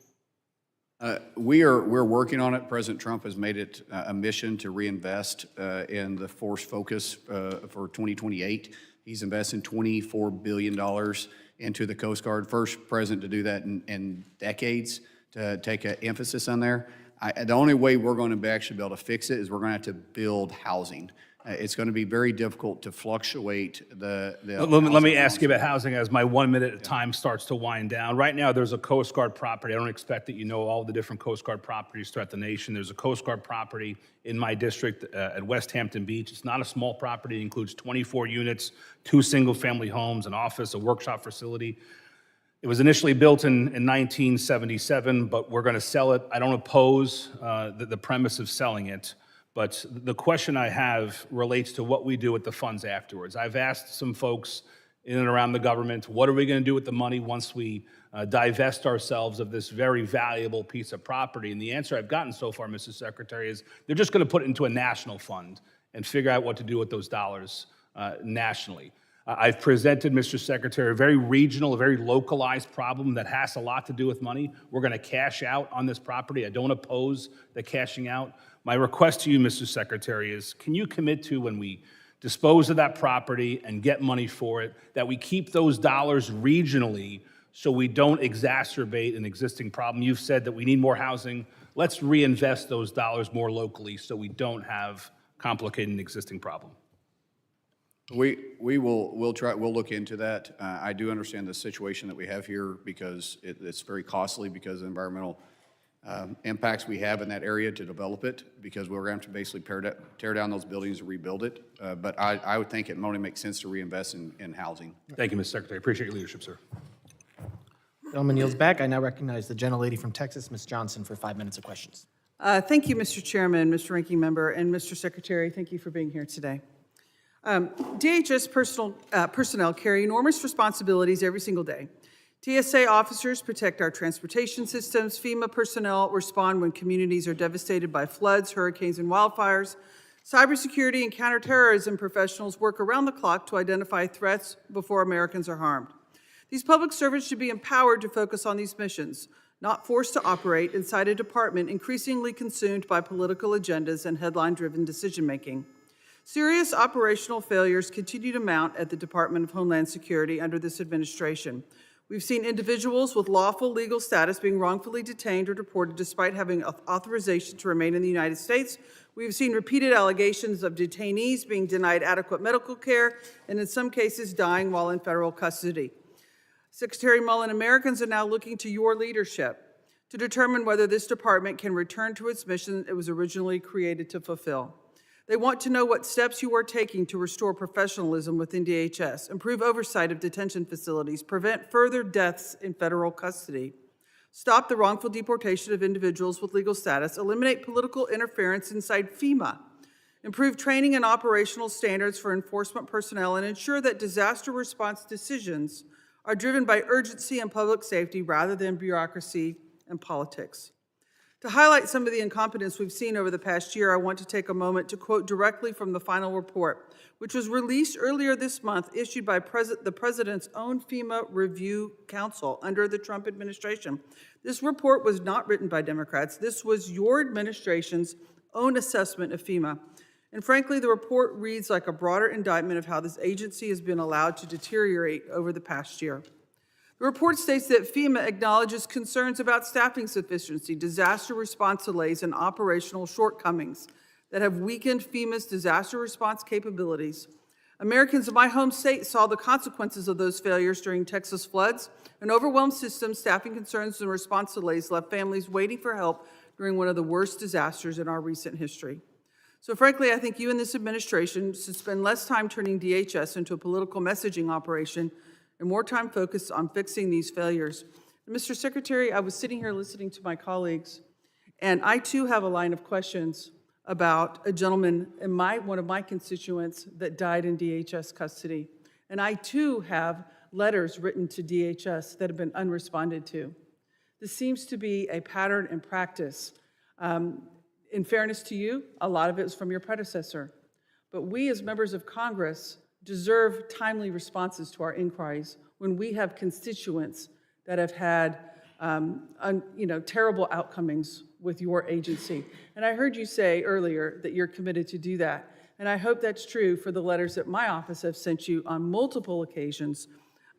We're working on it. President Trump has made it a mission to reinvest in the force focus for 2028. He's investing $24 billion into the Coast Guard. First president to do that in decades, to take an emphasis on there. The only way we're going to actually be able to fix it is we're going to have to build housing. It's going to be very difficult to fluctuate the Let me ask you about housing as my 1 minute at time starts to wind down. Right now, there's a Coast Guard property. I don't expect that you know all the different Coast Guard properties throughout the nation. There's a Coast Guard property in my district at West Hampton Beach. It's not a small property. It includes 24 units, 2 single-family homes, an office, a workshop facility. It was initially built in 1977, but we're going to sell it. I don't oppose the premise of selling it, but the question I have relates to what we do with the funds afterwards. I've asked some folks in and around the government, what are we going to do with the money once we divest ourselves of this very valuable piece of property? And the answer I've gotten so far, Mr. Secretary, is they're just going to put it into a national fund and figure out what to do with those dollars nationally. I've presented, Mr. Secretary, a very regional, a very localized problem that has a lot to do with money. We're going to cash out on this property. I don't oppose the cashing out. My request to you, Mr. Secretary, is can you commit to, when we dispose of that property and get money for it, that we keep those dollars regionally so we don't exacerbate an existing problem? You've said that we need more housing. Let's reinvest those dollars more locally so we don't have complicated an existing problem. We'll look into that. I do understand the situation that we have here because it's very costly because of the environmental impacts we have in that area to develop it, because we're going to have to basically tear down those buildings and rebuild it. But I would think it only makes sense to reinvest in housing. Thank you, Mr. Secretary. Appreciate your leadership, sir. Gentleman yields back. I now recognize the gentlelady from Texas, Ms. Johnson, for 5 minutes of questions. Thank you, Mr. Chairman, Mr. Ranking Member, and Mr. Secretary. Thank you for being here today. DHS personnel carry enormous responsibilities every single day. TSA officers protect our transportation systems. FEMA personnel respond when communities are devastated by floods, hurricanes, and wildfires. Cybersecurity and counterterrorism professionals work around the clock to identify threats before Americans are harmed. These public servants should be empowered to focus on these missions, not forced to operate inside a department increasingly consumed by political agendas and headline-driven decision-making. Serious operational failures continue to mount at the Department of Homeland Security under this administration. We've seen individuals with lawful legal status being wrongfully detained or deported despite having authorization to remain in the United States. We've seen repeated allegations of detainees being denied adequate medical care and in some cases dying while in federal custody. Secretary Mullin, Americans are now looking to your leadership to determine whether this department can return to its mission it was originally created to fulfill. They want to know what steps you are taking to restore professionalism within DHS, improve oversight of detention facilities, prevent further deaths in federal custody, stop the wrongful deportation of individuals with legal status, eliminate political interference inside FEMA, improve training and operational standards for enforcement personnel, and ensure that disaster response decisions are driven by urgency and public safety rather than bureaucracy and politics. To highlight some of the incompetence we've seen over the past year, I want to take a moment to quote directly from the final report, which was released earlier this month, issued by the President's own FEMA Review Council under the Trump administration. This report was not written by Democrats. This was your administration's own assessment of FEMA. And frankly, the report reads like a broader indictment of how this agency has been allowed to deteriorate over the past year. The report states that FEMA acknowledges concerns about staffing sufficiency, disaster response delays, and operational shortcomings that have weakened FEMA's disaster response capabilities. Americans in my home state saw the consequences of those failures during Texas floods. An overwhelmed system, staffing concerns, and response delays left families waiting for help during one of the worst disasters in our recent history. So frankly, I think you and this administration should spend less time turning DHS into a political messaging operation and more time focused on fixing these failures. And Mr. Secretary, I was sitting here listening to my colleagues, and I too have a line of questions about a gentleman in one of my constituents that died in DHS custody. And I too have letters written to DHS that have been unresponded to. This seems to be a pattern and practice. In fairness to you, a lot of it is from your predecessor. But we as members of Congress deserve timely responses to our inquiries when we have constituents that have had terrible outcomings with your agency. And I heard you say earlier that you're committed to do that. And I hope that's true for the letters that my office have sent you on multiple occasions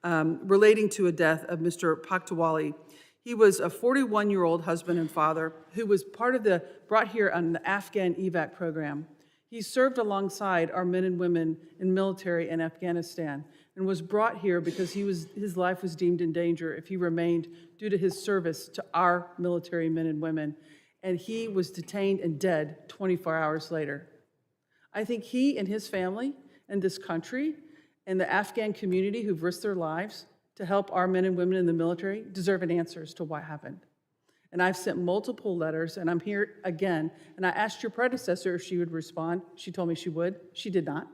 relating to a death of Mr. Pakhtawali. He was a 41-year-old husband and father who was brought here on the Afghan evac program. He served alongside our men and women in military in Afghanistan and was brought here because his life was deemed in danger if he remained due to his service to our military men and women. And he was detained and dead 24 hours later. I think he and his family and this country and the Afghan community who've risked their lives to help our men and women in the military deserve an answer as to what happened. And I've sent multiple letters, and I'm here again. And I asked your predecessor if she would respond. She told me she would. She did not.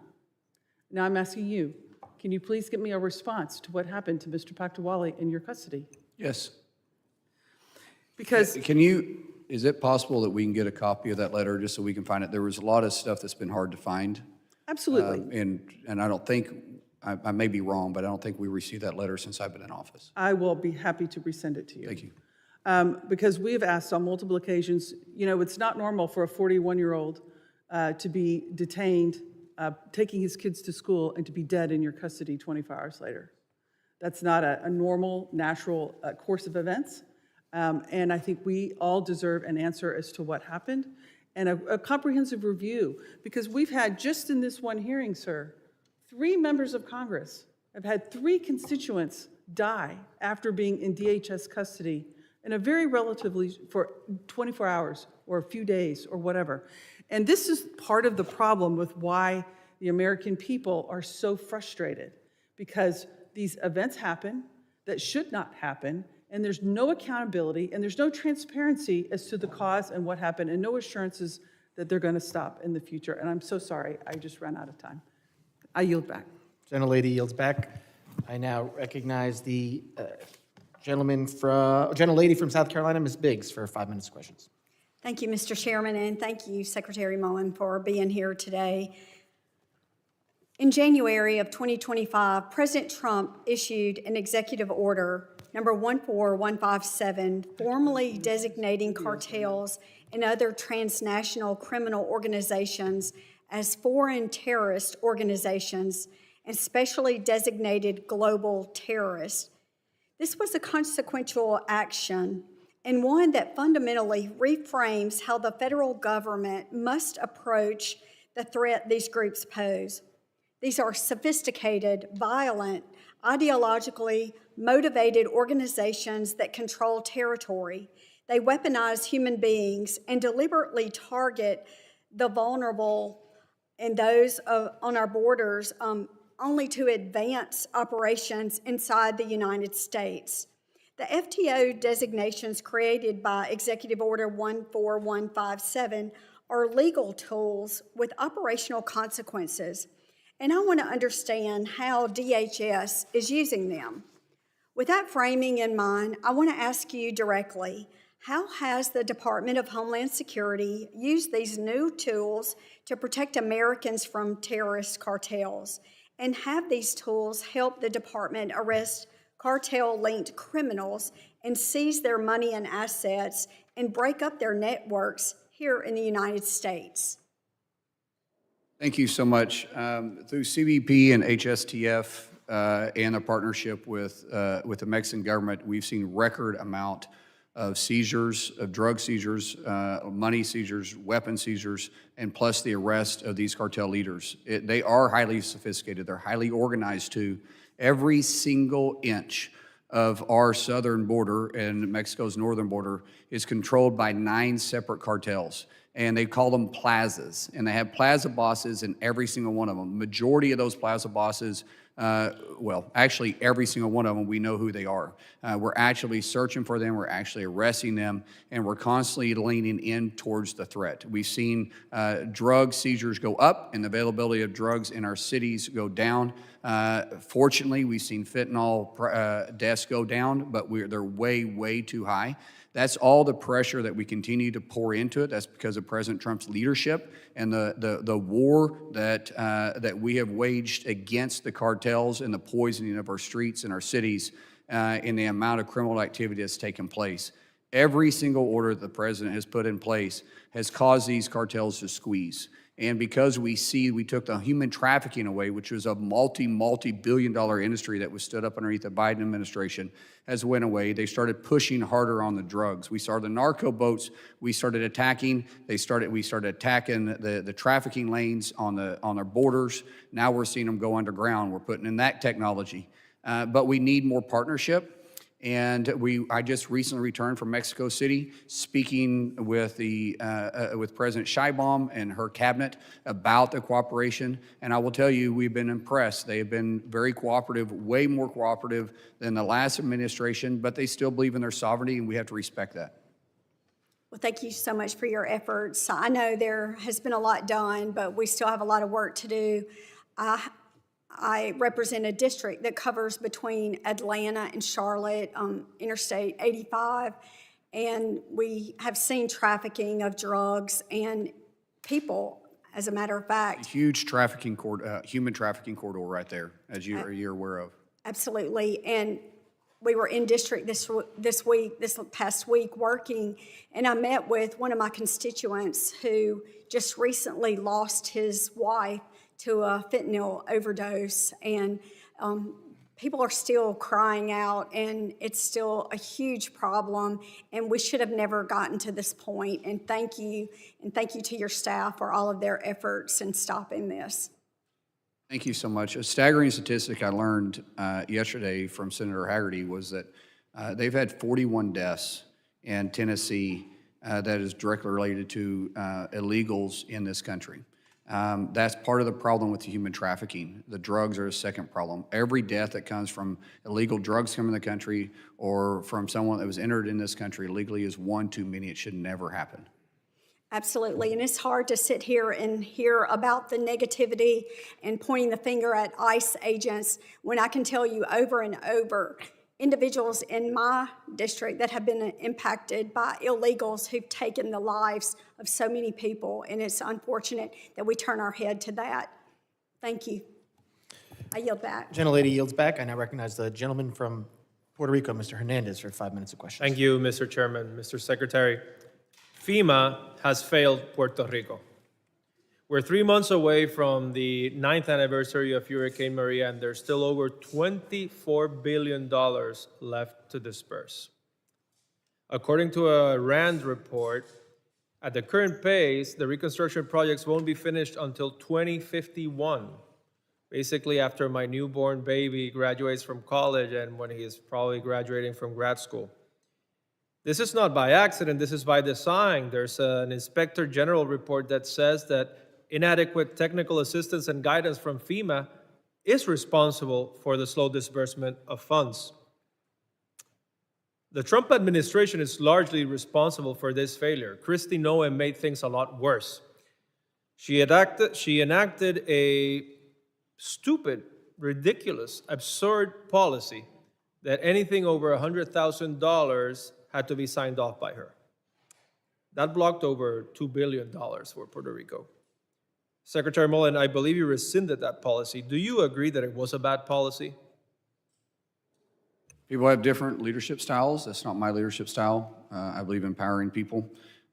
Now I'm asking you, can you please give me a response to what happened to Mr. Pakhtawali in your custody? Yes. Because is it possible that we can get a copy of that letter just so we can find it? There was a lot of stuff that's been hard to find. Absolutely. And I don't think, I may be wrong, but I don't think we received that letter since I've been in office. I will be happy to resend it to you. Thank you. Because we have asked on multiple occasions, it's not normal for a 41-year-old to be detained, taking his kids to school, and to be dead in your custody 24 hours later. That's not a normal, natural course of events. And I think we all deserve an answer as to what happened and a comprehensive review. Because we've had, just in this one hearing, sir, 3 members of Congress have had 3 constituents die after being in DHS custody in a very relatively, for 24 hours or a few days or whatever. And this is part of the problem with why the American people are so frustrated, because these events happen that should not happen, and there's no accountability, and there's no transparency as to the cause and what happened, and no assurances that they're gonna stop in the future. And I'm so sorry, I just ran out of time. I yield back. Gentlelady yields back. I now recognize the gentlelady from South Carolina, Ms. Biggs, for 5 minutes of questions. Thank you, Mr. Chairman, and thank you, Secretary Mullin, for being here today. In January of 2025, President Trump issued an executive order, number 14157, formally designating cartels and other transnational criminal organizations as foreign terrorist organizations and specially designated global terrorists. This was a consequential action and one that fundamentally reframes how the federal government must approach the threat these groups pose. These are sophisticated, violent, ideologically motivated organizations that control territory. They weaponize human beings and deliberately target the vulnerable and those on our borders only to advance operations inside the United States. The FTO designations created by Executive Order 14157 are legal tools with operational consequences, and I want to understand how DHS is using them. With that framing in mind, I want to ask you directly, how has the Department of Homeland Security used these new tools to protect Americans from terrorist cartels? And have these tools helped the department arrest cartel-linked criminals and seize their money and assets and break up their networks here in the United States? Thank you so much. Through CBP and HSTF and a partnership with the Mexican government, we've seen record amount of seizures, of drug seizures, money seizures, weapon seizures, and plus the arrest of these cartel leaders. They are highly sophisticated. They're highly organized too. Every single inch of our southern border and Mexico's northern border is controlled by 9 separate cartels. And they call them plazas. And they have plaza bosses in every single one of them. Majority of those plaza bosses, well, actually every single one of them, we know who they are. We're actually searching for them, we're actually arresting them, and we're constantly leaning in towards the threat. We've seen drug seizures go up and the availability of drugs in our cities go down. Fortunately, we've seen fentanyl deaths go down, but they're way, way too high. That's all the pressure that we continue to pour into it. That's because of President Trump's leadership and the war that we have waged against the cartels and the poisoning of our streets and our cities and the amount of criminal activity that's taken place. Every single order that the president has put in place has caused these cartels to squeeze. And because we took the human trafficking away, which was a multi-billion-dollar industry that was stood up underneath the Biden administration, has went away. They started pushing harder on the drugs. We saw the narco boats. We started attacking. We started attacking the trafficking lanes on our borders. Now we're seeing them go underground. We're putting in that technology, but we need more partnership. And I just recently returned from Mexico City, speaking with President Sheinbaum and her cabinet about the cooperation. And I will tell you, we've been impressed. They have been very cooperative, way more cooperative than the last administration, but they still believe in their sovereignty, and we have to respect that. Well, thank you so much for your efforts. I know there has been a lot done, but we still have a lot of work to do. I represent a district that covers between Atlanta and Charlotte, Interstate 85, and we have seen trafficking of drugs and people, as a matter of fact. Huge trafficking human trafficking corridor right there, as you're aware of. Absolutely, and we were in district this past week working, and I met with one of my constituents who just recently lost his wife to a fentanyl overdose, and people are still crying out, and it's still a huge problem, and we should have never gotten to this point. And thank you to your staff for all of their efforts in stopping this. Thank you so much. A staggering statistic I learned yesterday from Senator Hagerty was that they've had 41 deaths in Tennessee that is directly related to illegals in this country. That's part of the problem with the human trafficking. The drugs are a second problem. Every death that comes from illegal drugs coming in the country or from someone that was entered in this country illegally is one too many. It should never happen. Absolutely, and it's hard to sit here and hear about the negativity and pointing the finger at ICE agents when I can tell you over and over individuals in my district that have been impacted by illegals who've taken the lives of so many people, and it's unfortunate that we turn our head to that. Thank you. I yield back. Gentlelady yields back. I now recognize the gentleman from Puerto Rico, Mr. Hernandez, for 5 minutes of questions. Thank you, Mr. Chairman. Mr. Secretary, FEMA has failed Puerto Rico. We're 3 months away from the 9th anniversary of Hurricane Maria, and there's still over $24 billion left to disperse. According to a RAND report, at the current pace, the reconstruction projects won't be finished until 2051, basically after my newborn baby graduates from college and when he is probably graduating from grad school. This is not by accident, this is by design. There's an Inspector General report that says that inadequate technical assistance and guidance from FEMA is responsible for the slow disbursement of funds. The Trump administration is largely responsible for this failure. Kristi Noem made things a lot worse. She enacted a stupid, ridiculous, absurd policy that anything over $100,000 had to be signed off by her. That blocked over $2 billion for Puerto Rico. Secretary Mullin, I believe you rescinded that policy. Do you agree that it was a bad policy? People have different leadership styles. That's not my leadership style. I believe in empowering people.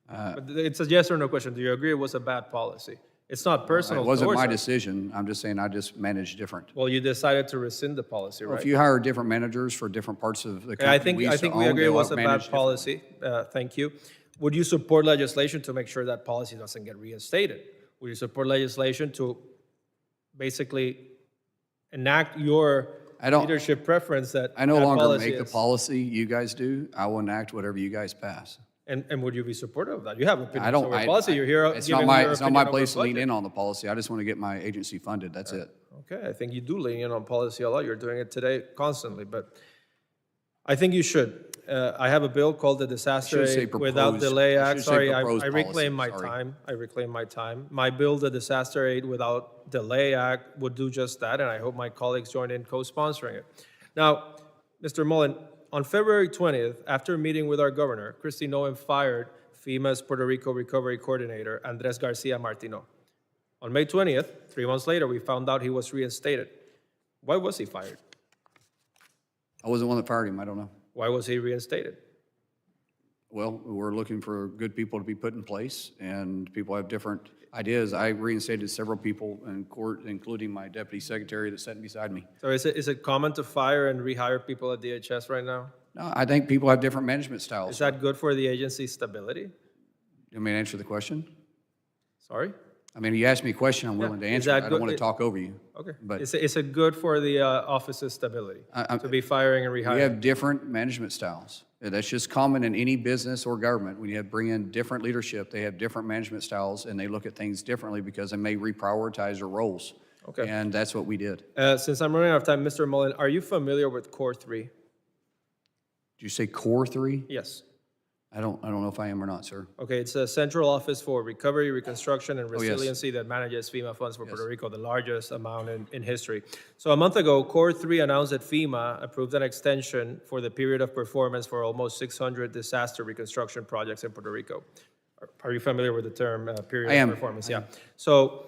But it's a yes or no question. Do you agree it was a bad policy? It's not personal. It wasn't towards my us. decision. I'm just saying I just managed different. Well, you decided to rescind the policy, Well, right? if you hire different managers for different parts of the Okay, I company think we agree it was a bad policy. policy. Thank you. Would you support legislation to make sure that policy doesn't get reinstated? Would you support legislation to basically enact your leadership preference that I no that longer policy make the is- policy you guys do. I will enact whatever you guys pass. And would you be supportive of that? You have opinions I don't. over policy. You're here It's giving not my. your It's not my opinion over place to lean budget. in on the policy. I just want to get my agency funded. That's it. Okay, I think you do lean in on policy a lot. You're doing it today constantly, but I think you should. I have a bill called the Disaster should say Aid Without proposed. Delay I Act. should say Sorry, I proposed reclaim my policy, sorry. time. I reclaim my time. My bill, the Disaster Aid Without Delay Act, would do just that, and I hope my colleagues join in co-sponsoring it. Now, Mr. Mullin, on February 20th, after a meeting with our governor, Kristi Noem fired FEMA's Puerto Rico Recovery Coordinator, Andres Garcia Martino. On May 20th, 3 months later, we found out he was reinstated. Why was he fired? I wasn't the one that fired him. I don't know. Why was he reinstated? Well, we're looking for good people to be put in place, and people have different ideas. I reinstated several people in court, including my deputy secretary that's sitting beside me. So is it common to fire and rehire people at DHS right now? No, I think people have different management styles. Is that good for the agency's stability? You want me to answer the question? Sorry? I mean, you asked me a question, I'm willing to Is answer it. that I don't good- want to talk over you. Okay. But Is it good for the office's stability to be firing and we rehiring? have different management styles. That's just common in any business or government. When you have bring in different leadership, they have different management styles, and they look at things differently because they may reprioritize their roles. Okay. And that's what we did. Since I'm running out of time, Mr. Mullin, are you familiar with Core 3? Did you say Core 3? Yes. I don't know if I am or not, sir. Okay, it's a central office for recovery, reconstruction, and Oh, yes. resiliency that manages FEMA funds for Puerto Rico, the largest amount in history. So a month ago, Core 3 announced that FEMA approved an extension for the period of performance for almost 600 disaster reconstruction projects in Puerto Rico. Are you familiar with the term period I am. of performance? I Yeah. am. So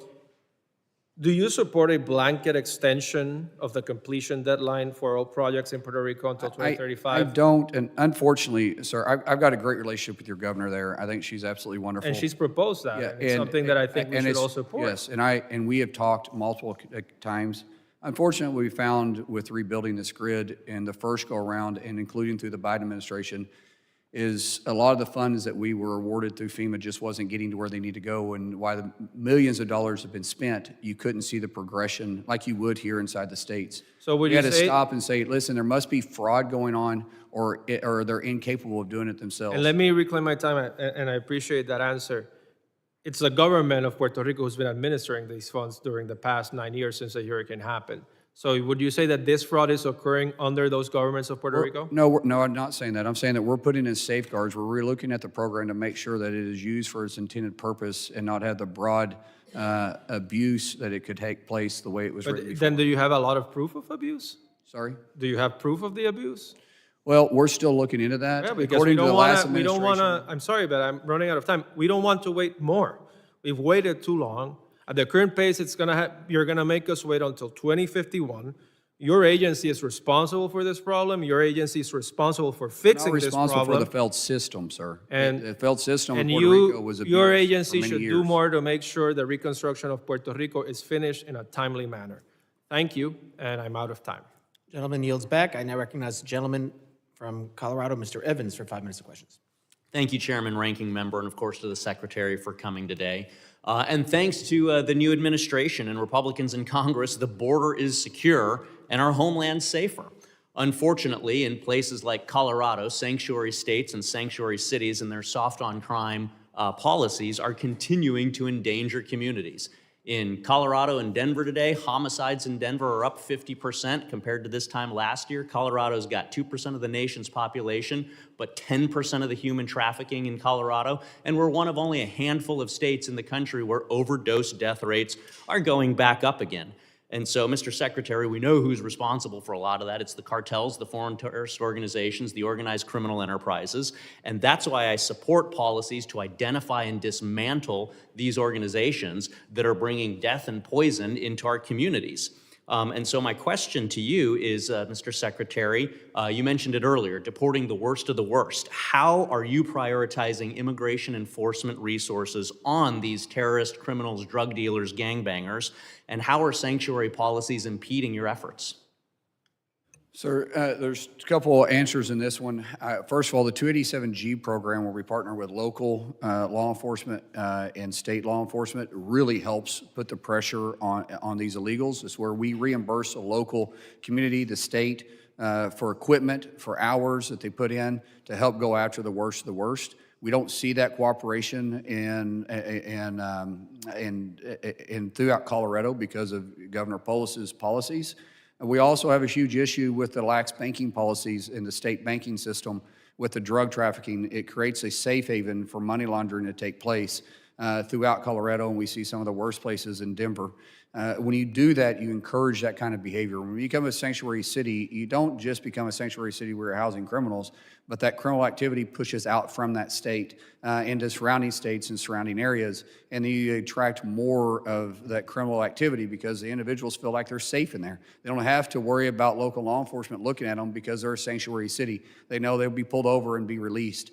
do you support a blanket extension of the completion deadline for all projects in Puerto Rico until 2035? I don't, and unfortunately, sir, I've got a great relationship with your governor there. I think she's absolutely wonderful. And she's proposed that. Yeah, and it's something that I think we and should it's- all support. Yes, and we have talked multiple times. Unfortunately, we found with rebuilding this grid in the first go-around, and including through the Biden administration, is a lot of the funds that we were awarded through FEMA just wasn't getting to where they need to go, and why the millions of dollars have been spent, you couldn't see the progression like you would here inside the states. So would We you had to say- stop and say, listen, there must be fraud going on, or they're incapable of doing it themselves. And let me reclaim my time, and I appreciate that answer. It's the government of Puerto Rico who's been administering these funds during the past 9 years since the hurricane happened. So would you say that this fraud is occurring under those governments of Puerto Rico? No, I'm not saying that. I'm saying that we're putting in safeguards. We're relooking at the program to make sure that it is used for its intended purpose and not have the broad abuse that it could take place the way it was written But before. then do you have a lot of proof of abuse? Sorry? Do you have proof of the abuse? Well, we're still looking into that. Yeah, because According we to the don't last want to, we don't want administration. to, I'm sorry, but I'm running out of time. We don't want to wait more. We've waited too long. At the current pace, you're going to make us wait until 2051. Your agency is responsible for this problem. Your agency is responsible for fixing Not this responsible problem. for the failed system, sir. And- The failed system in And Puerto Rico was abused your for agency many should do years. more to make sure the reconstruction of Puerto Rico is finished in a timely manner. Thank you, and I'm out of time. Gentleman yields back. I now recognize the gentleman from Colorado, Mr. Evans, for 5 minutes of questions. Thank you, Chairman, Ranking Member, and of course to the Secretary for coming today. And thanks to the new administration and Republicans in Congress, the border is secure and our homeland safer. Unfortunately, in places like Colorado, sanctuary states and sanctuary cities and their soft on crime policies are continuing to endanger communities. In Colorado and Denver today, homicides in Denver are up 50% compared to this time last year. Colorado's got 2% of the nation's population, but 10% of the human trafficking in Colorado. And we're one of only a handful of states in the country where overdose death rates are going back up again. And so, Mr. Secretary, we know who's responsible for a lot of that. It's the cartels, the foreign terrorist organizations, the organized criminal enterprises. And that's why I support policies to identify and dismantle these organizations that are bringing death and poison into our communities. And so my question to you is, Mr. Secretary, you mentioned it earlier, deporting the worst of the worst. How are you prioritizing immigration enforcement resources on these terrorists, criminals, drug dealers, gangbangers, and how are sanctuary policies impeding your efforts? Sir, there's a couple answers in this one. First of all, the 287G program, where we partner with local law enforcement and state law enforcement, really helps put the pressure on these illegals. It's where we reimburse a local community, the state, for equipment, for hours that they put in to help go after the worst of the worst. We don't see that cooperation in throughout Colorado because of Governor Polis's policies. We also have a huge issue with the lax banking policies in the state banking system with the drug trafficking. It creates a safe haven for money laundering to take place throughout Colorado, and we see some of the worst places in Denver. When you do that, you encourage that kind of behavior. When you become a sanctuary city, you don't just become a sanctuary city where you're housing criminals, but that criminal activity pushes out from that state into surrounding states and surrounding areas, and then you attract more of that criminal activity because the individuals feel like they're safe in there. They don't have to worry about local law enforcement looking at them because they're a sanctuary city. They know they'll be pulled over and be released.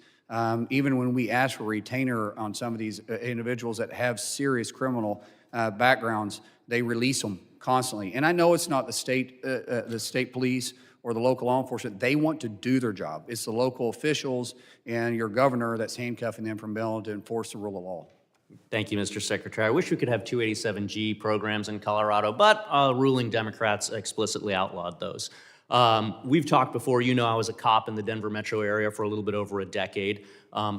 Even when we ask for retainer on some of these individuals that have serious criminal backgrounds, they release them constantly. And I know it's not the state police or the local law enforcement. They want to do their job. It's the local officials and your governor that's handcuffing them from being able to enforce the rule of law. Thank you, Mr. Secretary. I wish we could have 287G programs in Colorado, but ruling Democrats explicitly outlawed those. We've talked before, you know I was a cop in the Denver metro area for a little bit over a decade,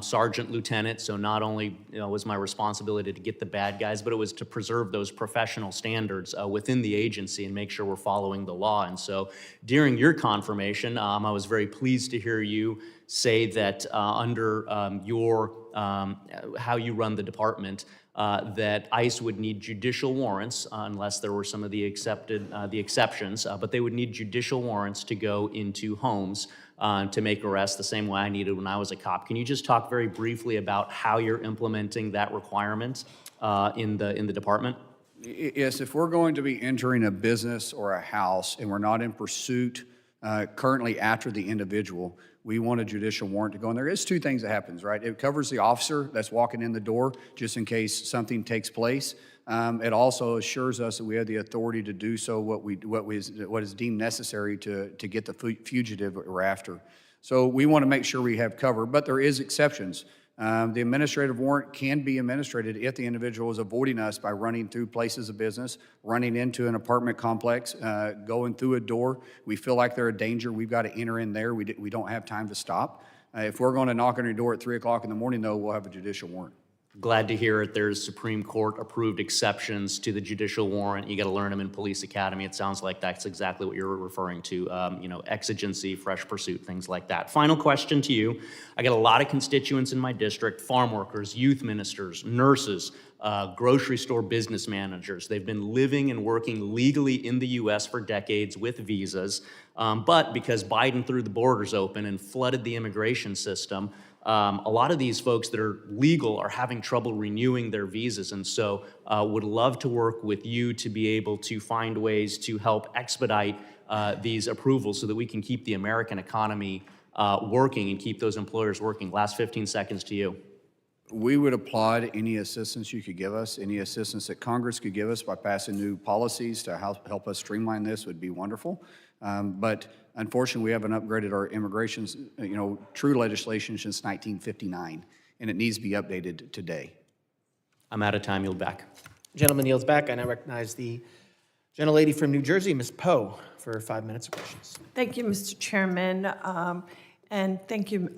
sergeant, lieutenant, so not only was my responsibility to get the bad guys, but it was to preserve those professional standards within the agency and make sure we're following the law. And so during your confirmation, I was very pleased to hear you say that under how you run the department, that ICE would need judicial warrants unless there were some of the exceptions, but they would need judicial warrants to go into homes to make arrests the same way I needed when I was a cop. Can you just talk very briefly about how you're implementing that requirement in the department? Yes, if we're going to be entering a business or a house and we're not in pursuit currently after the individual, we want a judicial warrant to go in there. There's two things that happens, right? It covers the officer that's walking in the door just in case something takes place. It also assures us that we have the authority to do so what is deemed necessary to get the fugitive we're after. So we want to make sure we have cover, but there is exceptions. The administrative warrant can be administrated if the individual is avoiding us by running through places of business, running into an apartment complex, going through a door. We feel like they're a danger. We've got to enter in there. We don't have time to stop. If we're going to knock on your door at 3 o'clock in the morning, though, we'll have a judicial warrant. Glad to hear it. There's Supreme Court approved exceptions to the judicial warrant. You got to learn them in police academy. It sounds like that's exactly what you're referring to. Exigency, fresh pursuit, things like that. Final question to you. I got a lot of constituents in my district, farm workers, youth ministers, nurses, grocery store business managers. They've been living and working legally in the U.S. for decades with visas, but because Biden threw the borders open and flooded the immigration system, a lot of these folks that are legal are having trouble renewing their visas, and so would love to work with you to be able to find ways to help expedite these approvals so that we can keep the American economy working and keep those employers working. Last 15 seconds to you. We would applaud any assistance you could give us, any assistance that Congress could give us by passing new policies to help us streamline this would be wonderful. But unfortunately, we haven't upgraded our immigration, true legislation since 1959, and it needs to be updated today. I'm out of time. Yield back. Gentleman yields back. I now recognize the gentlelady from New Jersey, Ms. Poe, for 5 minutes of questions. Thank you, Mr. Chairman, and thank you,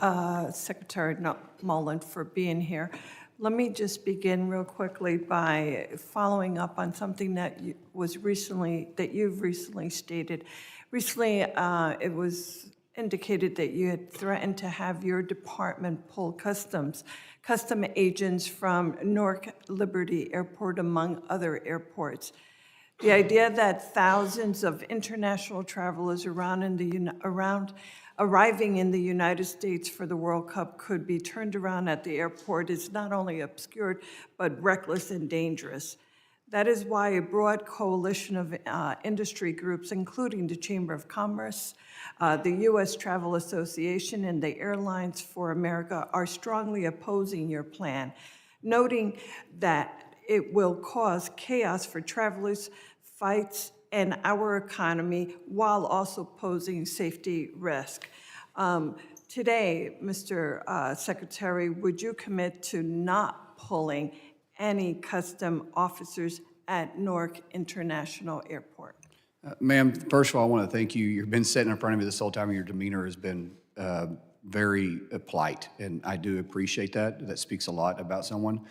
Secretary Mullin, for being here. Let me just begin real quickly by following up on something that you've recently stated. Recently, it was indicated that you had threatened to have your department pull custom agents from Newark Liberty Airport, among other airports. The idea that thousands of international travelers arriving in the United States for the World Cup could be turned around at the airport is not only obscured, but reckless and dangerous. That is why a broad coalition of industry groups, including the Chamber of Commerce, the U.S. Travel Association, and the Airlines for America are strongly opposing your plan, noting that it will cause chaos for travelers, fights, and our economy, while also posing safety risk. Today, Mr. Secretary, would you commit to not pulling any custom officers at Newark International Airport? Ma'am, first of all, I want to thank you. You've been sitting in front of me this whole time, and your demeanor has been very polite, and I do appreciate that. That speaks a lot about someone.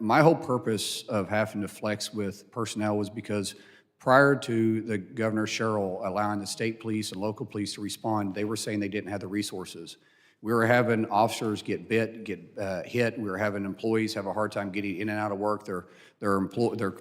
My whole purpose of having to flex with personnel was because prior to the Governor Sherrill allowing the state police and local police to respond, they were saying they didn't have the resources. We were having officers get hit. We were having employees have a hard time getting in and out of work. Their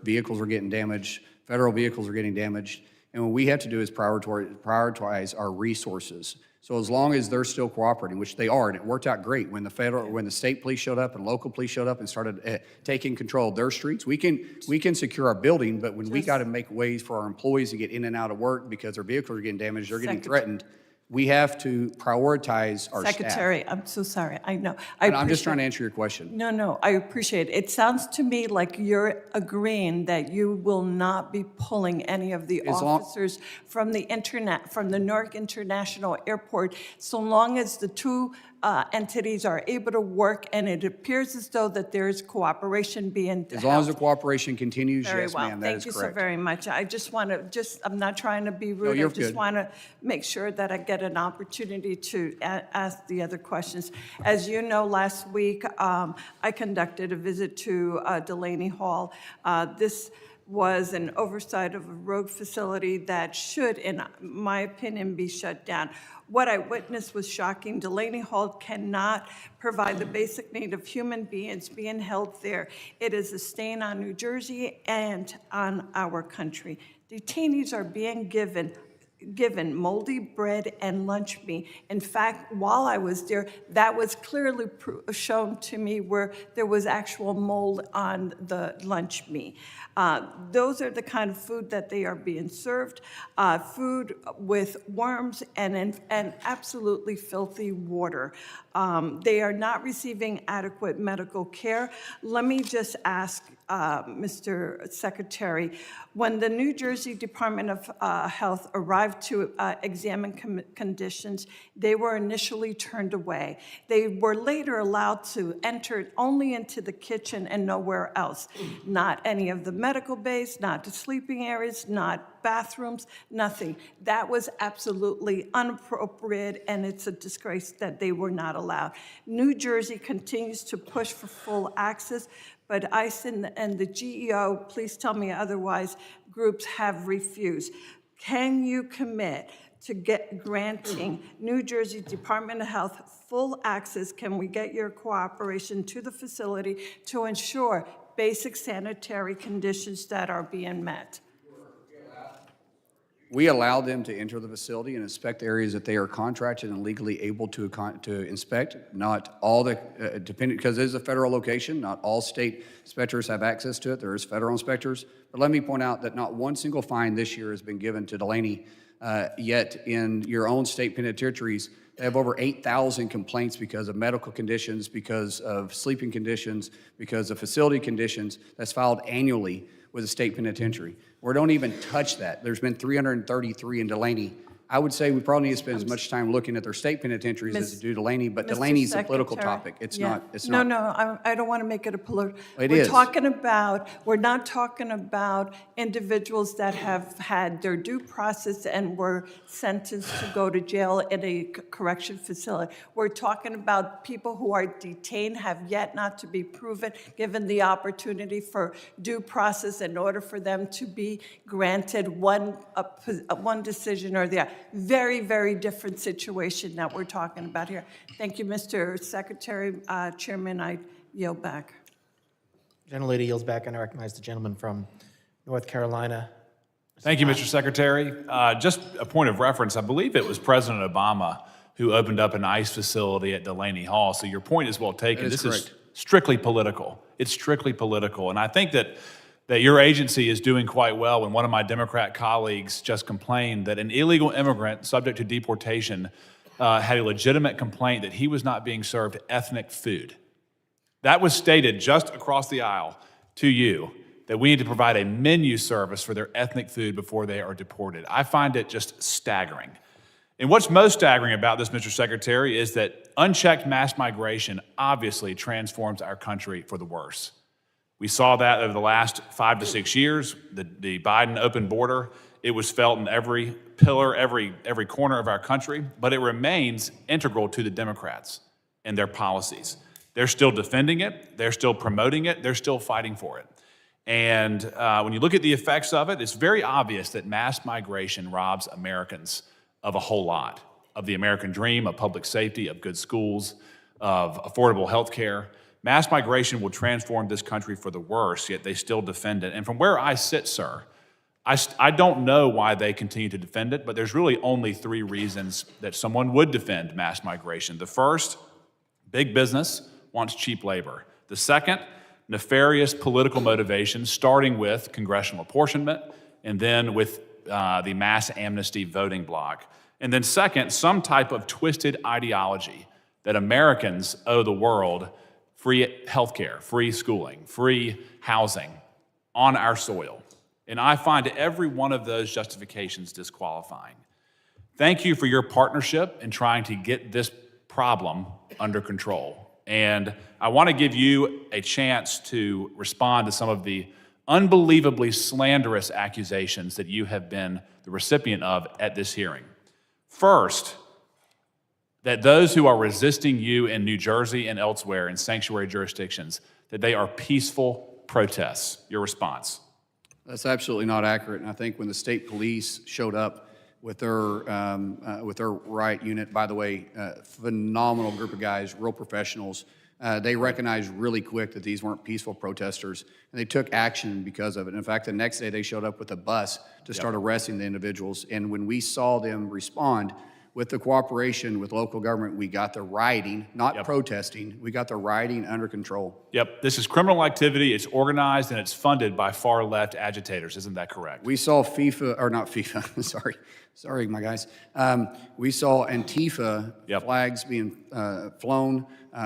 vehicles were getting damaged. Federal vehicles are getting damaged. And what we have to do is prioritize our resources. So as long as they're still cooperating, which they are, and it worked out great when the state police showed up and local police showed up and started taking control of their streets, we can secure our building. But when we got to make ways for our employees to get in and out of work because their vehicles are getting damaged, they're getting threatened, we have to prioritize our Secretary, staff. I'm so sorry. I know. I'm just trying to answer your question. No, I appreciate it. It sounds to me like you're agreeing that you will not be pulling any of the officers from the Newark International Airport, so long as the two entities are able to work, and it appears as though that there is cooperation being held. As long as the cooperation continues, Very yes, well. ma'am, that is correct. Thank you so very much. I just want to, I'm not trying to be rude. you're I just good. want to make sure that I get an opportunity to ask the other questions. As you know, last week, I conducted a visit to Delaney Hall. This was an oversight of a rogue facility that should, in my opinion, be shut down. What I witnessed was shocking. Delaney Hall cannot provide the basic need of human beings being held there. It is a stain on New Jersey and on our country. Detainees are being given moldy bread and lunch meat. In fact, while I was there, that was clearly shown to me where there was actual mold on the lunch meat. Those are the kind of food that they are being served, food with worms and absolutely filthy water. They are not receiving adequate medical care. Let me just ask, Mr. Secretary, when the New Jersey Department of Health arrived to examine conditions, they were initially turned away. They were later allowed to enter only into the kitchen and nowhere else. Not any of the medical bays, not the sleeping areas, not bathrooms, nothing. That was absolutely inappropriate, and it's a disgrace that they were not allowed. New Jersey continues to push for full access, but ICE and the GEO, please tell me otherwise, groups have refused. Can you commit to granting New Jersey Department of Health full access? Can we get your cooperation to the facility to ensure basic sanitary conditions that are being met? We allow them to enter the facility and inspect areas that they are contracted and legally able to inspect. Not all the, depending, because it is a federal location, not all state inspectors have access to it. There is federal inspectors. But let me point out that not one single fine this year has been given to Delaney, yet in your own state penitentiaries, they have over 8,000 complaints because of medical conditions, because of sleeping conditions, because of facility conditions that's filed annually with the state penitentiary. We don't even touch that. There's been 333 in Delaney. I would say we probably need to spend as much time looking at their state penitentiaries as to do Delaney, but Mr. Delaney's a political Secretary. topic. It's Yeah. not, it's No, not. I don't want to make it a political. It We're is. talking about, we're not talking about individuals that have had their due process and were sentenced to go to jail in a correction facility. We're talking about people who are detained, have yet not to be proven, given the opportunity for due process in order for them to be granted one decision or the other. Very, very different situation that we're talking about here. Thank you, Mr. Secretary. Chairman, I yield back. Gentlelady yields back, and I recognize the gentleman from North Carolina. Thank you, Mr. Secretary. Just a point of reference, I believe it was President Obama who opened up an ICE facility at Delaney Hall, so your point is well taken. That is This is correct. strictly political. It's strictly political, and I think that your agency is doing quite well when one of my Democrat colleagues just complained that an illegal immigrant subject to deportation had a legitimate complaint that he was not being served ethnic food. That was stated just across the aisle to you, that we need to provide a menu service for their ethnic food before they are deported. I find it just staggering. And what's most staggering about this, Mr. Secretary, is that unchecked mass migration obviously transforms our country for the worse. We saw that over the last 5 to 6 years, the Biden open border. It was felt in every pillar, every corner of our country, but it remains integral to the Democrats and their policies. They're still defending it, they're still promoting it, they're still fighting for it. And when you look at the effects of it, it's very obvious that mass migration robs Americans of a whole lot, of the American dream, of public safety, of good schools, of affordable health care. Mass migration will transform this country for the worse, yet they still defend it. And from where I sit, sir, I don't know why they continue to defend it, but there's really only 3 reasons that someone would defend mass migration. The first, big business wants cheap labor. The second, nefarious political motivations, starting with congressional apportionment and then with the mass amnesty voting bloc. And then second, some type of twisted ideology that Americans owe the world free healthcare, free schooling, free housing on our soil. And I find every one of those justifications disqualifying. Thank you for your partnership in trying to get this problem under control. And I want to give you a chance to respond to some of the unbelievably slanderous accusations that you have been the recipient of at this hearing. First, that those who are resisting you in New Jersey and elsewhere in sanctuary jurisdictions, that they are peaceful protests. Your response? That's absolutely not accurate. And I think when the state police showed up with their riot unit, by the way, phenomenal group of guys, real professionals, they recognized really quick that these weren't peaceful protesters, and they took action because of it. In fact, the next day they showed up with a bus to start arresting the individuals. And when we saw them respond, with the cooperation with local government, we got the rioting, not protesting, we got the rioting under control. Yep, this is criminal activity, it's organized, and it's funded by far-left agitators, isn't that correct? We saw sorry, my guys. We saw Antifa flags being flown.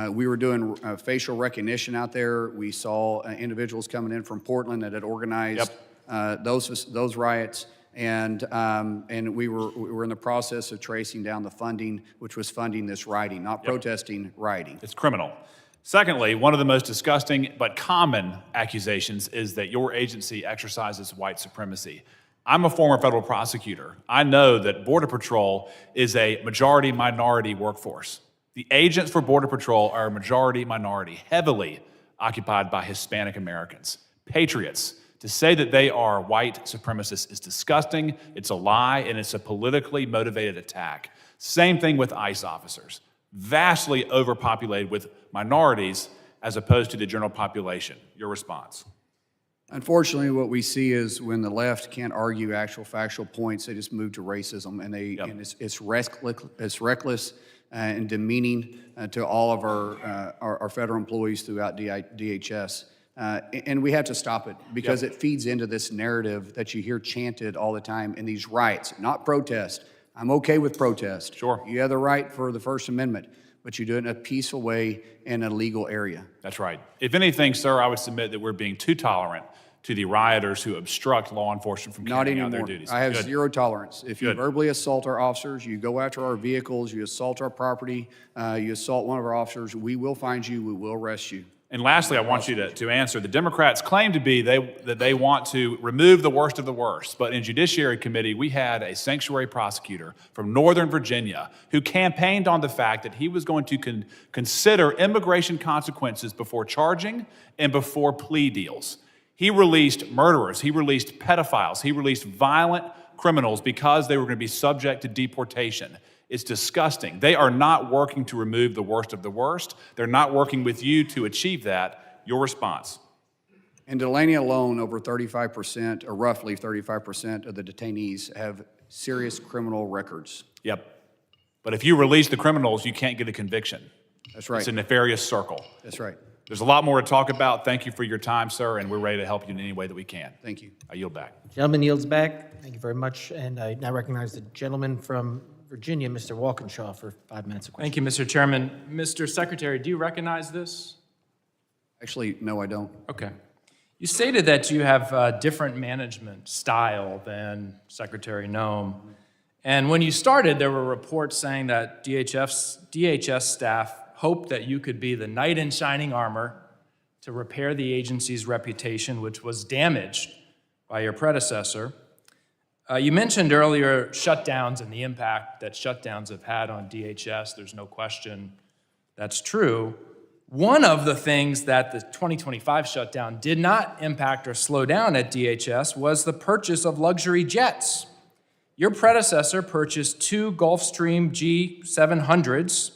We were doing facial recognition out there. We saw individuals coming in from Portland that had organized those riots. And we were in the process of tracing down the funding, which was funding this rioting, not protesting, rioting. It's criminal. Secondly, one of the most disgusting but common accusations is that your agency exercises white supremacy. I'm a former federal prosecutor. I know that Border Patrol is a majority-minority workforce. The agents for Border Patrol are a majority-minority, heavily occupied by Hispanic Americans, patriots. To say that they are white supremacists is disgusting, it's a lie, and it's a politically motivated attack. Same thing with ICE officers. Vastly overpopulated with minorities as opposed to the general population. Your response? Unfortunately, what we see is when the left can't argue actual factual points, they just move to racism, and and it's reckless and demeaning to all of our federal employees throughout DHS. And we have to stop it because it feeds into this narrative that you hear chanted all the time in these riots, not protest. I'm okay with protest. Sure. You have the right for the First Amendment, but you do it in a peaceful way in a legal area. That's right. If anything, sir, I would submit that we're being too tolerant to the rioters who obstruct law enforcement from Not carrying out anymore. their duties. I have Good. zero tolerance. If you Good. verbally assault our officers, you go after our vehicles, you assault our property, you assault one of our officers, we will find you, we will arrest you. And lastly, I want you to answer. The Democrats claim to be that they want to remove the worst of the worst. But in Judiciary Committee, we had a sanctuary prosecutor from Northern Virginia who campaigned on the fact that he was going to consider immigration consequences before charging and before plea deals. He released murderers, he released pedophiles, he released violent criminals because they were going to be subject to deportation. It's disgusting. They are not working to remove the worst of the worst. They're not working with you to achieve that. Your response? In Delaney alone, over 35%, or roughly 35% of the detainees have serious criminal records. Yep. But if you release the criminals, you can't get a conviction. That's right. It's a nefarious circle. That's right. There's a lot more to talk about. Thank you for your time, sir, and we're ready to help you in any way that we can. Thank you. I yield back. Gentleman yields back. Thank you very much. And I now recognize the gentleman from Virginia, Mr. Walkinshaw, for 5 minutes of questions. Thank you, Mr. Chairman. Mr. Secretary, do you recognize this? Actually, no, I don't. Okay. You stated that you have a different management style than Secretary Noem. And when you started, there were reports saying that DHS staff hoped that you could be the knight in shining armor to repair the agency's reputation, which was damaged by your predecessor. You mentioned earlier shutdowns and the impact that shutdowns have had on DHS. There's no question that's true. One of the things that the 2025 shutdown did not impact or slow down at DHS was the purchase of luxury jets. Your predecessor purchased 2 Gulfstream G700s,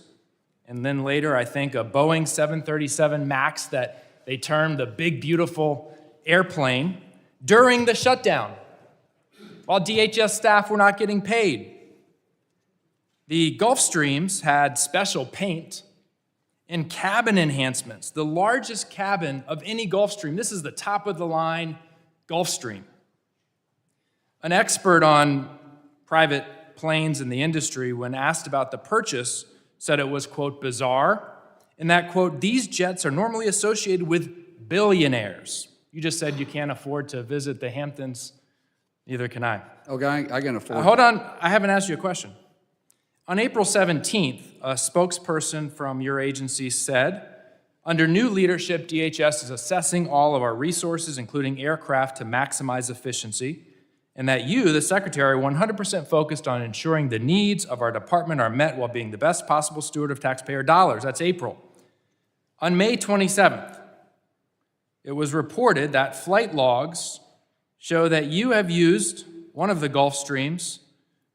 and then later, I think, a Boeing 737 MAX that they termed the big, beautiful airplane during the shutdown, while DHS staff were not getting paid. The Gulfstreams had special paint and cabin enhancements, the largest cabin of any Gulfstream. This is the top-of-the-line Gulfstream. An expert on private planes in the industry, when asked about the purchase, said it was, quote, bizarre, and that, quote, these jets are normally associated with billionaires. You just said you can't afford to visit the Hamptons. Neither can I. Okay, I can afford Hold on, I haven't asked you a question. On April 17th, a spokesperson from your agency said, under new leadership, DHS is assessing all of our resources, including aircraft, to maximize efficiency, and that you, the Secretary, are 100% focused on ensuring the needs of our department are met while being the best possible steward of taxpayer dollars. That's April. On May 27th, it was reported that flight logs show that you have used one of the Gulfstreams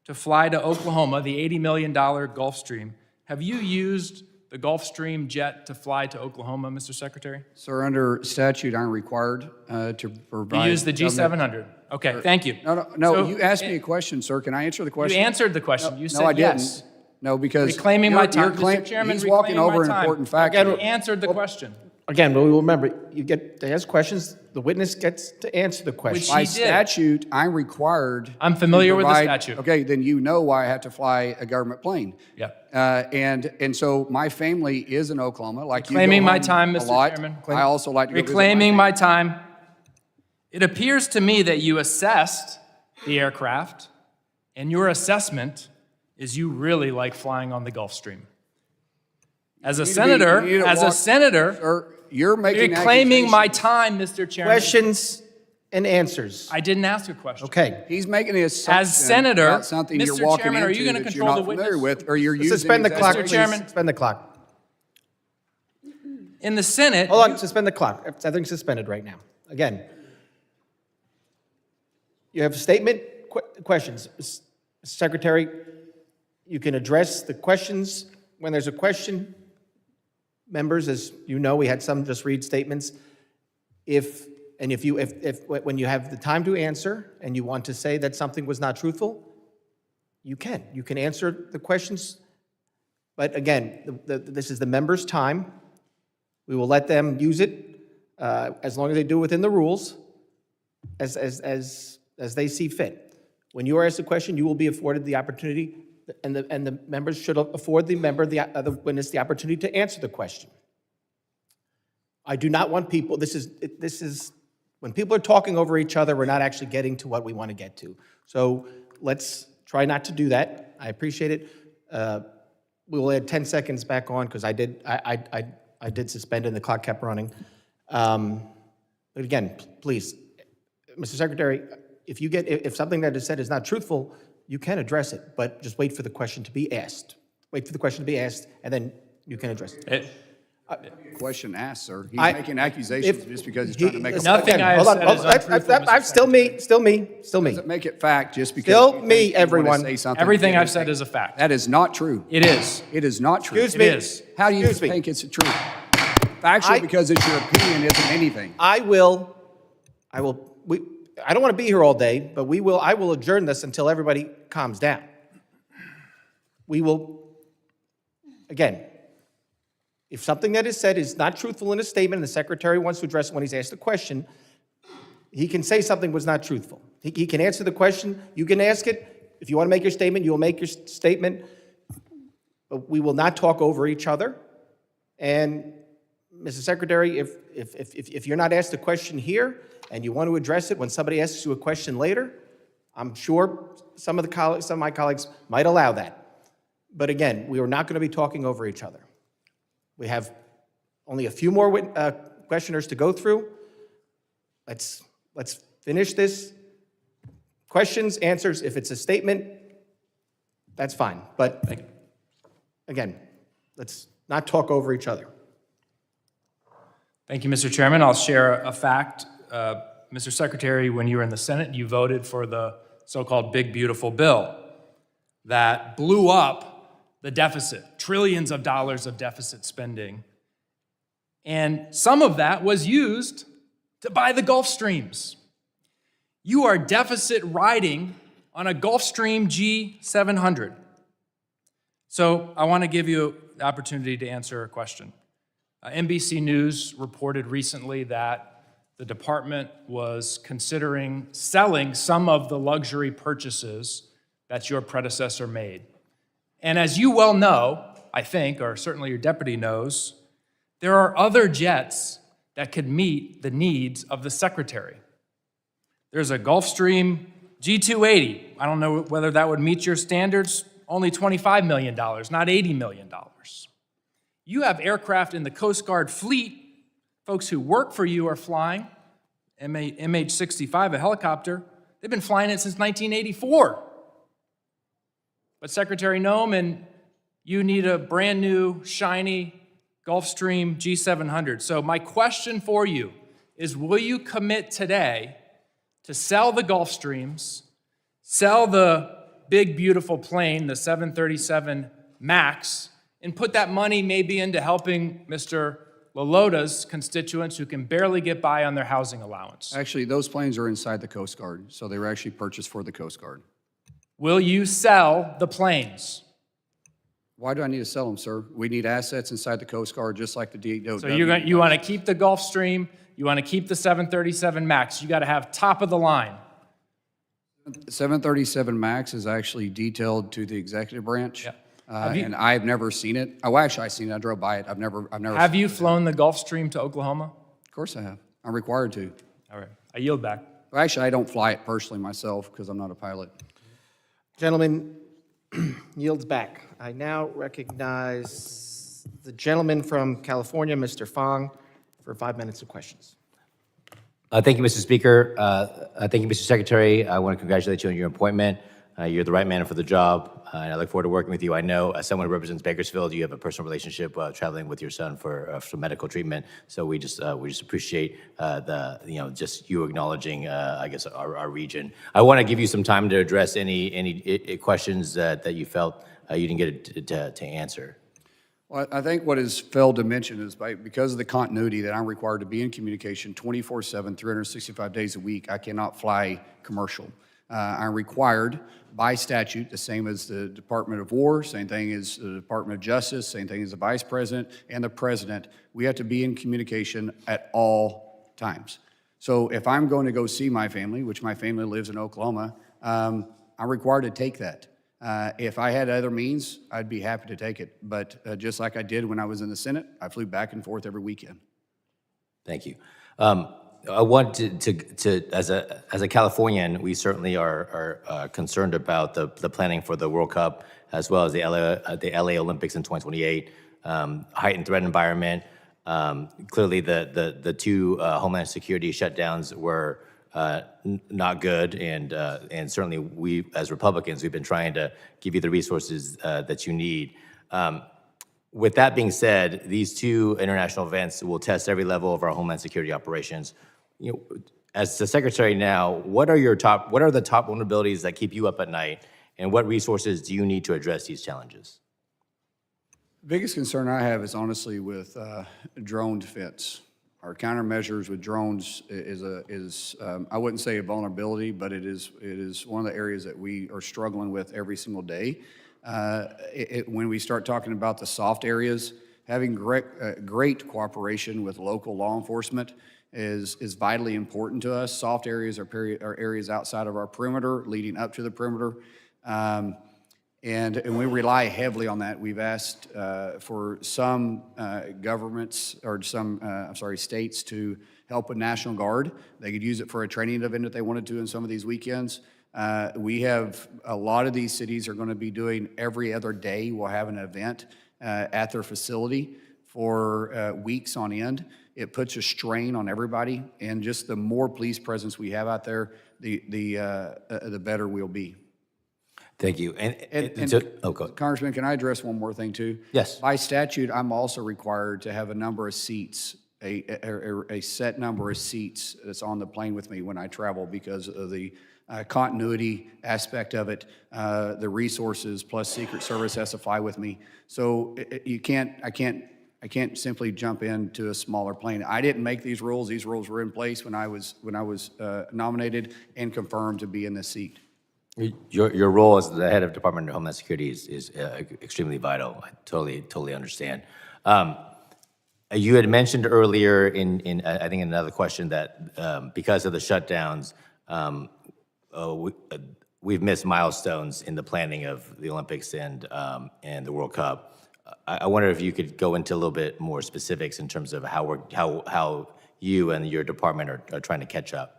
to fly to Oklahoma, the $80 million Gulfstream. Have you used the Gulfstream jet to fly to Oklahoma, Mr. Secretary? Sir, under statute, I'm required to provide. You used the G700. Okay, thank you. No, So- you asked me a question, sir. Can I answer the question? You answered the question. You said No, I didn't. yes. No, because. Reclaiming my time. you're Mr. Chairman, He's walking reclaiming over my an time. important fact. You answered the question. Again, we will remember, you get to ask questions, the witness gets to answer the question. By statute, I'm required. I'm familiar to with the provide- statute. Okay, then you know why I have to fly a government plane. Yeah. And so my family is in Oklahoma, like you go Reclaiming my home time, a Mr. lot. Chairman. I also like to go visit Reclaiming my my time. It appears to me that you assessed the aircraft, and your assessment is you really like flying on the Gulfstream. As a senator, Sir, you're making reclaiming my time, Mr. Chairman. Questions and answers. I didn't ask a question. Okay. He's making an assumption As senator, about something you're Mr. walking Chairman, are into you going to that you're control not the familiar witness? with, or you're using. Suspend the his clock, Mr. please. Chairman. Suspend the clock. In the Senate, Hold on, suspend the clock. Everything's suspended right now. Again, you have statement, questions. Mr. Secretary, you can address the questions when there's a question. Members, as you know, we had some just read statements. If and when you have the time to answer and you want to say that something was not truthful, you can. You can answer the questions. But again, this is the members' time. We will let them use it as long as they do it within the rules, as they see fit. When you are asked a question, you will be afforded the opportunity, and the members should afford the other witness the opportunity to answer the question. I do not want people, this is, when people are talking over each other, we're not actually getting to what we want to get to. So let's try not to do that. I appreciate it. We will add 10 seconds back on because I did suspend and the clock kept running. But again, please, Mr. Secretary, if something that is said is not truthful, you can address it, but just wait for the question to be asked. Wait for the question to be asked, and then you can address it. Question asked, sir. He's making accusations just because he's trying to make a Nothing I have said is untrue, Mr. Still me. Doesn't make it fact just because Still you think me, you wanna everyone. say something. Everything I've said is a fact. That is not true. It is. It is not true. Excuse me. It is. How do you Excuse me. think it's true? Factually, because it's your opinion isn't anything. I don't want to be here all day, but I will adjourn this until everybody calms down. We will, again, if something that is said is not truthful in a statement and the secretary wants to address it when he's asked a question, he can say something was not truthful. He can answer the question. You can ask it. If you want to make your statement, you will make your statement. But we will not talk over each other. And Mr. Secretary, if you're not asked a question here and you want to address it when somebody asks you a question later, I'm sure some of my colleagues might allow that. But again, we are not going to be talking over each other. We have only a few more questioners to go through. Let's finish this. Questions, answers. If it's a statement, that's fine. But again, let's not talk over each other. Thank you, Mr. Chairman. I'll share a fact. Mr. Secretary, when you were in the Senate, you voted for the so-called Big Beautiful Bill that blew up the deficit, trillions of dollars of deficit spending. And some of that was used to buy the Gulf Streams. You are deficit riding on a Gulfstream G700. So I want to give you the opportunity to answer a question. NBC News reported recently that the department was considering selling some of the luxury purchases that your predecessor made. And as you well know, I think, or certainly your deputy knows, there are other jets that could meet the needs of the secretary. There's a Gulfstream G280. I don't know whether that would meet your standards, only $25 million, not $80 million. You have aircraft in the Coast Guard fleet. Folks who work for you are flying MH-65, a helicopter. They've been flying it since 1984. But Secretary Noem and you need a brand new, shiny Gulfstream G700. So my question for you is, will you commit today to sell the Gulfstreams, sell the big, beautiful plane, the 737 MAX, and put that money maybe into helping Mr. Lalota's constituents who can barely get by on their housing allowance? Actually, those planes are inside the Coast Guard, so they were actually purchased for the Coast Guard. Will you sell the planes? Why do I need to sell them, sir? We need assets inside the Coast Guard, just like the DOW. So you want to keep the Gulfstream, you want to keep the 737 MAX. You got to have top of the line. 737 MAX is actually detailed to the executive branch. Yeah. And I've never seen it. Oh, actually, I've seen it. I drove by it. I've never. Have you flown the Gulfstream to Oklahoma? Of course I have. I'm required to. All right. I yield back. Well, actually, I don't fly it personally myself because I'm not a pilot. Gentleman yields back. I now recognize the gentleman from California, Mr. Fong, for 5 minutes of questions. Thank you, Mr. Speaker. Thank you, Mr. Secretary. I want to congratulate you on your appointment. You're the right man for the job, and I look forward to working with you. I know, as someone who represents Bakersfield, you have a personal relationship traveling with your son for medical treatment. So we just appreciate just you acknowledging, I guess, our region. I want to give you some time to address any questions that you felt you didn't get to answer. Well, I think what is failed to mention is because of the continuity that I'm required to be in communication 24/7, 365 days a week, I cannot fly commercial. I'm required by statute, the same as the Department of War, same thing as the Department of Justice, same thing as the Vice President and the President. We have to be in communication at all times. So if I'm going to go see my family, which my family lives in Oklahoma, I'm required to take that. If I had other means, I'd be happy to take it. But just like I did when I was in the Senate, I flew back and forth every weekend. Thank you. I want to as a Californian, we certainly are concerned about the planning for the World Cup as well as the LA Olympics in 2028, heightened threat environment. Clearly, the two Homeland Security shutdowns were not good, and certainly we, as Republicans, we've been trying to give you the resources that you need. With that being said, these two international events will test every level of our Homeland Security operations. You know, as the Secretary now, what are the top vulnerabilities that keep you up at night, and what resources do you need to address these challenges? The biggest concern I have is honestly with drone defense. Our countermeasures with drones is I wouldn't say a vulnerability, but it is one of the areas that we are struggling with every single day. When we start talking about the soft areas, having great cooperation with local law enforcement is vitally important to us. Soft areas are areas outside of our perimeter, leading up to the perimeter. And we rely heavily on that. We've asked for some governments, or some, states to help with National Guard. They could use it for a training event if they wanted to in some of these weekends. We have, a lot of these cities are going to be doing every other day, we'll have an event at their facility for weeks on end. It puts a strain on everybody, and just the more police presence we have out there, the better we'll be. Thank you. Congressman, can I address one more thing too? Yes. By statute, I'm also required to have a number of seats, a set number of seats that's on the plane with me when I travel because of the continuity aspect of it, the resources plus Secret Service has to fly with me. So I can't simply jump into a smaller plane. I didn't make these rules. These rules were in place when I was nominated and confirmed to be in this seat. Your role as the head of Department of Homeland Security is extremely vital. I totally understand. You had mentioned earlier in I think another question that because of the shutdowns, we've missed milestones in the planning of the Olympics and the World Cup. I wonder if you could go into a little bit more specifics in terms of how you and your department are trying to catch up.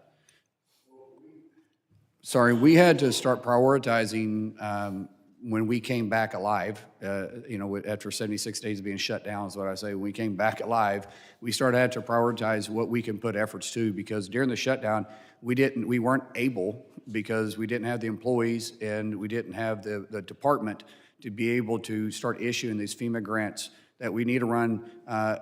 Sorry, we had to start prioritizing when we came back alive, after 76 days of being shut down is what I say. When we came back alive, we started to prioritize what we can put efforts to, because during the shutdown, we weren't able, because we didn't have the employees and we didn't have the department to be able to start issuing these FEMA grants that we need to run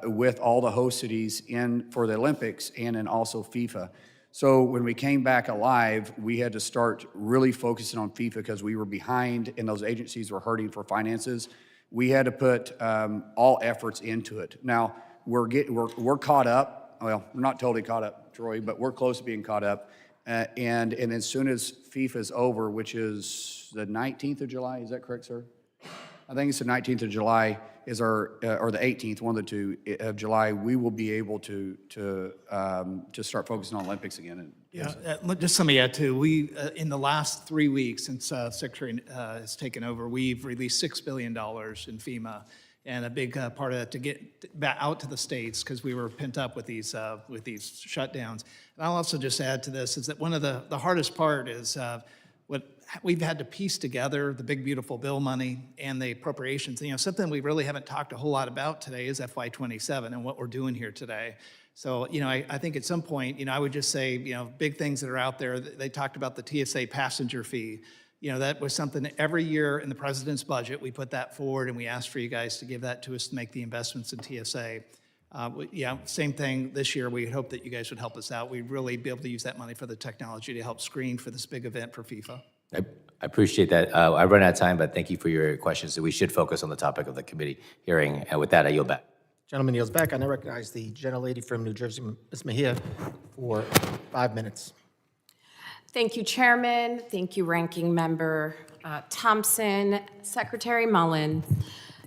with all the host cities for the Olympics and then also FIFA. So when we came back alive, we had to start really focusing on FIFA because we were behind and those agencies were hurting for finances. We had to put all efforts into it. Now, we're caught up. Well, we're not totally caught up, Troy, but we're close to being caught up. And as soon as FIFA is over, which is the 19th of July, is that correct, sir? I think it's the 19th of July is or the 18th, one of the two of July, we will be able to start focusing on Olympics again. Yeah, just let me add too, we, in the last 3 weeks since Secretary has taken over, we've released $6 billion in FEMA, and a big part of that to get back out to the states because we were pent up with these shutdowns. And I'll also just add to this is that one of the hardest part is what we've had to piece together the big beautiful bill money and the appropriations. Something we really haven't talked a whole lot about today is FY27 and what we're doing here today. So, I think at some point, I would just say, big things that are out there. They talked about the TSA passenger fee. That was something that every year in the president's budget, we put that forward and we asked for you guys to give that to us to make the investments in TSA. Same thing this year. We hope that you guys would help us out. We'd really be able to use that money for the technology to help screen for this big event for FIFA. I appreciate that. I run out of time, but thank you for your questions. So we should focus on the topic of the committee hearing. And with that, I yield back. Gentleman yields back. I now recognize the gentlelady from New Jersey, Ms. Mejia, for 5 minutes. Thank you, Chairman. Thank you, Ranking Member Thompson. Secretary Mullin,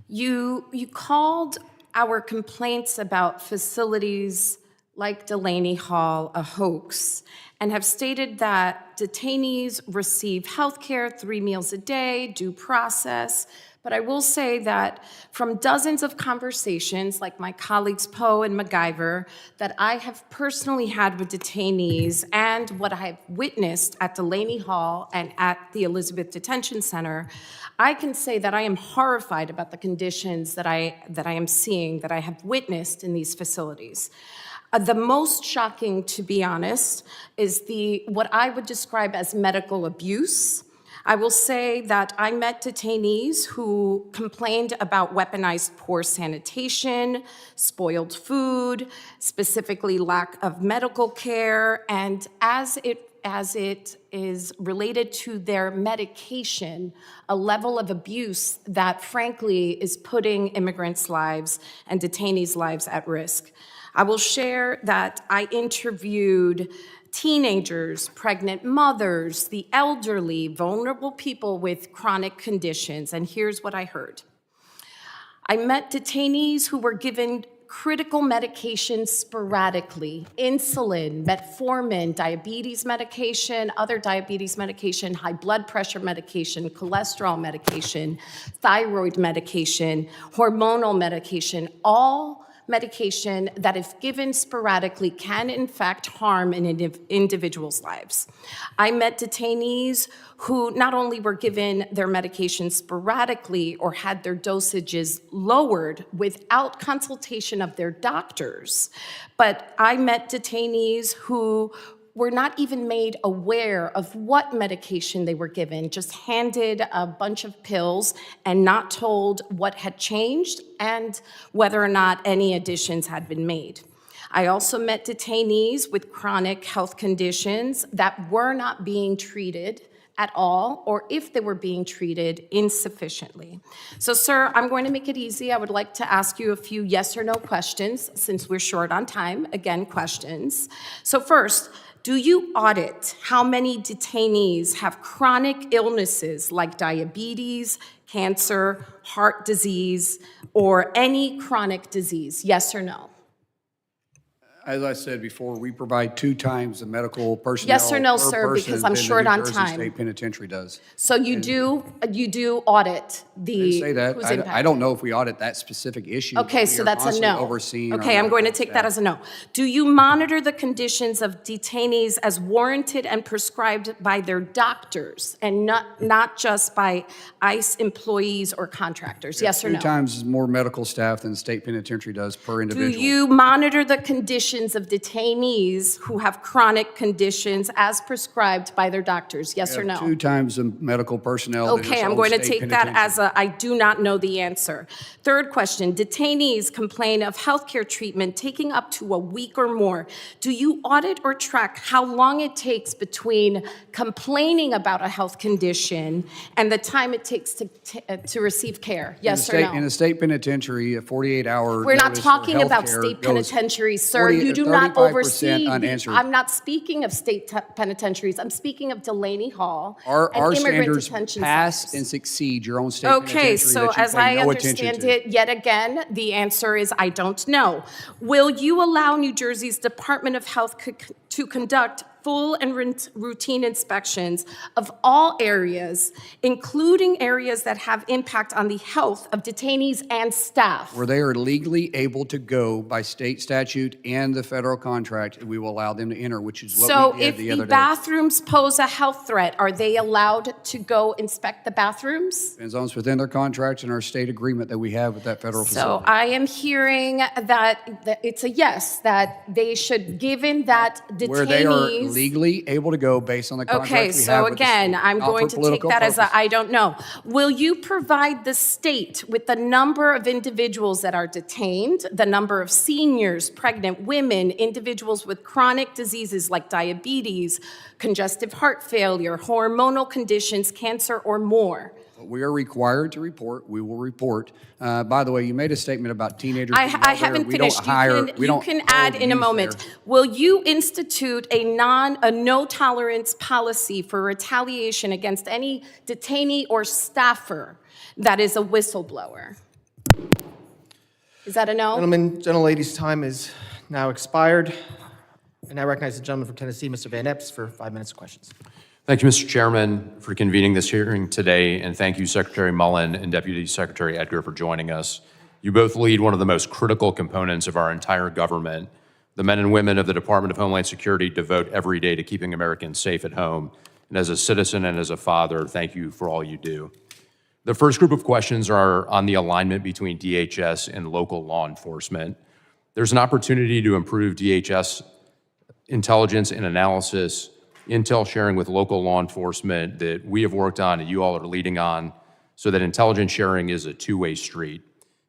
you called our complaints about facilities like Delaney Hall a hoax and have stated that detainees receive health care 3 meals a day, due process. But I will say that from dozens of conversations, like my colleagues Poe and MacGyver, that I have personally had with detainees and what I have witnessed at Delaney Hall and at the Elizabeth Detention Center, I can say that I am horrified about the conditions that I am seeing, that I have witnessed in these facilities. The most shocking, to be honest, is what I would describe as medical abuse. I will say that I met detainees who complained about weaponized poor sanitation, spoiled food, specifically lack of medical care, and as it is related to their medication, a level of abuse that frankly is putting immigrants' lives and detainees' lives at risk. I will share that I interviewed teenagers, pregnant mothers, the elderly, vulnerable people with chronic conditions, and here's what I heard. I met detainees who were given critical medications sporadically: insulin, metformin, diabetes medication, other diabetes medication, high blood pressure medication, cholesterol medication, thyroid medication, hormonal medication, all medication that, if given sporadically, can in fact harm an individual's lives. I met detainees who not only were given their medication sporadically or had their dosages lowered without consultation of their doctors, but I met detainees who were not even made aware of what medication they were given, just handed a bunch of pills and not told what had changed and whether or not any additions had been made. I also met detainees with chronic health conditions that were not being treated at all, or if they were being treated, insufficiently. So, sir, I'm going to make it easy. I would like to ask you a few yes or no questions since we're short on time. Again, questions. So first, do you audit how many detainees have chronic illnesses like diabetes, cancer, heart disease, or any chronic disease? Yes or no? As I said before, we provide 2 times the medical personnel Yes or no, per sir, person because I'm than the short New on Jersey time. State Penitentiary does. So you do audit the I didn't say that. who's I impacted? don't know if we audit that specific issue. but Okay, we so are that's a constantly no. overseeing our Okay, I'm going to medical take that staff. as a no. Do you monitor the conditions of detainees as warranted and prescribed by their doctors and not just by ICE employees or contractors? Yes or 2 no? times more medical staff than the state penitentiary does per Do individual. you monitor the conditions of detainees who have chronic conditions as prescribed by their doctors? Yes or We have no? 2 times the medical personnel than Okay, its I'm own going to state take that penitentiary. as I do not know the answer. Third question, detainees complain of healthcare treatment taking up to a week or more. Do you audit or track how long it takes between complaining about a health condition and the time it takes to receive care? Yes or no? In the state penitentiary, a 48-hour We're not notice for talking about healthcare state goes penitentiaries, sir. 40 You do not 35% oversee. unanswered. I'm not speaking of state penitentiaries. I'm speaking of Delaney Hall Our and immigrant standards detention pass centers. and succeed your own state Okay, penitentiary so that you as pay I no attention understand to. it, yet again, the answer is I don't know. Will you allow New Jersey's Department of Health to conduct full and routine inspections of all areas, including areas that have impact on the health of detainees and staff? Where they are legally able to go by state statute and the federal contract, we will allow them to enter, which is what So we did if the other the day. bathrooms pose a health threat, are they allowed to go inspect the bathrooms? Depends on what's within their contracts and our state agreement that we have with that federal So facility. I am hearing that it's a yes, that they should, given that Where they are, detainees please? legally able to go based on the contract Okay, we have so with the again, state, I'm not for going to take political that as a purposes. I don't know. Will you provide the state with the number of individuals that are detained, the number of seniors, pregnant women, individuals with chronic diseases like diabetes, congestive heart failure, hormonal conditions, cancer, or more? We are required to report. We will report. By the way, you made a statement about teenagers. being held I there. haven't We don't finished. hire- we You don't can add hold in a youth moment. there. Will you institute a no tolerance policy for retaliation against any detainee or staffer that is a whistleblower? Is that a no? Gentlemen, gentlelady's time is now expired. I now recognize the gentleman from Tennessee, Mr. Van Epps, for 5 minutes of questions. Thank you, Mr. Chairman, for convening this hearing today, and thank you, Secretary Mullin and Deputy Secretary Edgar, for joining us. You both lead one of the most critical components of our entire government. The men and women of the Department of Homeland Security devote every day to keeping Americans safe at home. And as a citizen and as a father, thank you for all you do. The first group of questions are on the alignment between DHS and local law enforcement. There's an opportunity to improve DHS intelligence and analysis, intel sharing with local law enforcement that we have worked on and you all are leading on, so that intelligence sharing is a two-way street.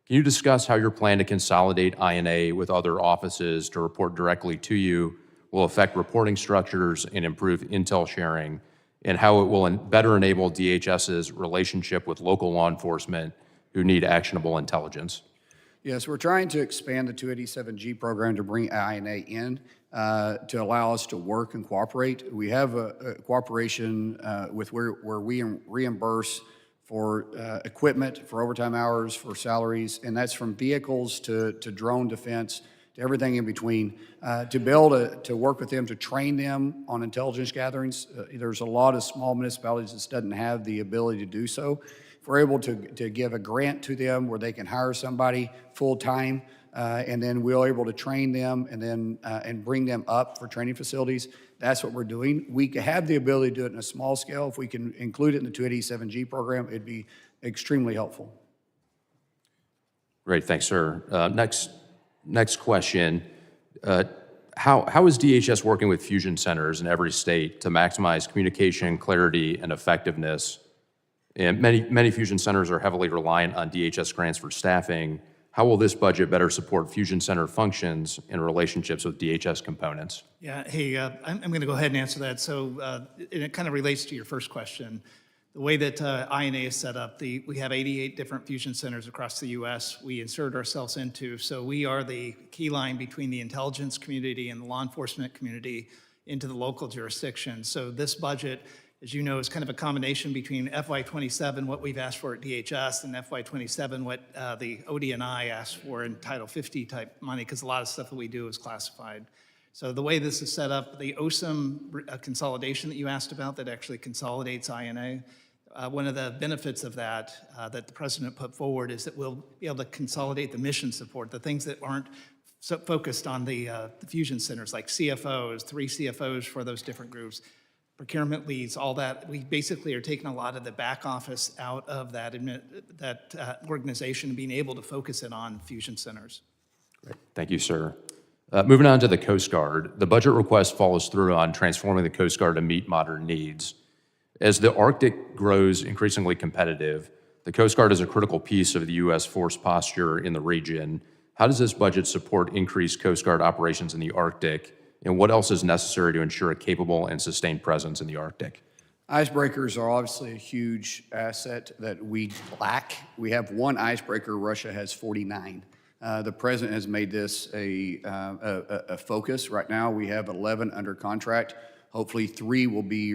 Can you discuss how your plan to consolidate INA with other offices to report directly to you will affect reporting structures and improve intel sharing, and how it will better enable DHS's relationship with local law enforcement who need actionable intelligence? Yes, we're trying to expand the 287G program to bring INA in to allow us to work and cooperate. We have a cooperation with where we reimburse for equipment, for overtime hours, for salaries, and that's from vehicles to drone defense, to everything in between, to be able to work with them, to train them on intelligence gatherings. There's a lot of small municipalities that doesn't have the ability to do so. If we're able to give a grant to them where they can hire somebody full-time, and then we're able to train them and then and bring them up for training facilities, that's what we're doing. We have the ability to do it in a small scale. If we can include it in the 287G program, it'd be extremely helpful. Great, thanks, sir. Next question. How is DHS working with fusion centers in every state to maximize communication, clarity, and effectiveness? And many fusion centers are heavily reliant on DHS grants for staffing. How will this budget better support fusion center functions and relationships with DHS components? Yeah, hey, I'm going to go ahead and answer that. So and it kind of relates to your first question. The way that INA is set up, we have 88 different fusion centers across the U.S. we insert ourselves into. So we are the key line between the intelligence community and the law enforcement community into the local jurisdiction. So this budget, as you know, is kind of a combination between FY27, what we've asked for at DHS, and FY27, what the OD&I asked for in Title 50 type money, because a lot of stuff that we do is classified. So the way this is set up, the OSIM consolidation that you asked about that actually consolidates INA, one of the benefits of that that the president put forward is that we'll be able to consolidate the mission support, the things that aren't so focused on the fusion centers, like CFOs, 3 CFOs for those different groups, procurement leads, all that. We basically are taking a lot of the back office out of that organization and being able to focus it on fusion centers. Great. Thank you, sir. Moving on to the Coast Guard, the budget request follows through on transforming the Coast Guard to meet modern needs. As the Arctic grows increasingly competitive, the Coast Guard is a critical piece of the U.S. force posture in the region. How does this budget support increased Coast Guard operations in the Arctic, and what else is necessary to ensure a capable and sustained presence in the Arctic? Icebreakers are obviously a huge asset that we lack. We have one icebreaker, Russia has 49. The president has made this a focus. Right now, we have 11 under contract. Hopefully, 3 will be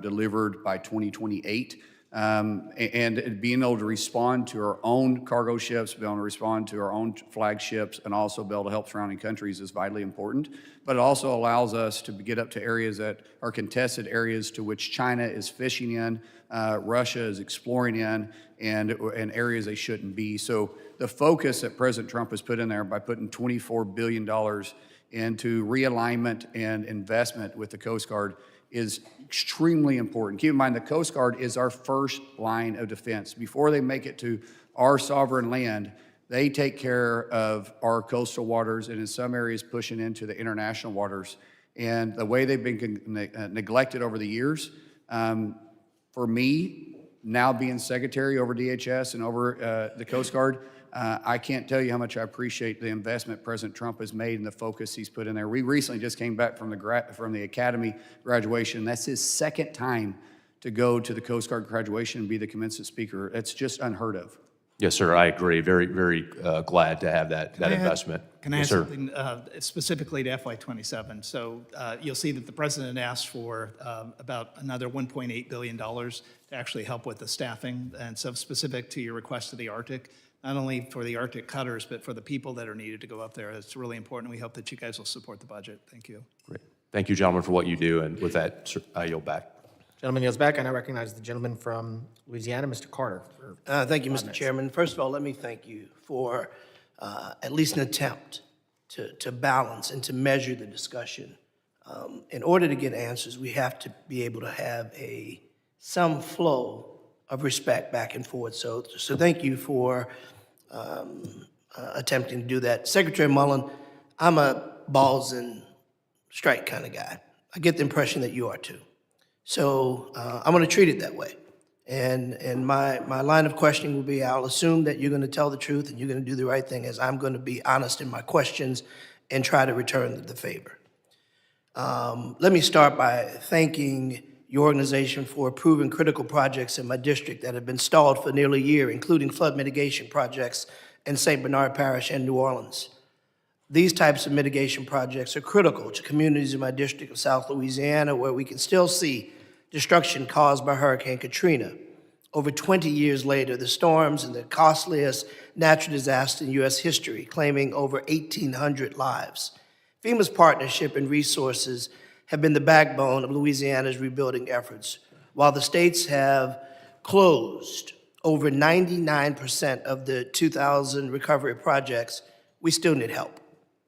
delivered by 2028. And being able to respond to our own cargo ships, being able to respond to our own flagships, and also be able to help surrounding countries is vitally important. But it also allows us to get up to areas that are contested areas to which China is fishing in, Russia is exploring in, and areas they shouldn't be. So the focus that President Trump has put in there by putting $24 billion into realignment and investment with the Coast Guard is extremely important. Keep in mind, the Coast Guard is our first line of defense. Before they make it to our sovereign land, They take care of our coastal waters and in some areas pushing into the international waters. And the way they've been neglected over the years, for me, now being secretary over DHS and over the Coast Guard, I can't tell you how much I appreciate the investment President Trump has made and the focus he's put in there. We recently just came back from the Academy graduation. That's his second time to go to the Coast Guard graduation and be the commencement speaker. It's just unheard of. Yes, sir, I agree. Very, very glad to have that investment. Can I add Yes, sir. something specifically to FY27? So you'll see that the president asked for about another $1.8 billion to actually help with the staffing. And so specific to your request to the Arctic, not only for the Arctic cutters, but for the people that are needed to go up there. It's really important. We hope that you guys will support the budget. Thank you. Great. Thank you, gentlemen, for what you do. And with that, sir, I yield back. Gentleman yields back. I now recognize the gentleman from Louisiana, Mr. Carter. Thank you, Mr. Chairman. First of all, let me thank you for at least an attempt to balance and to measure the discussion. In order to get answers, we have to be able to have some flow of respect back and forth. So thank you for attempting to do that. Secretary Mullin, I'm a balls and strike kind of guy. I get the impression that you are too. So I'm going to treat it that way. And my line of questioning will be, I'll assume that you're going to tell the truth and you're going to do the right thing, as I'm going to be honest in my questions and try to return the favor. Let me start by thanking your organization for approving critical projects in my district that have been stalled for nearly a year, including flood mitigation projects in St. Bernard Parish and New Orleans. These types of mitigation projects are critical to communities in my district of South Louisiana, where we can still see destruction caused by Hurricane Katrina. Over 20 years later, the storms and the costliest natural disaster in U.S. history, claiming over 1,800 lives. FEMA's partnership and resources have been the backbone of Louisiana's rebuilding efforts. While the states have closed over 99% of the 2,000 recovery projects, we still need help.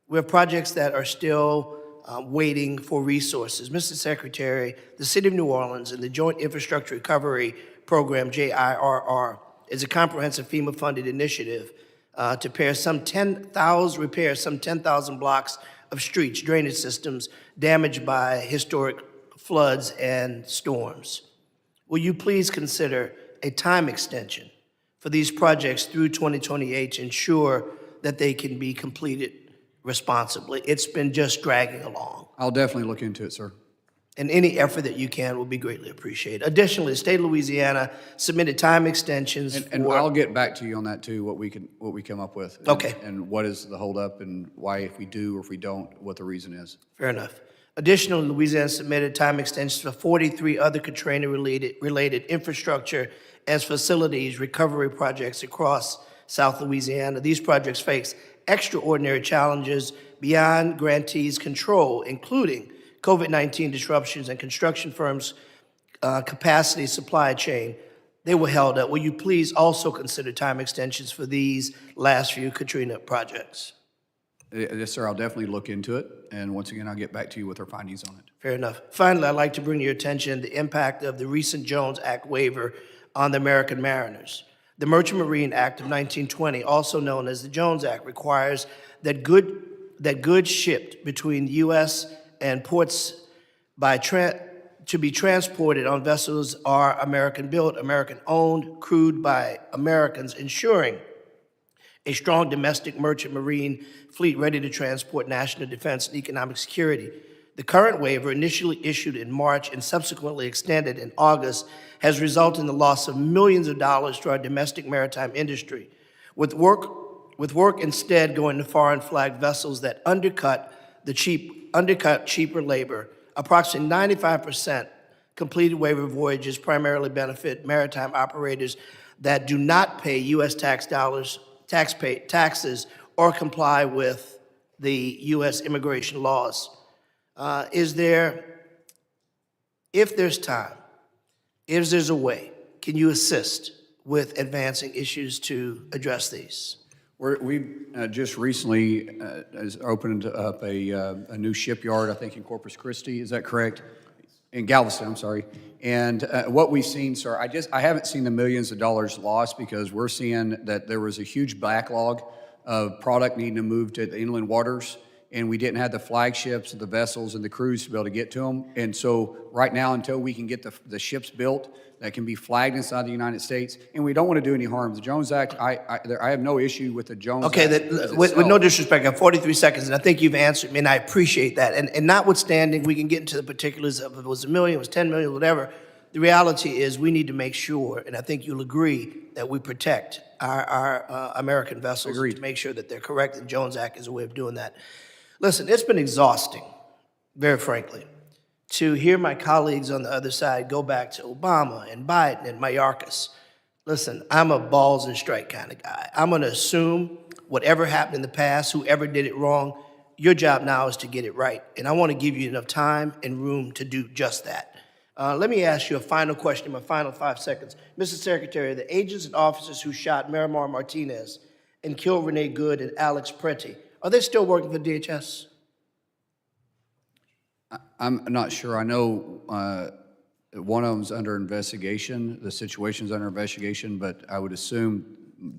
We have projects that are still waiting for resources. Mr. Secretary, the City of New Orleans and the Joint Infrastructure Recovery Program, JIRR, is a comprehensive FEMA-funded initiative to repair some 10,000 blocks of streets, drainage systems damaged by historic floods and storms. Will you please consider a time extension for these projects through 2028 to ensure that they can be completed responsibly? It's been just dragging along. I'll definitely look into it, sir. And any effort that you can will be greatly appreciated. Additionally, the state of Louisiana submitted time extensions And I'll get back to you on that too, what we come up with. Okay. And what is the holdup and why, if we do or if we don't, what the reason is. Fair enough. Additionally, Louisiana submitted time extensions for 43 other Katrina-related infrastructure and facilities recovery projects across South Louisiana. These projects face extraordinary challenges beyond grantees' control, including COVID-19 disruptions and construction firms' capacity supply chain. They were held up. Will you please also consider time extensions for these last few Katrina projects? Yes, sir, I'll definitely look into it. And once again, I'll get back to you with our findings on it. Fair enough. Finally, I'd like to bring to your attention the impact of the recent Jones Act waiver on the American mariners. The Merchant Marine Act of 1920, also known as the Jones Act, requires that goods shipped between the U.S. and ports to be transported on vessels are American-built, American-owned, crewed by Americans, ensuring a strong domestic merchant marine fleet ready to transport national defense and economic security. The current waiver, initially issued in March and subsequently extended in August, has resulted in the loss of millions of dollars to our domestic maritime industry, with work instead going to foreign flag vessels that undercut cheaper labor. Approximately 95% completed waiver voyages primarily benefit maritime operators that do not pay U.S. taxes or comply with the U.S. immigration laws. If there's time, if there's a way, can you assist with advancing issues to address these? We just recently opened up a new shipyard, I think in Corpus Christi, is that correct? in Galveston, I'm sorry. And what we've seen, sir, I haven't seen the millions of dollars lost because we're seeing that there was a huge backlog of product needing to move to the inland waters, and we didn't have the flagships, the vessels, and the crews to be able to get to them. And so right now, until we can get the ships built that can be flagged inside the United States, and we don't want to do any harm. The Jones Act, I have no issue with the Jones Act. Okay, with no disrespect, I have 43 seconds, and I think you've answered me, and I appreciate that. And notwithstanding, we can get into the particulars of if it was $1 million, it was 10 million, whatever. The reality is we need to make sure, and I think you'll agree, that we protect our American vessels to make sure that they're correct, and Jones Act is a way of doing that. Listen, it's been exhausting, very frankly, to hear my colleagues on the other side go back to Obama and Biden and Mayorkas. Listen, I'm a balls and strike kind of guy. I'm going to assume whatever happened in the past, whoever did it wrong, your job now is to get it right. And I want to give you enough time and room to do just that. Let me ask you a final question in my final 5 seconds. Mr. Secretary, the agents and officers who shot Miramar Martinez and killed Renee Good and Alex Preti, are they still working for DHS? I'm not sure. I know one of them's under investigation. The situation's under investigation, but I would assume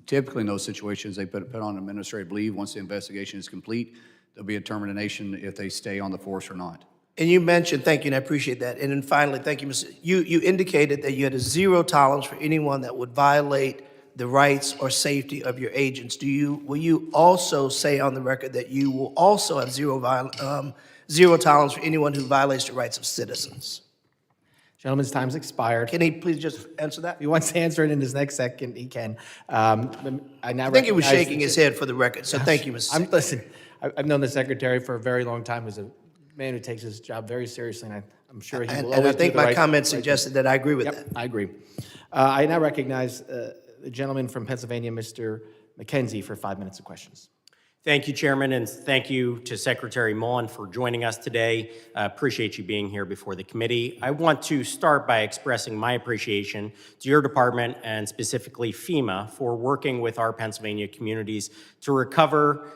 typically in those situations they put on administrative leave. Once the investigation is complete, there'll be a determination if they stay on the force or not. And you mentioned, thank you, and I appreciate that. And then finally, thank you, Mr. You indicated that you had a zero tolerance for anyone that would violate the rights or safety of your agents. Will you also say on the record that you will also have zero tolerance for anyone who violates the rights of citizens? Gentleman's time's expired. Can he please just answer that? If he wants to answer it in his next second, he can. I think he was shaking his head for the record, so thank you, Mr. Secretary. Listen, I've known the Secretary for a very long time as a man who takes his job very seriously, and I'm sure he will always do the right And I think my right comment thing. suggested that I agree with Yep, that. I agree. I now recognize the gentleman from Pennsylvania, Mr. McKenzie, for 5 minutes of questions. Thank you, Chairman, and thank you to Secretary Mullin for joining us today. Appreciate you being here before the committee. I want to start by expressing my appreciation to your department and specifically FEMA for working with our Pennsylvania communities to recover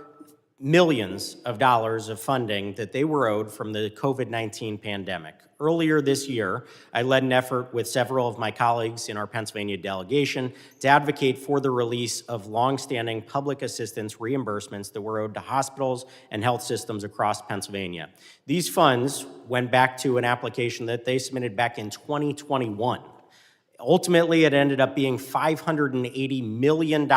millions of dollars of funding that they were owed from the COVID-19 pandemic. Earlier this year, I led an effort with several of my colleagues in our Pennsylvania delegation to advocate for the release of longstanding public assistance reimbursements that were owed to hospitals and health systems across Pennsylvania. These funds went back to an application that they submitted back in 2021. Ultimately, it ended up being $580 million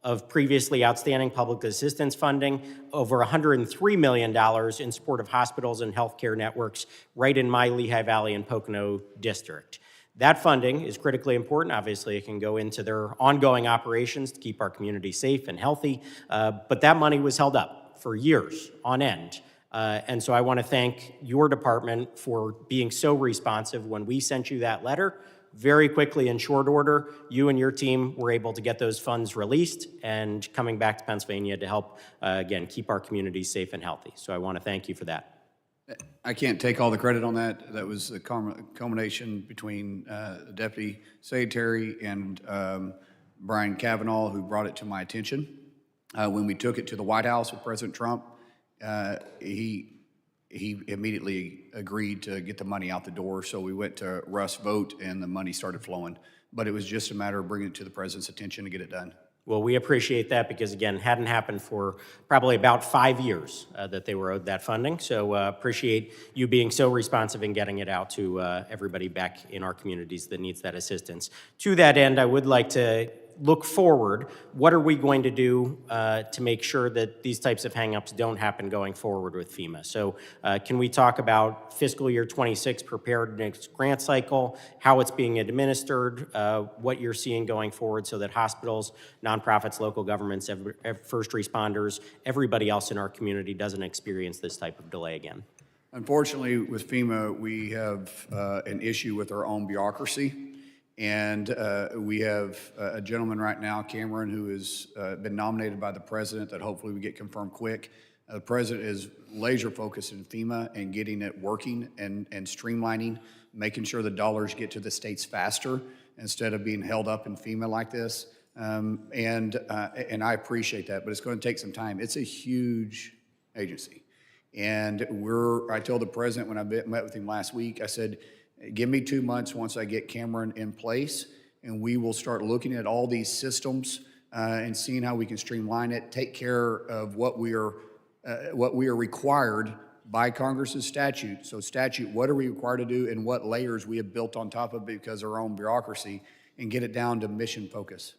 of previously outstanding public assistance funding, over $103 million in support of hospitals and healthcare networks right in my Lehigh Valley and Pocono district. That funding is critically important. Obviously, it can go into their ongoing operations to keep our community safe and healthy, but that money was held up for years on end. And so I want to thank your department for being so responsive when we sent you that letter. Very quickly, in short order, you and your team were able to get those funds released and coming back to Pennsylvania to help, again, keep our communities safe and healthy. So I want to thank you for that. I can't take all the credit on that. That was a culmination between the Deputy Secretary and Brian Kavanaugh, who brought it to my attention. When we took it to the White House with President Trump, he immediately agreed to get the money out the door. So we went to Russ vote and the money started flowing. But it was just a matter of bringing it to the president's attention to get it done. Well, we appreciate that because, again, hadn't happened for probably about 5 years that they were owed that funding. So appreciate you being so responsive in getting it out to everybody back in our communities that needs that assistance. To that end, I would like to look forward. What are we going to do to make sure that these types of hangups don't happen going forward with FEMA? So can we talk about fiscal year 26 preparedness grant cycle, how it's being administered, what you're seeing going forward so that hospitals, nonprofits, local governments, first responders, everybody else in our community doesn't experience this type of delay again? Unfortunately, with FEMA, we have an issue with our own bureaucracy. And we have a gentleman right now, Cameron, who has been nominated by the president that hopefully we get confirmed quick. The president is laser focused in FEMA and getting it working and streamlining, making sure the dollars get to the states faster instead of being held up in FEMA like this. And I appreciate that, but it's going to take some time. It's a huge agency. And I told the president when I met with him last week, I said, give me 2 months once I get Cameron in place, and we will start looking at all these systems and seeing how we can streamline it, take care of what we are required by Congress's statute. So statute, what are we required to do and what layers we have built on top of it because of our own bureaucracy, and get it down to mission focus.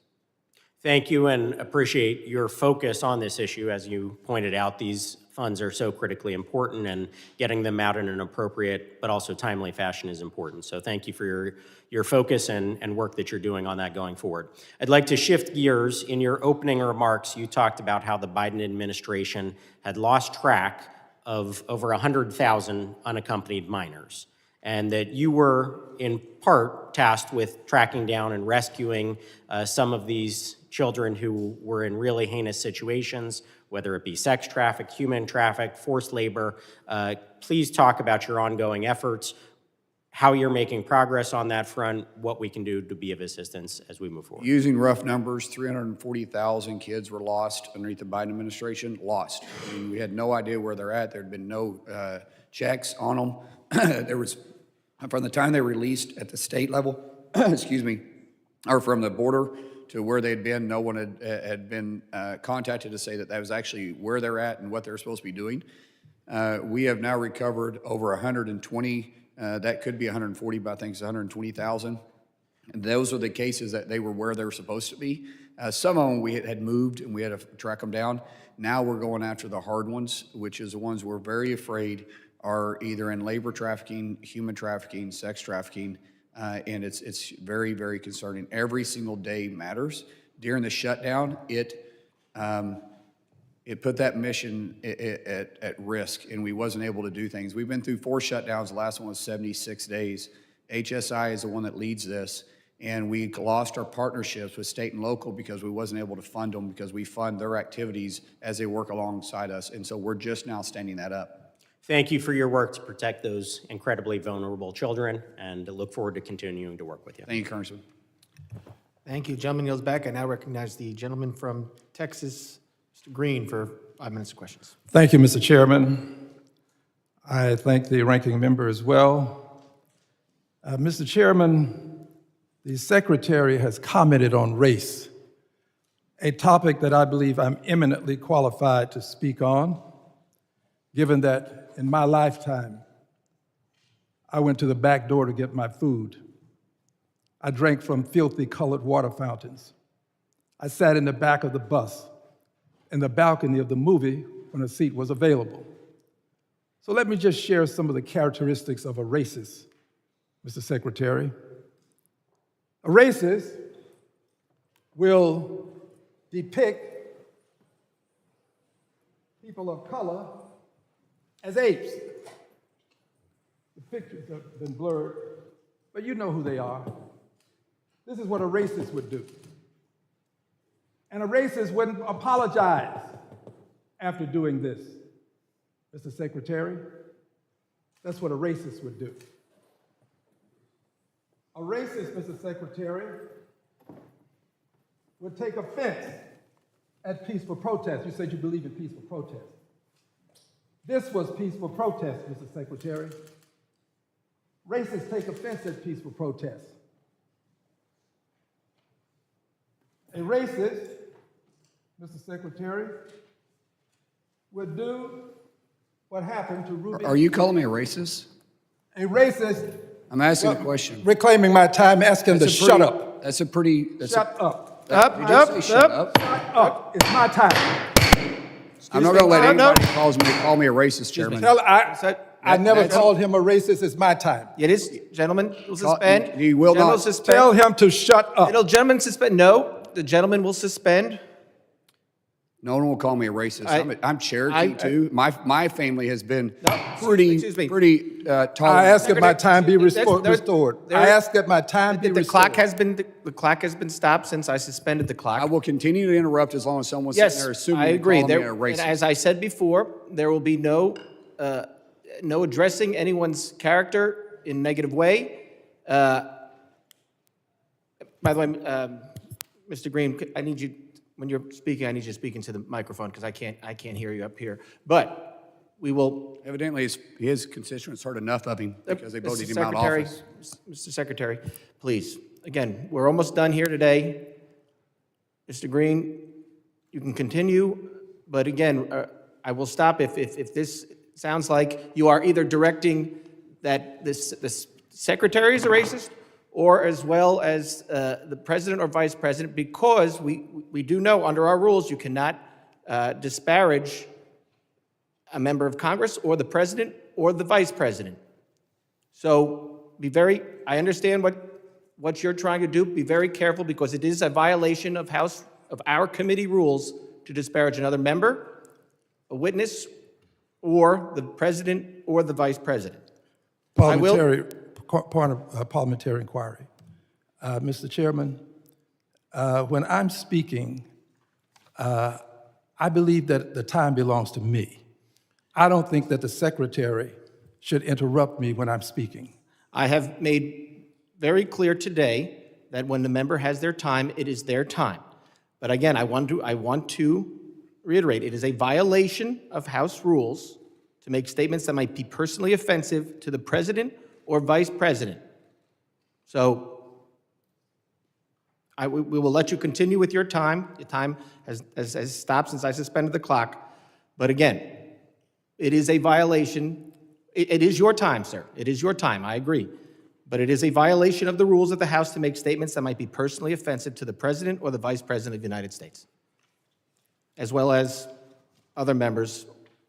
Thank you, and appreciate your focus on this issue. As you pointed out, these funds are so critically important, and getting them out in an appropriate but also timely fashion is important. So thank you for your focus and work that you're doing on that going forward. I'd like to shift gears. In your opening remarks, you talked about how the Biden administration had lost track of over 100,000 unaccompanied minors, and that you were in part tasked with tracking down and rescuing some of these children who were in really heinous situations, whether it be sex traffic, human traffic, forced labor. Please talk about your ongoing efforts, how you're making progress on that front, what we can do to be of assistance as we move forward. Using rough numbers, 340,000 kids were lost underneath the Biden administration, lost. I mean, we had no idea where they're at. There had been no checks on them. There was, from the time they released at the state level, excuse me, or from the border to where they'd been, no one had been contacted to say that was actually where they're at and what they're supposed to be doing. We have now recovered over 120, that could be 140, but I think it's 120,000. And those are the cases that they were where they were supposed to be. Some of them we had moved and we had to track them down. Now we're going after the hard ones, which is the ones we're very afraid are either in labor trafficking, human trafficking, sex trafficking, and it's very, very concerning. Every single day matters. During the shutdown, it put that mission at risk, and we wasn't able to do things. We've been through 4 shutdowns. The last one was 76 days. HSI is the one that leads this, and we lost our partnerships with state and local because we wasn't able to fund them, because we fund their activities as they work alongside us, and so we're just now standing that up. Thank you for your work to protect those incredibly vulnerable children, and I look forward to continuing to work with you. Thank you, Congressman. Thank you. Gentleman yields back. I now recognize the gentleman from Texas, Mr. Green, for 5 minutes of questions. Thank you, Mr. Chairman. I thank the ranking member as well. Mr. Chairman, the Secretary has commented on race, a topic that I believe I'm eminently qualified to speak on, given that in my lifetime, I went to the back door to get my food. I drank from filthy colored water fountains. I sat in the back of the bus, in the balcony of the movie when a seat was available. So let me just share some of the characteristics of a racist, Mr. Secretary. A racist will depict people of color as apes. The pictures have been blurred, but you know who they are. This is what a racist would do. And a racist wouldn't apologize after doing this. Mr. Secretary, that's what a racist would do. A racist, Mr. Secretary, would take offense at peaceful protest. You said you believe in peaceful protest. This was peaceful protest, Mr. Secretary. Racists take offense at peaceful protest. A racist, Mr. Secretary, would do what happened to Ruby. Are you calling me a racist? A racist. I'm asking a question. Reclaiming my time, asking them to shut up. That's a pretty. Shut up. Shut up. Shut up. It's my time. I'm not going to let anybody call me a racist, Chairman. I never called him a racist. It's my time. It is, gentleman, will suspend. You will not. Suspend. Tell him to shut up. Gentleman suspend. No, the gentleman will suspend. No one will call me a racist. I'm Cherokee too. My family has been pretty tolerant. I ask that my time be restored. I ask that my time be restored. The clock has been stopped since I suspended the clock. I will continue to interrupt as long as someone's sitting there assuming I agree. calling me a racist. And as I said before, there will be no addressing anyone's character in a negative way. By the way, Mr. Green, I need you. When you're speaking, I need you to speak into the microphone because I can't hear you up here. But we will. Evidently, his constituents heard enough of him because they voted Mr. him out of Secretary, office. Mr. Secretary, please, again, we're almost done here today. Mr. Green, you can continue, but again, I will stop if this sounds like you are either directing that this secretary is a racist, or as well as the president or vice president, because we do know under our rules you cannot disparage a member of Congress or the president or the vice president. So I understand what you're trying to do. Be very careful, because it is a violation of our committee rules to disparage another member, a witness, or the president or the vice president. Parliamentary inquiry. Mr. Chairman, when I'm speaking, I believe that the time belongs to me. I don't think that the secretary should interrupt me when I'm speaking. I have made very clear today that when the member has their time, it is their time. But again, I want to reiterate, it is a violation of House rules to make statements that might be personally offensive to the president or vice president. So we will let you continue with your time. Your time has stopped since I suspended the clock. But again, it is a violation. It is your time, sir. It is your time, I agree. But it is a violation of the rules of the House to make statements that might be personally offensive to the president or the vice president of the United States, as well as other members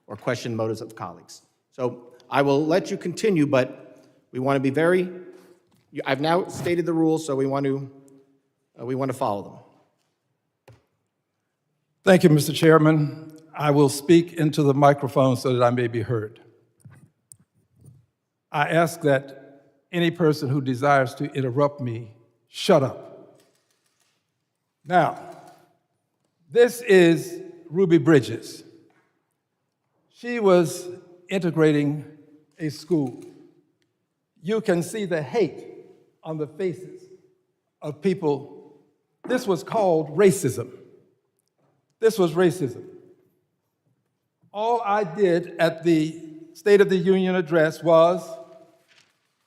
or question motives of colleagues. So I will let you continue, but we want to be I've now stated the rules, so we want to follow them. Thank you, Mr. Chairman. I will speak into the microphone so that I may be heard. I ask that any person who desires to interrupt me, shut up. Now, this is Ruby Bridges. She was integrating a school. You can see the hate on the faces of people. This was called racism. This was racism. All I did at the State of the Union address was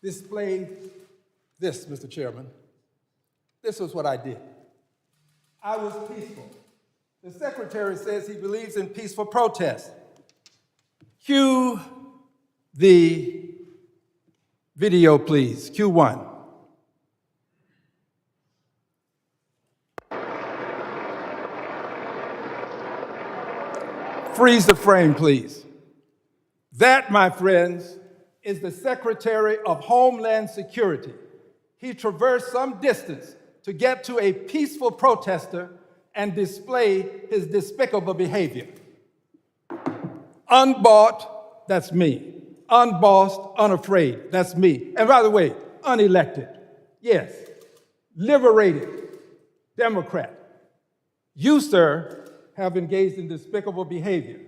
display this, Mr. Chairman. This was what I did. I was peaceful. The secretary says he believes in peaceful protest. Cue the video, please. Cue one. Freeze the frame, please. That, my friends, is the Secretary of Homeland Security. He traversed some distance to get to a peaceful protester and display his despicable behavior. Unbought, that's me. Unbossed, unafraid, that's me. And by the way, unelected, yes. Liberated, Democrat. You, sir, have engaged in despicable behavior.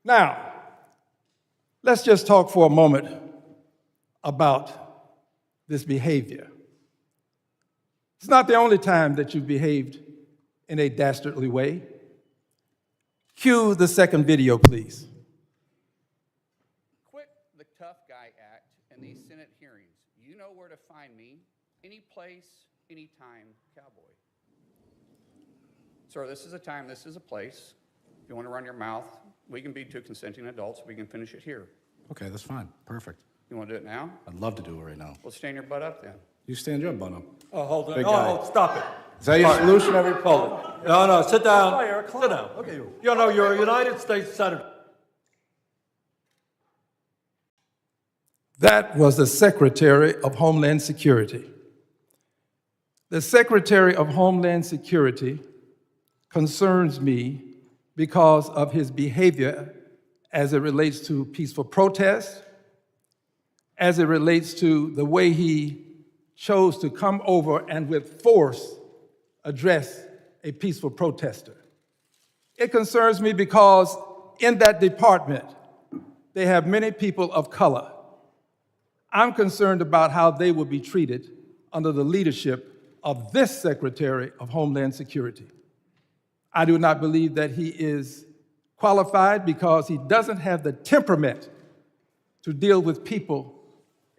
Now, let's just talk for a moment about this behavior. It's not the only time that you've behaved in a dastardly way. Cue the second video, please. Quit the tough guy act in these Senate hearings. You know where to find me. Any place, anytime, cowboy. Sir, this is a time, this is a place. If you want to run your mouth, we can be two consenting adults. We can finish it here. Okay, that's fine. Perfect. You want to do it now? I'd love to do it right now. Well, stand your butt up then. You stand your butt up. Oh, hold on. Big Oh, guy. stop it. Is that your solution, every Hold it. No, sit down. Oh, Eric, Sit down. Okay, you know, you're a United States Senator. That was the Secretary of Homeland Security. The Secretary of Homeland Security concerns me because of his behavior as it relates to peaceful protest, as it relates to the way he chose to come over and with force address a peaceful protester. It concerns me because in that department, they have many people of color. I'm concerned about how they will be treated under the leadership of this Secretary of Homeland Security. I do not believe that he is qualified because he doesn't have the temperament to deal with people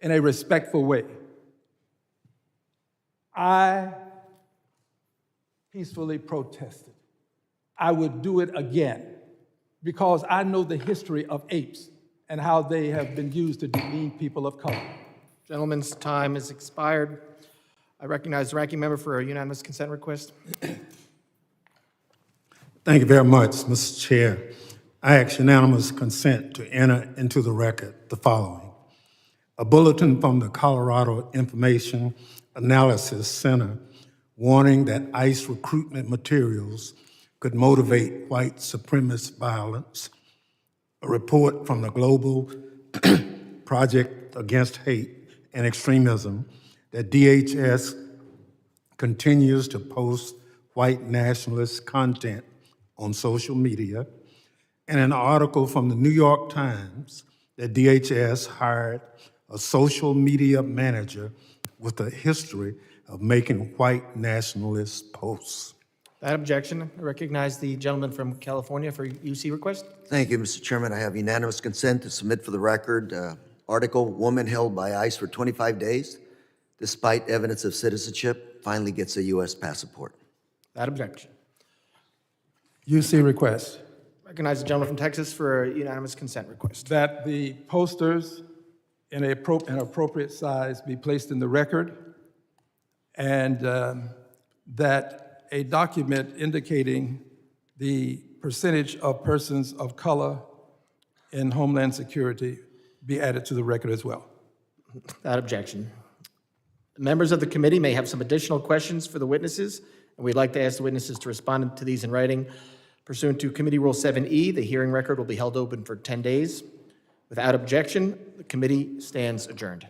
in a respectful way. I peacefully protested. I would do it again because I know the history of apes and how they have been used to demean people of color. Gentleman's time has expired. I recognize the ranking member for a unanimous consent request. Thank you very much, Mr. Chair. I ask unanimous consent to enter into the record the following. A bulletin from the Colorado Information Analysis Center warning that ICE recruitment materials could motivate white supremacist violence. A report from the Global Project Against Hate and Extremism that DHS continues to post white nationalist content on social media, and an article from the New York Times that DHS hired a social media manager with a history of making white nationalist posts. Without objection, I recognize the gentleman from California for UC request. Thank you, Mr. Chairman. I have unanimous consent to submit for the record article, woman held by ICE for 25 days, despite evidence of citizenship, finally gets a U.S. passport. Without objection. UC request. Recognize the gentleman from Texas for a unanimous consent request. That the posters in an appropriate size be placed in the record, and that a document indicating the percentage of persons of color in Homeland Security be added to the record as well. Without objection. Members of the committee may have some additional questions for the witnesses, and we'd like to ask the witnesses to respond to these in writing. Pursuant to Committee Rule 7E, the hearing record will be held open for 10 days. Without objection, the committee stands adjourned.